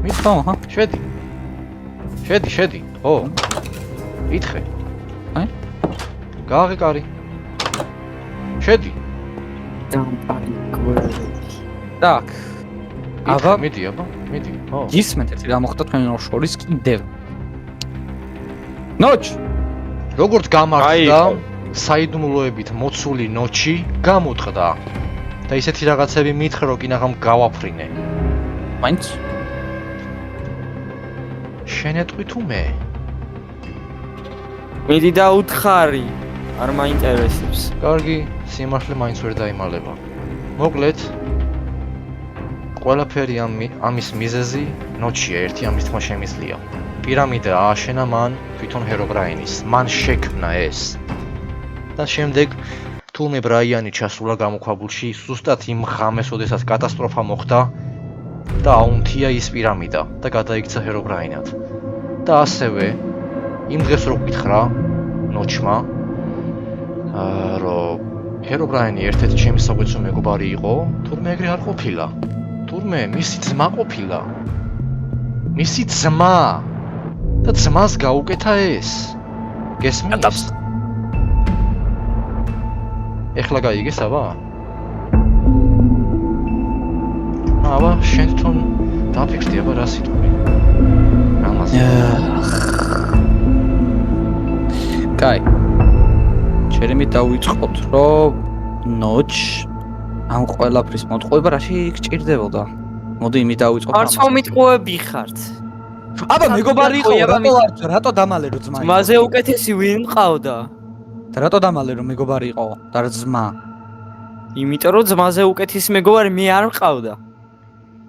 S3: მითხო ჰა?
S2: შედი. ხო. კითხე.
S3: აი?
S2: გააღე კარი. შედი.
S3: так. აბა
S2: მიდი. ხო.
S3: გისმენთ ერთი რა მოხდა თქვენ შორის კიდევ. ნოჩ.
S2: როგორც გამართდა საიდუმლოებით მოცული ნოჩი გამოტყდა. და ისეთი რაღაცები მითხრა რომ კინაღამ გავაფრინე.
S3: მაინც
S2: შენ ეტყვი თუ მე?
S5: მიდი და უთხარი. არ მაინტერესებს.
S2: კარგი, სიმართლე მაინც ვერ დაიმალება. მოკლედ ყველაფერი ამის მიზეზი ნოჩია, ერთი ამის თქმა შემიძლია. პირამიდა ააშენა მან თვითონ ჰერობრაინის. მან შექმნა ეს. და შემდეგ თულმე ბრაიანი ჩასულა გამოქვაბულში ზუსტად იმ ღამეს, როდესაც კატასტროფა მოხდა და აუნთია ის პირამიდა და გადაიქცა ჰერობრაინად. და ასევე იმ დღეს რო გითხრა ნოჩმა რომ ჰერობრაინი ერთ-ერთი ჩემი საუკეთესო მეგობარი იყო, თურმე ეგრე არ ყოფილა. თურმე მისი ძმა ყოფილა. მისი ძმა და ძმას გაუკეთა ეს. გესმის? ეხლა გაიგე საბა? აბა შენ თვითონ დაფიქრდი აბა რა სიტყვი? ამას.
S3: კაი. ჩემი დავიწყოთ რომ ნოჩ ამ ყველაფრის მოტყუება რაში გჭირდებოდა? მოდი იმით დავიწყოთ
S5: არც მომიტყუები ხართ.
S3: აბა მეგობარი იყო რატო დამალე რომ ძმა იყო?
S5: ძმაზე უკეთესი ვინ მყავდა?
S3: და რატო დამალე რომ მეგობარი იყო და ძმა?
S5: იმიტომ რომ ძმაზე უკეთესი მეგობარი მე არ მყავდა.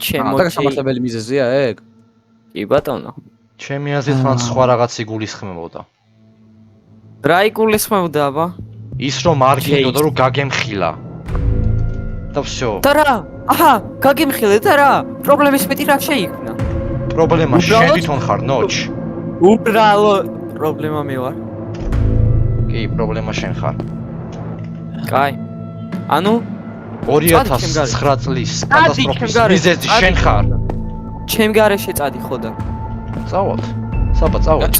S5: ჩემო
S3: და სამართლებელი მიზეზია ეგ?
S5: კი ბატონო.
S2: ჩემი აზრით მან სხვა რაღაც იგულისხმებოდა.
S5: რა იგულისხმებოდა აბა?
S2: ის რომ არ გინდოდა რომ გაგემხილა. და всё.
S5: და რა? აჰა, გაგემხილე და რა? პრობლემის მეტი რა შეიქმნა?
S2: პრობლემა შენ თვითონ ხარ ნოჩ.
S5: უბრალოდ პრობლემა მე ვარ.
S2: კი, პრობლემა შენ ხარ.
S5: კაი. ანუ
S2: 2009 წლის კატასტროფის მიზეზი შენ ხარ.
S5: ჩემ გარეშე წადი ხოდა.
S2: წავალთ. საბა წავალთ.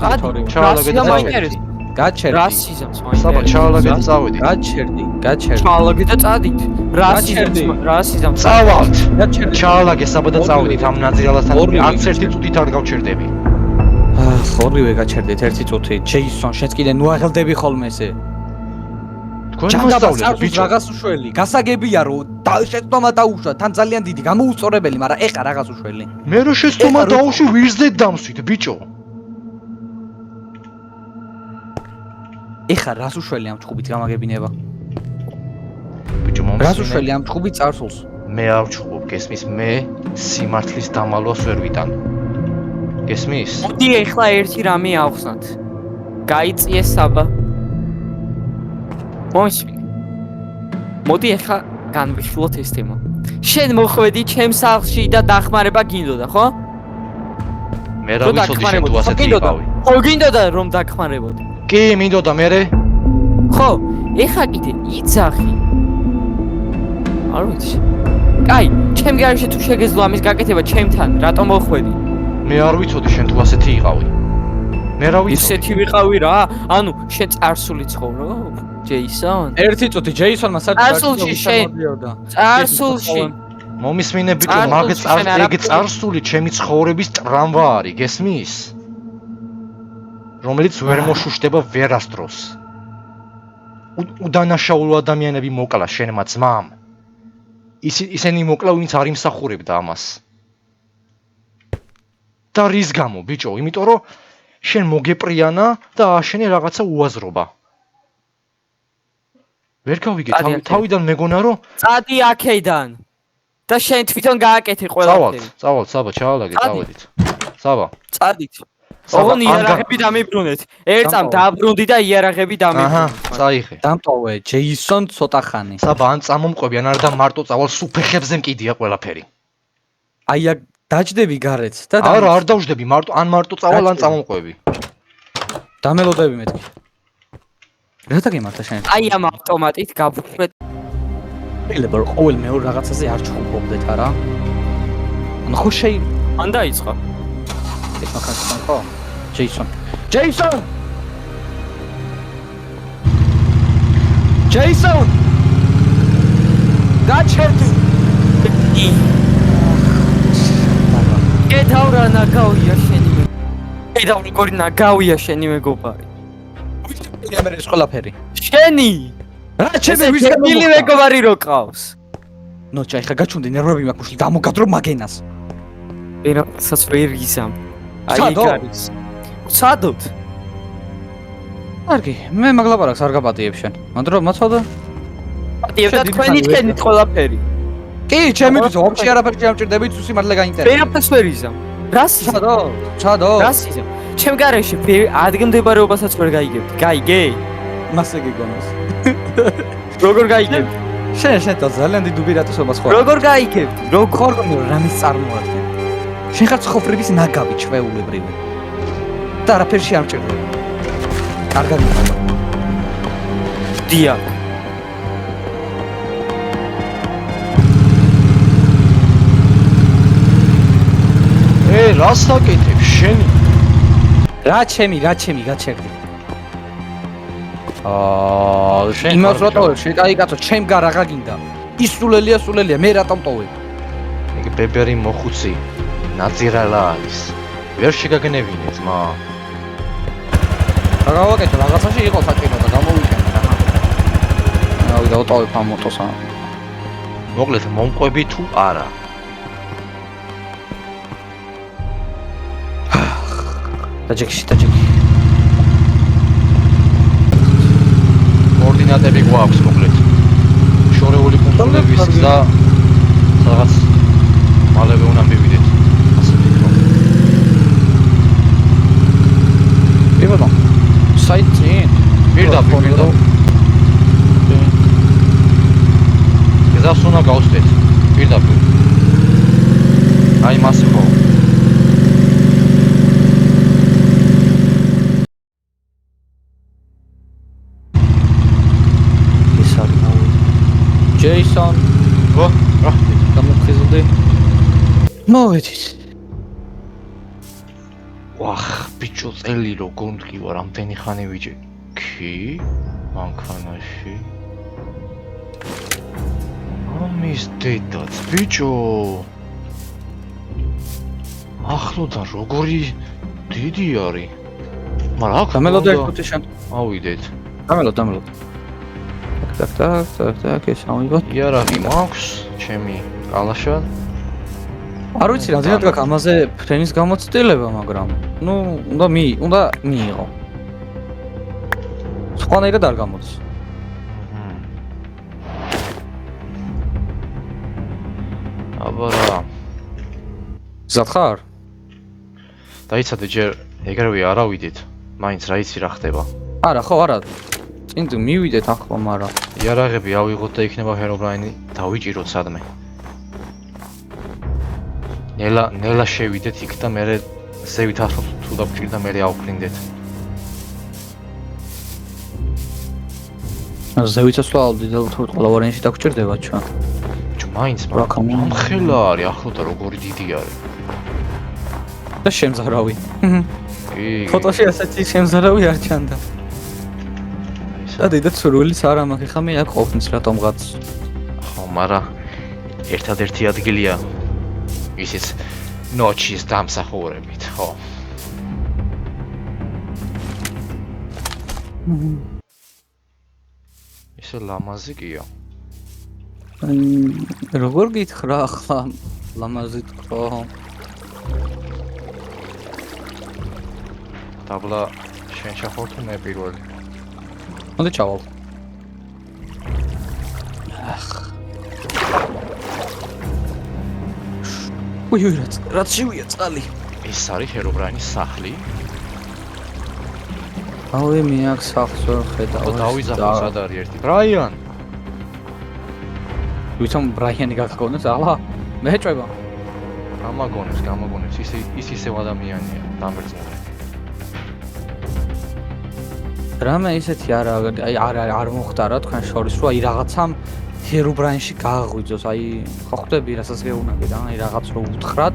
S3: ჩავალაგე და წავედი. გაჩერდი.
S5: რას იზამს
S2: საბა ჩავალაგე და წავედი.
S3: გაჩერდი.
S5: ჩავალაგე და წადით. რას იზამს?
S2: წავალთ.
S3: გაჩერდი.
S2: ჩავალაგე საბა და წავედით ამ ნაძირალასთან. არც ერთი წუთით არ გავჩერდები.
S3: ორივე გაჩერდით ერთი წუთით. ჯეისონ, შენც კიდე ნუ აღელდები ხოლმე ესე.
S2: თქვენ მოსწავლე ბიჭო.
S3: რაღაც უშველი. გასაგებია რომ შეცდომა დაუშვა, თან ძალიან დიდი გამოუწორებელი, მაგრამ ეხა რაღაც უშველი.
S2: მე რო შეცდომა დაუშვი ვირზდეთ დამსვით ბიჭო.
S3: ეხა რას უშველი ამ ჭუბით გამაგებინება?
S2: ბიჭო მომსწრე.
S3: რას უშველი ამ ჭუბით წარსულს?
S2: მე არ ვჭუბობ, გესმის? მე სიმართლის დამალვას ვერ ვიტან. გესმის?
S5: მოდი ეხლა ერთი რამე ავხსნათ. გაიწიე საბა. მოისმინე. მოდი ეხლა განვიშლოთ ეს თემა. შენ მოხვედი ჩემს სახლში და დახმარება გინდოდა, ხო?
S2: მე რა ვიცოდი შენ თუ ასეთი იყავი.
S5: ხო, გინდოდა რომ დახმარებოდი.
S2: კი, მინდოდა მე.
S5: ხო, ეხა კიდე იცახი. არ ვიცი. კაი, ჩემ გარეშე თუ შეგეძლო ამის გაკეთება ჩემთან, რატომ მოხვედი?
S2: მე არ ვიცოდი შენ თუ ასეთი იყავი. მე რა ვიცოდი.
S5: ისეთი ვიყავი რა? ანუ შენ წარსული ცხოვრობ? ჯეისონ?
S3: ერთი წუთი ჯეისონმა
S5: წარსულში შენ. წარსულში.
S2: მომისმინე ბიჭო, მაგ ეგ წარსული ჩემი ცხოვრების ტრამვა არის, გესმის? რომელიც ვერ მოშუშტება ვერასდროს. უდანაშაულო ადამიანები მოკლა შენმა ძმამ. ისინი მოკლა, ვინც არ იმსახურებდა ამას. და რის გამო, ბიჭო? იმიტომ რომ შენ მოგეპრიანა და აშენე რაღაცა უაზრობა. ვერ გავიგე, თავიდან მეგონა რომ
S5: წადი აქედან. და შენ თვითონ გააკეთე ყველაფერი.
S2: წავალ, საბა, ჩავალაგე, წავედით. საბა.
S5: წადით. ოღონდ იარაღები დამიბრუნეთ. ერთ წამ დააბრუნდი და იარაღები დამიბრუნეთ.
S2: აჰა, წაიღე.
S3: დამტოვე ჯეისონ ცოტა ხანი.
S2: საბა, ან წამომყვები, ან არა და მარტო წავალ სუფეხებზე მკიდია ყველაფერი.
S3: აი აქ დაждები გარეთ და
S2: არა, არ დავждები, მარტო წავალ, ან წამომყვები.
S3: დამელოდები მეთქი. რა დაგემართა შენ?
S5: აი ამ ავტომატით გავუშვეთ.
S3: შეიძლება რომ ყოველ მეორე რაღაცაზე არ ჩხუბობდეთ არა? ან ხო
S5: ან დაიწყო.
S3: ეს მაგასთან ხო? ჯეისონ. ჯეისონ! ჯეისონ! გაჩერდი!
S5: ედავრა ნაგავია შენი მე. ედავრა როგორი ნაგავია შენი მეგობარი.
S3: მე ეს ყველაფერი.
S5: შენი!
S3: რა ჩემი ვის
S5: გილი მეგობარი რო ყავს.
S3: ნო ჩაი ხა გაჩუნდი ნერვები მაქვს უშლი დამოგადრო მაგენას.
S5: ვერაცაც ვერ გიზამ. აი
S3: სად
S5: ეგ არის. სადოთ?
S3: კარგი, მე მაგლაპარაკს არ გაპატიებ შენ. მანდრო მოცოდა?
S5: პატიებ და თქვენი თქვენით ყველაფერი.
S3: კი, ჩემი ვაფშე არაფერი არ მჭირდები თუ სიმართლე გაინტერესებს.
S5: ვერაფერს ვერ იზამ. რას
S3: ჩადო? ჩადო?
S5: რას იზამ? ჩემ გარეშე ადგილმდებარეობასაც ვერ გაიგებდი. გაიგე?
S3: მასე გიგონოს.
S5: როგორ გაიგებდი?
S3: შენ და ძალიან დიდ უბირატესობას ხო?
S5: როგორ გაიგებდი?
S3: როგორ რამის წარმოადგენ? შენ ხარ ცხოვრების ნაგავი ჩვეულებრივი. და არაფერში არ მჭირდება. კარგად მიყავდა.
S5: დიახ.
S2: რას აკეთებ შენი?
S3: რა ჩემი გაჩერდი.
S2: შენ
S3: იმას რატო შენ კაი კაცო ჩემ გარაღა გინდა. ისულელია, მე რატომ ტოვე?
S2: ეგ ბებერი მოხუცი, ნაძირალა არის. ვერ შეგაგნებინე ძმა.
S3: რა გავაკეთე რაღაცაში იყო საჭირო და გამოვიყენე რა. რავი დავტოვებ ამ მოტოს ამ.
S2: მოკლედ მომყვები თუ არა?
S3: დაჯექში.
S2: კოორდინატები გვაქვს მოკლედ. შორეული კუნძულების გზა რაღაც მალევე უნდა მივიდეთ. ასე ვფიქრობ.
S3: იმედა. საიტი.
S2: პირდაპირ. გზას უნდა გავუსწრეთ. პირდაპირ. აი მას ხო.
S3: ჯეისონ,
S2: ხო? რა?
S3: გამოგხიზლდი. მოვედით.
S2: ვახ, ბიჭო, წელი როგორ მდგივა, რამდენი ხანი ვიჯე. კი? მანქანაში. ამის დედაც, ბიჭო. ახლოდან როგორი დიდი არის. მაგრამ აქ
S3: დამელოდე ერთუთი შენ.
S2: ავიდეთ.
S3: დამელოდ. так, ეს ამიგოთ.
S2: იარაღი მაქვს, ჩემი კალაშა.
S3: არ ვიცი რა ძინათ გაქვს ამაზე ფრენის გამოცდილება, მაგრამ ნუ უნდა მიიღო. სხვანაირად არ გამოდის.
S2: აბა რა.
S3: გზად ხარ?
S2: დაიცადე ჯერ ეგრევე არავიდეთ. მაინც რა იცი რა ხდება.
S3: არა, ხო, არა. წინ მივიდეთ ახლა, მაგრამ
S2: იარაღები ავიღოთ და იქნება ჰერობრაინი დავიჭიროთ სადმე. ნელა შევიდეთ იქ და მე ზევით ახლა თუ დავჭირდა მე ავფრინდეთ.
S3: ზევიცასვლა დედალ თუ ყველა ვარიანტი დაგჭირდება ჩვენ.
S2: მაინც მომხელა არის ახლო და როგორი დიდი არის.
S3: და შემზარავი.
S2: კი.
S3: ფოტოში ასეთი შემზარავი არ ჩანდა. და დედა ცურვილიც არ ამახ ხა მე აქ ყოფნის რატომღაც.
S2: ხო, მაგრამ ერთადერთი ადგილია ისიც ნოჩის დამსახურებით, ხო. ისე ლამაზი კია.
S3: როგორ გითხრა ახლა ლამაზი თქო.
S2: დაბლა შენ ჩახვალ თუ მე პირველი.
S3: მოდი ჩავალ. უი რაც შევია წყალი.
S2: ეს არის ჰერობრაინის სახლი?
S3: ავე მე აქ სახლს ვერ ხედავ.
S2: დავიზახო სად არის ერთი. ბრაიან.
S3: ვიცამ ბრაიანი გაგქონდეს ახლა მე ჭვება.
S2: გამაგონებს ის ისევ ადამიანია დამერძმული.
S3: რამე ისეთი არ მოხდა რა თქვენ შორის რომ აი რაღაცამ ჰერობრაინში გააღვიძოს აი ხო ხვდები რასაც გეუნაგე და აი რაღაც რო უთხრათ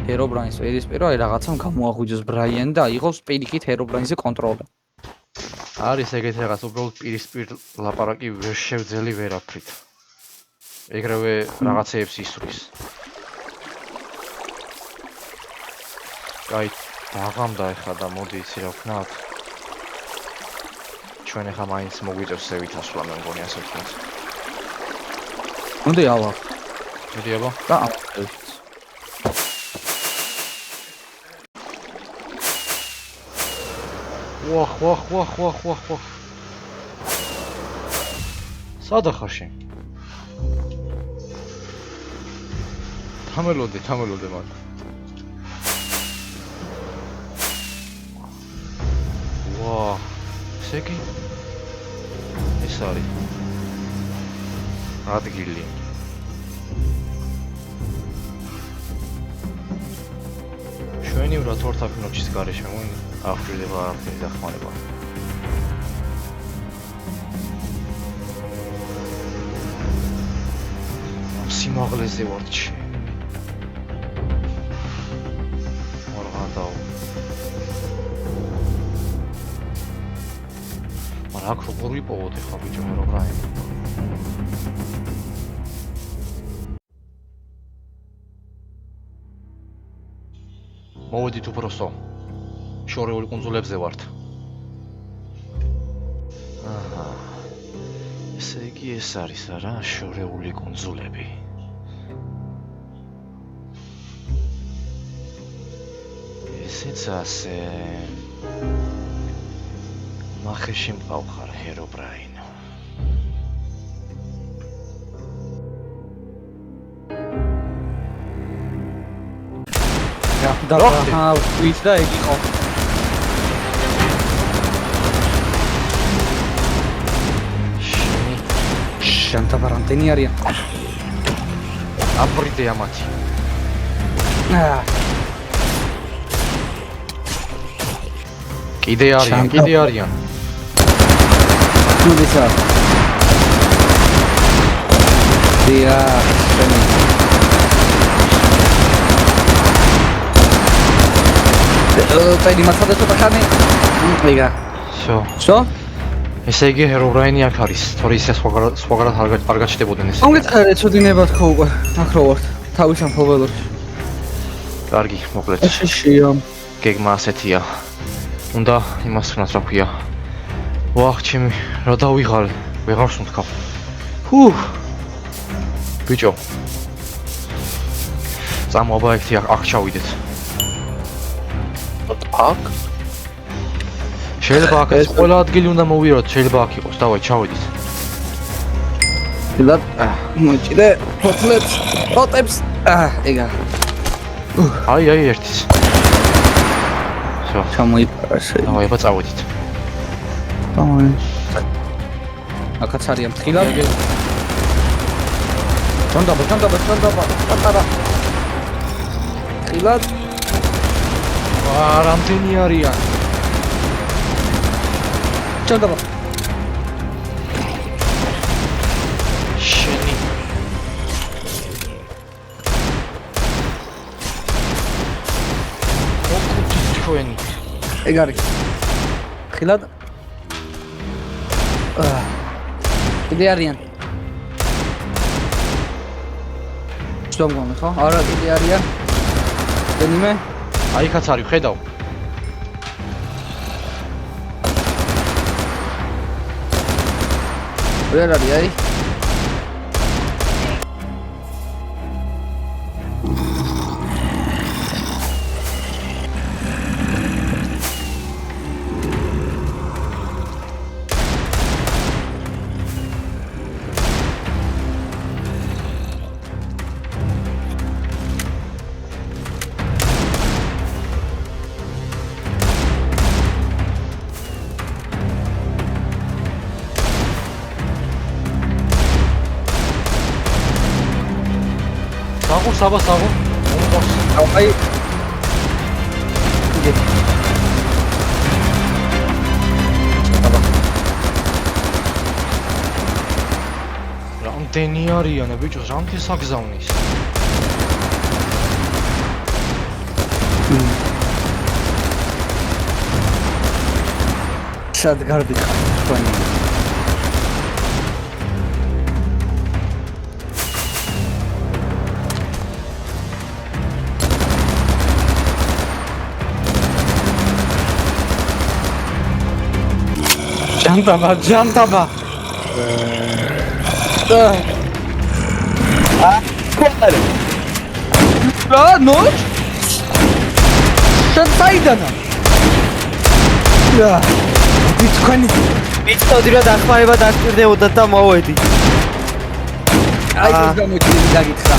S3: ჰერობრაინს პირისპირ აი რაღაცამ გამოაღვიძოს ბრაიანი და აიღოს პირიქით ჰერობრაინზე კონტროლი.
S2: არის ეგეთი რაღაც უბრალოდ პირისპირ ლაპარაკი ვერ შევძელი ვერაფრით. ეგრევე რაღაცეებს ისვრის. აი დაღამდა ეხლა და მოდი იცი რა ვქნათ. ჩვენ ეხლა მაინც მოგვიწევს ზევით ასვლა მე მგონი ასე ვთქვათ.
S3: მოდი ავა.
S2: მოდი აბა.
S3: და ავხდით.
S2: ვახ. სადა ხარ შენ? თამელოდე მან. ვა, ესე იგი ეს არის ადგილი. შვენივრად ორთაფინოჩის გარეშე მოინ აღჭირდება არაფერი დახმარება. სიმაღლეზე ვარ ჩი. აქ როგორ ვიპოვოთ ახლა ბიჭო მე რობრაინი. მოვედით უბრალოდ შორეული კუნძულებზე ვართ. აჰა. ესე იგი ეს არის არა შორეული კუნძულები. ესეც ასე მახეში მყავხარ ჰერობრაინ.
S3: და ვით და ეგ იყო. შანტა ბარანტენი არიან.
S2: აპრიდე ამათი. კიდე არიან.
S3: Tulisa. Dia. Tadi masalah itu pakane. Liga. Що?
S2: ესე იგი ჰერობრაინი აქ არის. თორე ისე სხვაგარად არ გაჩნდებოდნენ ეს.
S3: მოგეწარე ჩუდინება თქო უკვე. აქ რო ვართ. თავის ამ ფობელოში.
S2: კარგი, მოკლედ.
S3: შეშია.
S2: გეგმა ასეთია. უნდა იმას ვქნათ რა ქვია. ვახ, ჩემი, რა დავიღალ, ვეღარ სუნთქავ. ბიჭო. წამოაბა ერთი აქ ჩავიდეთ.
S1: აქ?
S2: შეიძლება აქ ყველა ადგილი უნდა მოვიაროთ, შეიძლება აქ იყოს. დავაი, ჩავედით.
S3: დილად მოჭიდე ფოტებს. ეგა.
S2: აი, ერთის.
S3: ჩამოიპარა შე.
S2: დავაი, აბა წავედით.
S3: დავაი. აქაც არიან ფრთხილად. ჩონდაბა, პატარა. ფრთხილად.
S2: რამდენი არიან?
S3: ჩონდაბა.
S2: შენი ოქუცი თქვენი.
S3: ეგ არის. ფრთხილად. კიდე არიან. შტომგონი ხო? არა, კიდე არიან. დენიმე.
S2: აი ხაც არის, ხედავ.
S3: ვერ არის, აი.
S2: საბა მომყავს.
S3: აი. იგე.
S2: რამდენი არიან ბიჭო, რამქეს აგზავნის?
S3: სად გარდიხარ თქვენი? ჯანტაბა. კოთარი. რა ნოჩ? შენ რა. თქვენი
S5: მიწოდი რა დახმარება დაგჭირდებოდა და მოვედი.
S3: აი ეს გამოჩნდა დაგითხრა.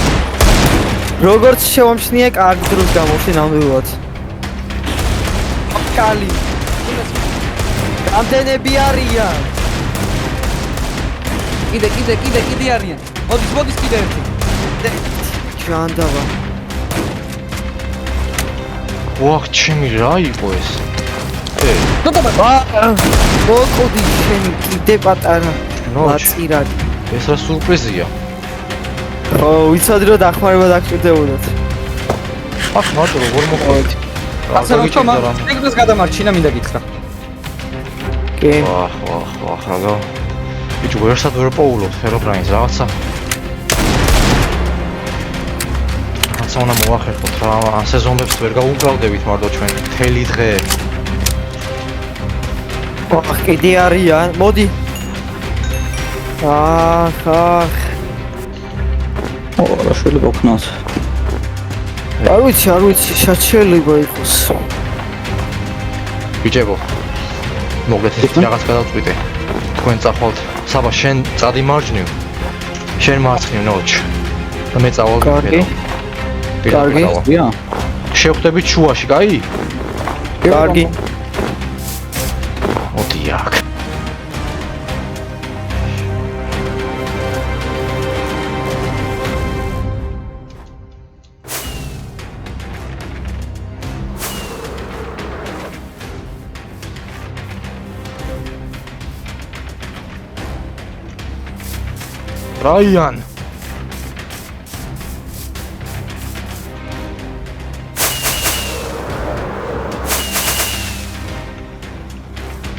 S5: როგორც შევამჩნია, კარგი დროს გამოვში ნამდვილად. კალი. რამდენები არიან?
S3: კიდე არიან. მოდის კიდე ერთი.
S5: ჯანდაბა.
S2: ვახ, ჩემი რა იყო ეს?
S5: მოყოდი შენი კიდე პატარა. მაწირად.
S2: ეს რა სურპრიზია?
S5: ვიცოდი რომ დახმარება დაგჭირდებოდათ.
S2: ახ, მარტო როგორ მოყავით?
S3: ეგრეს გადამარჩინა მინდა გითხრა.
S5: კი.
S2: ვახ, რა. ბიჭო, ვერსად ვერ პოულობ ფერობრაინს რაღაცა. რაცა უნდა მოახერხოთ რა, ამ სეზონებს ვერ გაუკრავდებით მარტო ჩვენ მთელი დღე.
S5: კიდე არიან. მოდი. ახ.
S3: რა შეიძლება ვქნას?
S5: არ ვიცი, შეიძლება იყოს.
S2: ბიჭებო, მოგლეთ ეს რაღაც გადავწყვიტე. თქვენ წახვალთ. საბა, შენ წადი მარჯვნივ. შენ მარცხნივ ნოჩ. და მე წავალ.
S5: კარგი.
S3: დია.
S2: შევხვდებით შუაში, კაი?
S5: კარგი.
S2: მოდი აქ. რაიან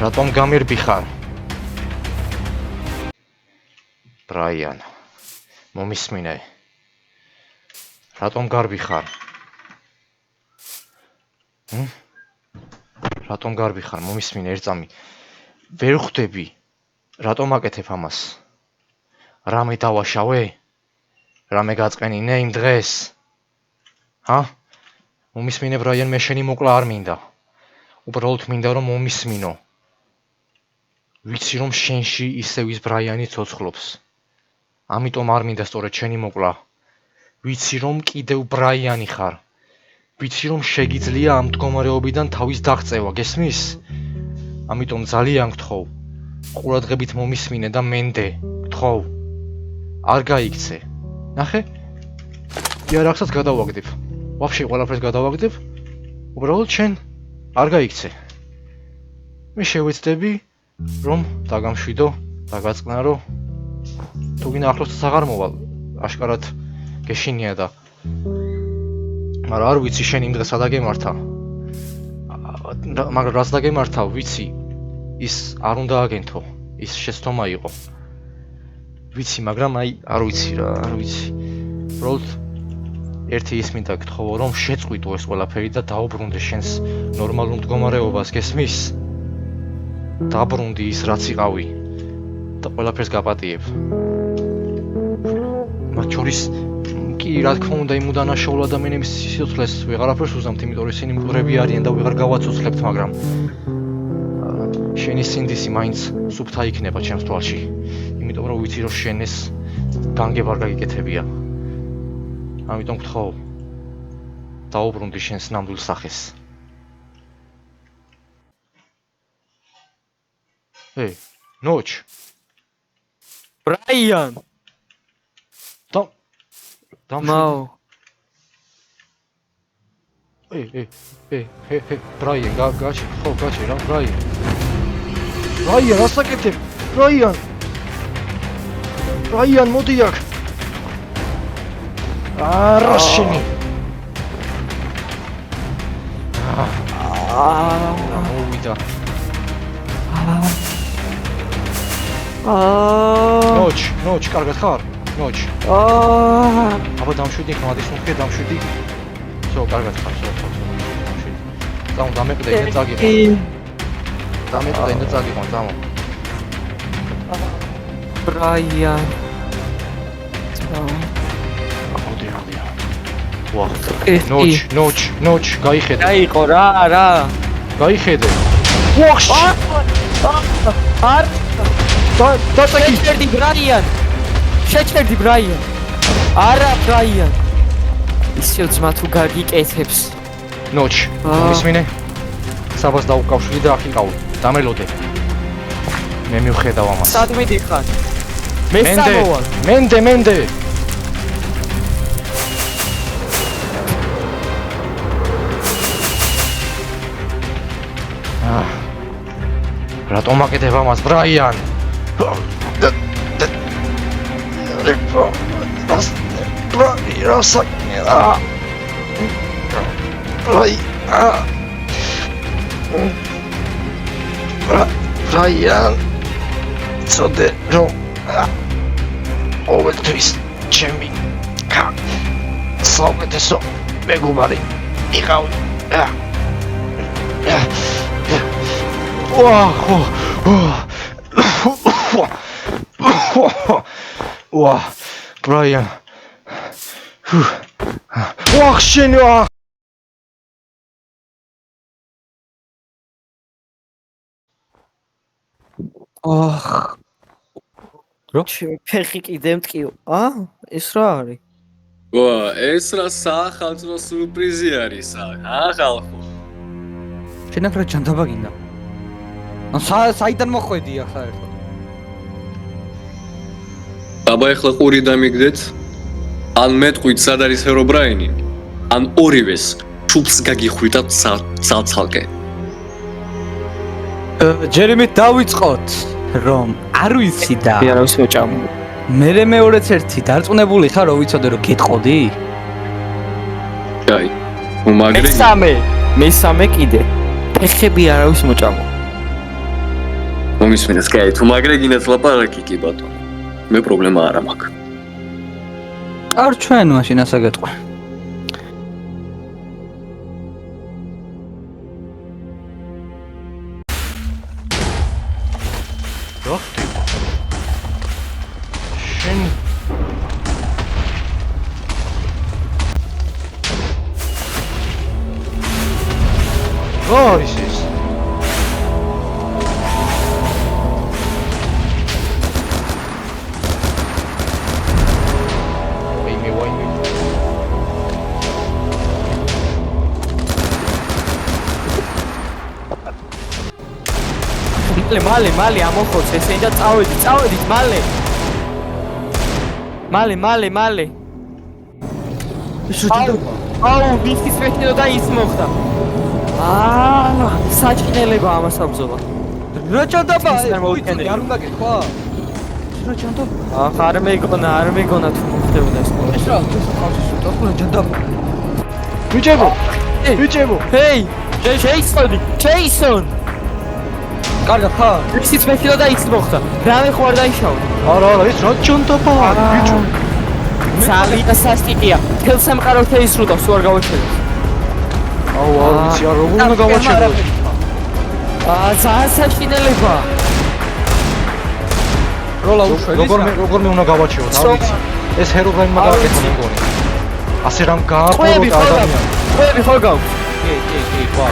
S2: რატომ გამერბი ხარ? რაიან მომისმინე რატომ გარბი ხარ? რატომ გარბი ხარ? მომისმინე ერწამი ვერ ხვდები რატომ აკეთებ ამას? რამე დავაშავე? რამე გაწყენინე იმ დღეს? მომისმინე ბრაიან, მე შენი მოკლა არ მინდა. უბრალოდ მინდა რომ მომისმინო. ვიცი რომ შენში ისევ ის ბრაიანი ცოცხლობს. ამიტომ არ მინდა სწორედ შენი მოკლა. ვიცი რომ კიდევ ბრაიანი ხარ. ვიცი რომ შეგიძლია ამ მდგომარეობიდან თავის დაღწევა, გესმის? ამიტომ ძალიან გთხოვ, ყურადღებით მომისმინე და მენდე, გთხოვ. არ გაიქცე. ნახე? იარაღსაც გადავაგდებ. ვაფშე ყველაფერს გადავაგდებ. უბრალოდ შენ არ გაიქცე. მე შევეცდები რომ დაგამშვიდო, დაგაწყნარო. თუ გინდა ახლოსაც აღარ მოვალ. აშკარად გეშინია და მაგრამ არ ვიცი შენ იმ დღეს სადა გემართა. მაგრამ რაც დაგემართა, ვიცი ის არ უნდა აგენთო, ის შეცდომა იყო. ვიცი, მაგრამ აი არ ვიცი რა, არ ვიცი. უბრალოდ ერთი ის მინდა გთხოვო რომ შეწყვიტო ეს ყველაფერი და დაუბრუნდე შენს ნორმალურ მდგომარეობას, გესმის? დაბრუნდი ის რაც იყავი და ყველაფერს გაპატიებ. მათ შორის კი რა თქმა უნდა იმ უდანაშაულ ადამიანების სიცოცხლეს ვეღარაფერს უზამთ, იმიტომ რომ ისინი მკვრები არიან და ვეღარ გავაცოცხლებთ, მაგრამ შენი სინდისი მაინც სუფთა იქნება ჩემს თვალში. იმიტომ რომ ვიცი რომ შენ ეს განგებ არ გაგიკეთებია. ამიტომ გთხოვ, დაუბრუნდი შენს ნამდვილ სახეს. ნოჩ.
S5: ბრაიან. მაო.
S2: ბრაიან, გაჩი, ხო, გაჩი რა, ბრაიან. ბრაიან, ასაკეთებ, ბრაიან. ბრაიან, მოდი აქ. რა შენი? მოვიდა. ნოჩ, კარგად ხარ? ნოჩ. აბა დამშვიდი, ხმადის მომხე დამშვიდი. всё, კარგად ხარ, всё, დამშვიდი. დამეყდე, მე წაგიყო. დამეყდე, მე წაგიყო, დამო.
S5: ბრაიან.
S2: ვა. ნოჩ, გაიხედე.
S5: გაიყო რა.
S2: გაიხედე. ვახში.
S5: არ
S2: დაწაკი.
S5: შეჭერდი ბრაიან. არა ბრაიან. ისევ ძმა თუ გაგიკეთებს.
S2: ნოჩ, მისმინე. საბას დაუკავშირდი და აქ იყავ. დამელოდე. მე მივხედავ ამას.
S5: სად მიდიხარ? მე სამოვალ.
S2: მენდე. რატომ აკეთებ ამას, ბრაიან? ბრაიან, ცოდე რომ ყოველთვის ჩემი საუკეთესო მეგობარი იყავი. ბრაიან. შენი
S5: ფეხი კიდე მტკიო. ეს რა არის?
S4: ეს რა სახალხო სურპრიზი არის აქ, ხალხო.
S3: შენ აქ რა ჯანდაბა გინდა? საიდან მოხვედი ახლა საერთოდ?
S4: აბა ეხლა ყური დამიგდეთ. ან მეტყვით სად არის ჰერობრაინი, ან ორივეს ჩუბს გაგიხვიდათ ცალცალკე.
S3: ჯერემით დავიწყოთ, რომ არ ვიცი და
S5: არავის მოჭამო.
S3: მე მეორეც ერთი დარწმუნებული ხარ, რომ ვიცოდე რომ გეტყოდი?
S4: აი, უმაგრე.
S5: მესამე კიდე. ფეხები არავის მოჭამო.
S4: მომისმინეს, კაი, თუ მაგრე გინდათ ლაპარაკი კი ბატონო. მე პრობლემა არ მაქვს.
S3: არ ჩვენ მაშინ ასე გეტყვი.
S2: შენ რა არის ეს?
S5: მალე ამოხოც ესენი და წავედით მალე აუ ვიქის ვეთილო და ის მოხდა საჭინელება ამას აბზოლა
S3: რა ჭანდაბა
S5: მოიქენე.
S3: არ უნდა გეთქვა რა ჭანდაბა
S5: არ მეგონა თუ მოხდებოდა ეს ყველა
S3: ეს რა ხალხი სულტა რა ჭანდაბა
S1: ბიჭებო
S5: ჰეი ჯეისონ
S3: კარგად ხარ
S5: ვიქის ვეთილო და ის მოხდა რამე ხო არ დაიშავა
S1: არა ეს რა ჩონტობა ბიჭო
S5: ძალიან სასტიკია თელ სამყარო შეისრულავს თუ არ გავაჩერებს
S1: აუ არ ვიცი არ როგორ უნდა გავაჩერო
S5: ძალიან საშინელება
S3: როლა უშველი
S1: როგორ მე უნდა გავაჩერო არ ვიცი ეს ჰერობრაინმა გააკეთა მე მგონი ასე რამ გააყურო ადამიანი
S5: ყვები ხო გაქვს
S3: კი ხო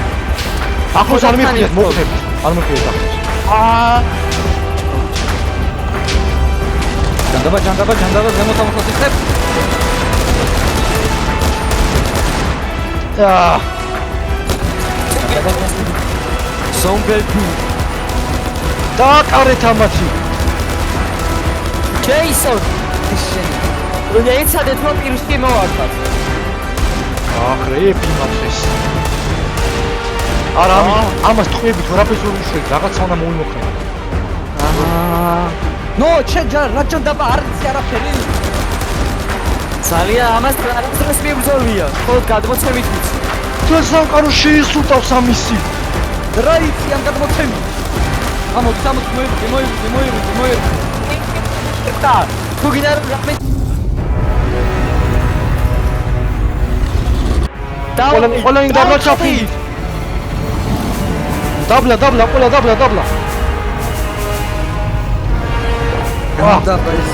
S1: ახლოს არ მიხდეთ მოხდებით არ მიხდეთ ახლოს
S3: ჭანდაბა ზემოთ ამოხსნით
S5: ზომბელფი
S1: დააკარეთ ამათი
S5: ჯეისონ როდი ეცადეთ რომ პირში მოვარდათ
S1: ახრეები მაფეს არა ამას თქვები თუ რაფერს ვერ უშვები რაღაცა უნდა მოვიმოხდე
S3: ნო ჩეჯა რა ჭანდაბა არ იცი არაფერი
S5: ძალიან ამას არასდროს მიბრძოლია ხოლმე გადმოცემით ვიცი
S1: თუ სამყარო შეისრულავს ამისი
S3: რა იცი ამ გადმოცემი ამოდი მოირი
S5: და თუ გინდა რომ რამე
S1: ყველა იმ დაბლა ჩაფი დაბლა ყველა დაბლა
S3: ჭანდაბა ეს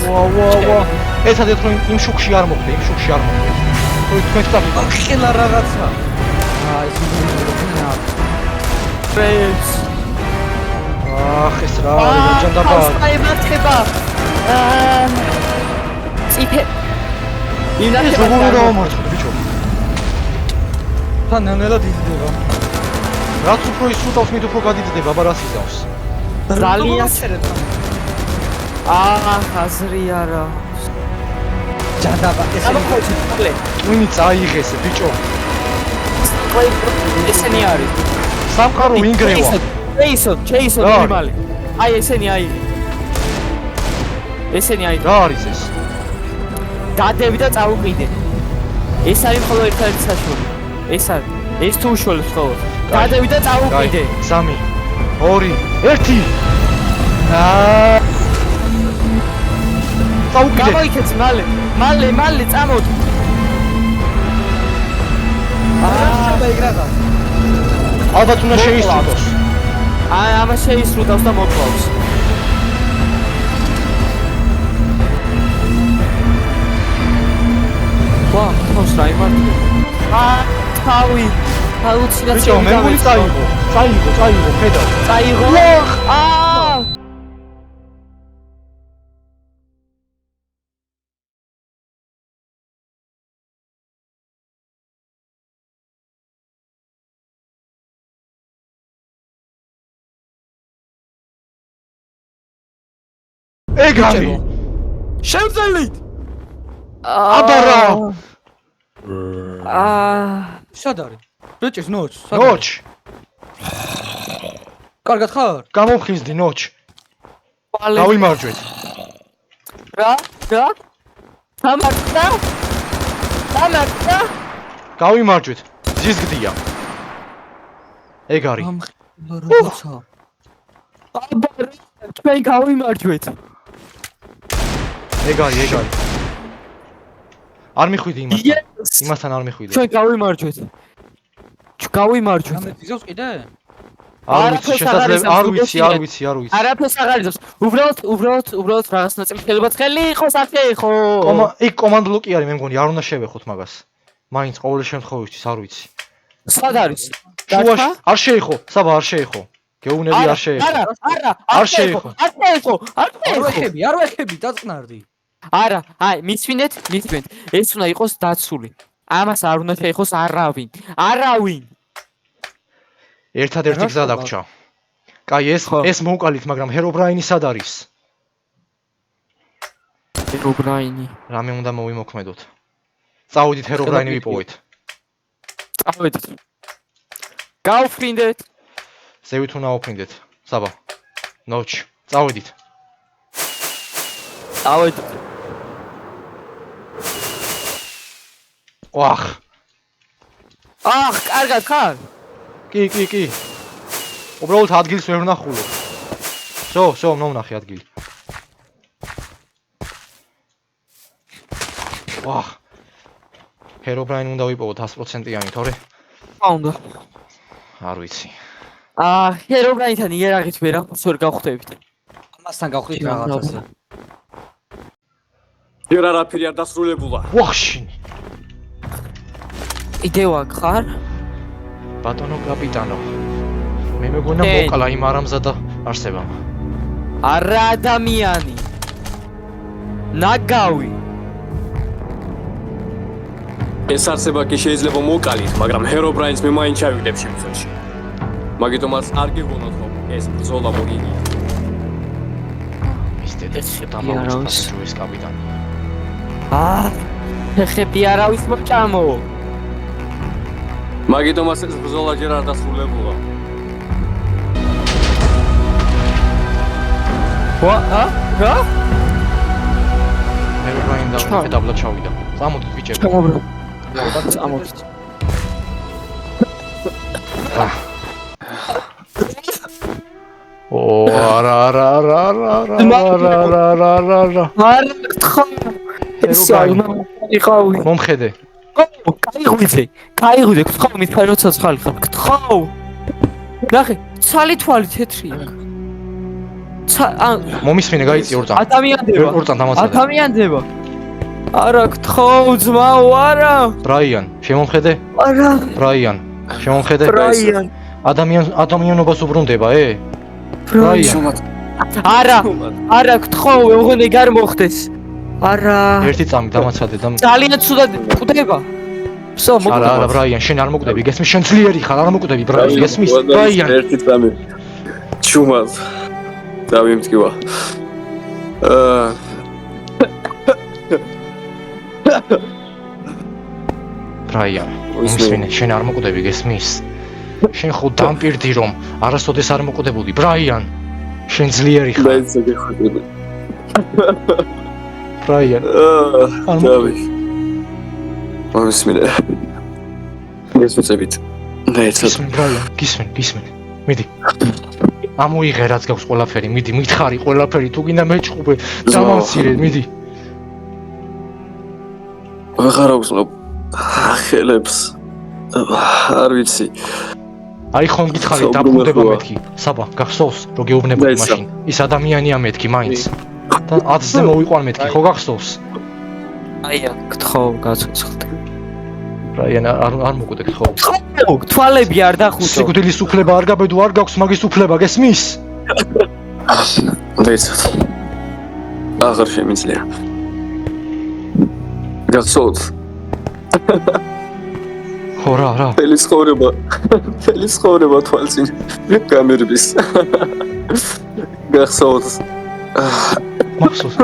S1: ვა ეცადეთ რომ იმ შუქში არ მოხდე თქვენ თქვა
S3: ხილა რაღაცა ეს
S5: ფრენს
S1: ეს რა არის ჭანდაბა
S5: აიმართება ციფე
S1: ეს როგორ დავამართოთ ბიჭო
S3: თან ნელ-ნელა დიდდება
S1: რაც უფრო ისრულავს მით უფრო გადიდება აბა რას იზავს
S5: ძალიან აზრი არა
S3: ჭანდაბა
S5: ამოხოჩი
S1: ტვინი წაიღეს ბიჭო
S5: ესენი არის
S1: სამყარო ინგრევა
S5: ჯეისონ მიმალი აი ესენი
S1: რა არის ეს
S5: დადები და წავუყიდე ეს არის მხოლოდ ერთადერთი საშუალო ეს თუ უშუალოდ ხო დადები და წავუყიდე
S1: 3 2 1 წავუყიდე
S5: გამოიქეცი მალე წამოდი
S3: დაიგრაღა
S1: ალბათ უნდა შეისრულოს
S5: ამას შეისრულავს და მოკლავს ვა თავს რა იმართება თავი ჰალუცინაცია
S1: ბიჭო მე გული წაიღო ხედავ
S5: წაიღო
S1: ეგ არის
S5: შევძელით
S1: აბარა
S3: სად არის ბიჭის ნოჩ კარგად ხარ
S1: გამოვხიზდი ნოჩ გავიმარჯვეთ
S5: რა სამარტა
S1: გავიმარჯვეთ ზიზგდია ეგ არის
S3: როცა
S5: თქვენ გავიმარჯვეთ
S1: ეგ არის არ მიხვიდი იმასთან არ მიხვიდი
S5: ჩვენ გავიმარჯვეთ
S3: რამე იზავს კიდე
S1: არ ვიცი
S5: არაფერს აღარ იზავს უბრალოდ რაღაცა წელება ხელი იყოს ახე ხო
S1: იქ კომანდ ბლოკი არის მე მგონი არ უნდა შევეხოთ მაგას მაინც ყოველ შემთხვევაში არ ვიცი
S5: სად არის
S1: შუაში არ შეიხო საბა არ შეიხო გეუნები არ შეეხო
S5: არ შეეხო
S3: არ ვეხები დაწყნარდი
S5: არა აი მისვინეთ ეს უნდა იყოს დაცული ამას არ უნდა შეეხოს არავინ
S1: ერთადერთი გზა დაგვრჩა. კაი, ეს მოვკალით, მაგრამ ჰერობრაინი სად არის?
S5: ჰერობრაინი.
S1: რამე უნდა მოვიმოქმედოთ. წავედით ჰერობრაინი ვიპოვეთ.
S5: წავედით. გავფრინდეთ.
S1: ზევით უნდა ვაფრინდეთ. საბა. ნოჩ. წავედით.
S5: წავედით.
S1: ვახ.
S5: კარგად ხარ?
S1: კი. უბრალოდ ადგილს ვერ ვნახულობ. შო, მომნახე ადგილი. ვახ. ჰერობრაინი უნდა ვიპოვოთ 100%-იანი, თორე?
S5: უნდა.
S1: არ ვიცი.
S5: ჰერობრაინთან იერაღით ვერაფერს ვერ გავხვდებით.
S3: ამასთან გავხდით რაღაცას.
S4: ჯერ არაფერი არ დასრულებულა.
S1: ვახში.
S5: იდევა ხარ?
S1: ბატონო კაპიტანო. მე მეგონა მოკლა იმ არამზადა არსებამ.
S5: არა ადამიანი. ნაგავი.
S4: ეს არსება კი შეიძლება მოკალით, მაგრამ ჰერობრაინს მე მაინც ჩავიგდებ შემთხვევაში. მაგიტომაც არ გიგონოთ რომ ეს ბრძოლა მოგიგია.
S1: ეს დამოუკიდებელი კაპიტანი.
S5: ხები არავის მოჭამო.
S4: მაგიტომაც ეს ბრძოლა ჯერ არ დასრულებულა.
S5: რა?
S1: ჰერობრაინი დაბლა ჩავიდა. წამოდით ბიჭები.
S5: წამოდით.
S1: არა. მომხედე.
S5: კაიღვიძე, გთხოვ მითხარ როცა ცხალი ხარ. გთხოვ. ნახე, ცალი თვალი თეთრია.
S1: მომისმინე, გაიწი ორ წამს.
S5: ადამიანდება.
S1: ორ წამს დამაცადე.
S5: ადამიანდება. არა, გთხოვ, ძმაო, არა.
S1: ბრაიან, შემომხედე?
S5: არა.
S1: ბრაიან, შემომხედე?
S5: ბრაიან.
S1: ადამიანობას უბრუნდება, ბრაიან.
S5: არა, გთხოვ, მეგონე გარ მოხდეს. არა.
S1: ერთი წამი დამაცადე და
S5: ძალიან ცუდად ხვდება. ვსო, მოკვდება.
S1: არა, ბრაიან, შენ არ მოკვდები, გესმის, შენ ძლიერი ხარ, არ მოკვდები, ბრაიან, გესმის? ბრაიან.
S4: ერთი წამი. ჩუმად. დავიმტკივა.
S1: ბრაიან, მომისმინე, შენ არ მოკვდები, გესმის? შენ ხო დამპირდი რომ არასოდეს არ მოკვდებოდი, ბრაიან. შენ ძლიერი ხარ.
S4: დაიცა გეხვდები.
S1: ბრაიან.
S4: დავი. მომისმინე. გესწრებით. დაიცა.
S1: ბრაიან, გისმენ. მიდი. ამოიღე რაც გაქვს ყველაფერი, მიდი, მითხარი ყველაფერი, თუ გინდა მეჭყუბე, დამამცირე, მიდი.
S4: ვეღარ აღვწნობ ხელებს. არ ვიცი.
S1: აი ხომ გითხარი დაბრუნდება მეთქი. საბა, გახსოვს, რომ გეუბნებოდი მაშინ. ის ადამიანია მეთქი მაინც. და 10-ზე მოვიყვან მეთქი, ხო გახსოვს?
S5: აია, გთხოვ, გაცოცხლდე.
S1: ბრაიან, არ მოკვდე, ხო?
S5: თვალები არ დახუტო.
S1: სიკვდილის უფლება არ გაბედო, არ გაქვს მაგის უფლება, გესმის?
S4: დაიცათ. აღარ შემიძლია. გახსოვთ?
S1: ხო რა.
S4: მთელი ცხოვრება თვალწინ გამერბის. გახსოვთ?
S1: მახსოვს.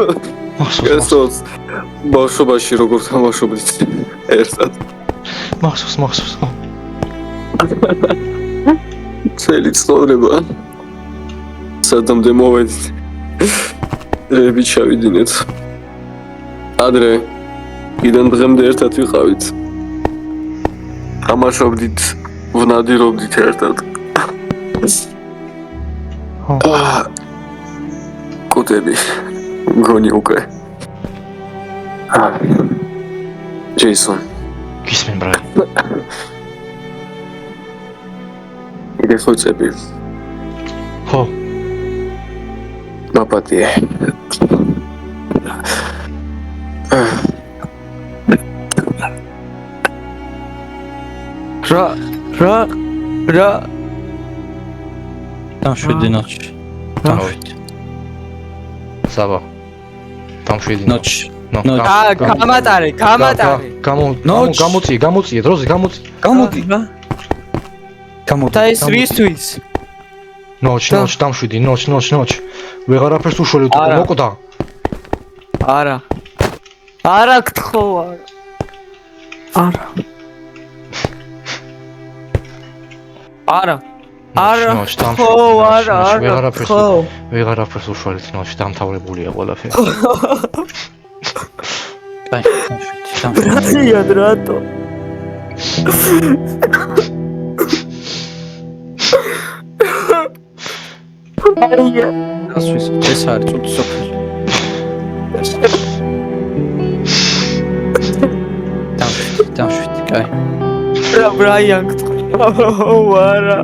S4: გახსოვთ? ბავშვობაში როგორ თამაშობდით ერთად.
S1: მახსოვს.
S4: მთელი ცხოვრება სადამდე მოვედით. რები ჩავიდინეთ. ადრე კიდენ დღემდე ერთად ვიყავით. თამაშობდით, ვნადირობდით ერთად. კუტები გონი უკვე. ჯეისონ.
S1: გისმენ ბრაიან.
S4: გეხოცები.
S1: ხო.
S4: მაპატიე.
S5: რა
S3: დამშვიდი ნოჩი.
S1: საბა. დამშვიდი
S3: ნოჩი.
S5: გამატარე.
S1: გამოწიე დროზე გამოწიე.
S3: გამოდი რა.
S5: და ეს რისთვის?
S1: ნოჩ, დამშვიდი, ნოჩ. ვეღარაფერს უშველე თუ
S5: არა.
S1: მოკვდა.
S5: არა გთხოვ, არა.
S1: ნოჩ, ვეღარაფერს უშველეთ, ნოჩ, დამთავრებულია ყველაფერი.
S3: კაი,
S5: რატო რატო?
S3: ასვის ეს არის წუთი სოფელი. დამშვიდი, კაი.
S5: ბრაიან გთხოვ, არა.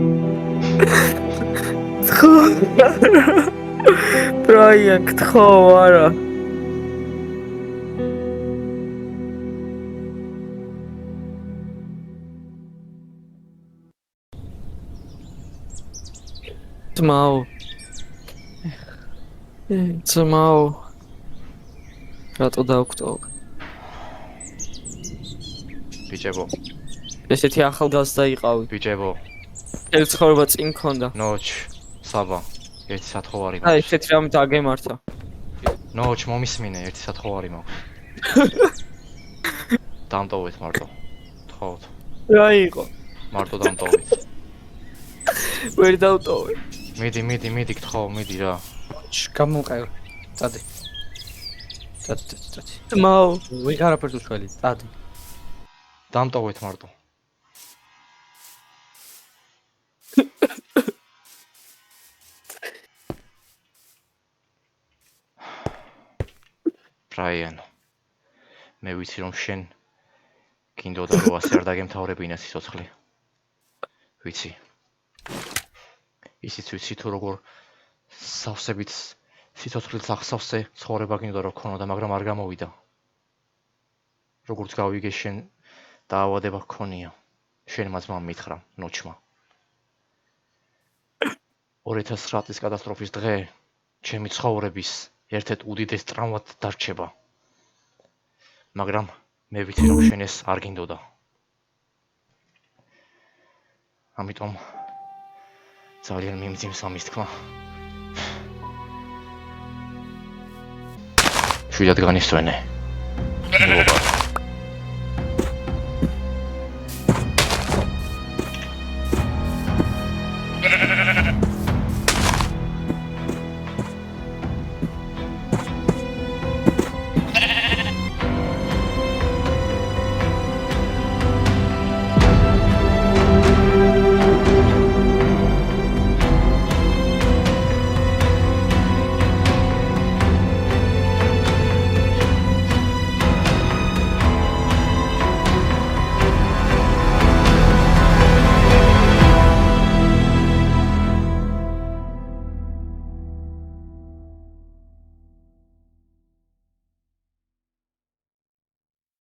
S5: ბრაიან გთხოვ, არა. ძმაო რატო დავგვტოვე?
S1: ბიჭებო,
S5: ესეთი ახალგაზრდა იყავი.
S1: ბიჭებო,
S5: ეს ცხოვრება წინ მქონდა.
S1: ნოჩ, საბა, ერთი სათხოვარი
S5: აი,
S1: მაქვს.
S5: ესეთი რამე დაგემართა.
S1: ნოჩ, მომისმინე, ერთი სათხოვარი მაქვს. დამტოვეთ მარტო. თხოვთ,
S5: რა იყო?
S1: მარტო დამტოვეთ.
S5: ვერ დავტოვე.
S1: მიდი, გთხოვ, მიდი რა.
S3: გამომყევ. წადი.
S5: ძმაო,
S3: ვეღარაფერს უშველე, წადი.
S1: დამტოვეთ მარტო. ბრაიან, მე ვიცი რომ შენ გინდოდა რომ ასე არ დაგემთავრებინა სიცოცხლე. ვიცი. ისიც ვიცი თუ როგორ სავსებით სიცოცხლის ახსავსე ცხოვრება გინდოდა რომ ქონოდა, მაგრამ არ გამოვიდა. როგორც გავიგე შენ დაავადება გქონია. შენმა ძმამ მითხრა, ნოჩმა. 2009 წლის კატასტროფის დღე ჩემი ცხოვრების ერთ-ერთ უდიდეს ტრავმად დარჩება. მაგრამ მე ვიცი რომ შენ ეს არ გინდოდა. ამიტომ ძალიან მიმძიმს ამის თქმა. შვიდად განისვენე. მილობა.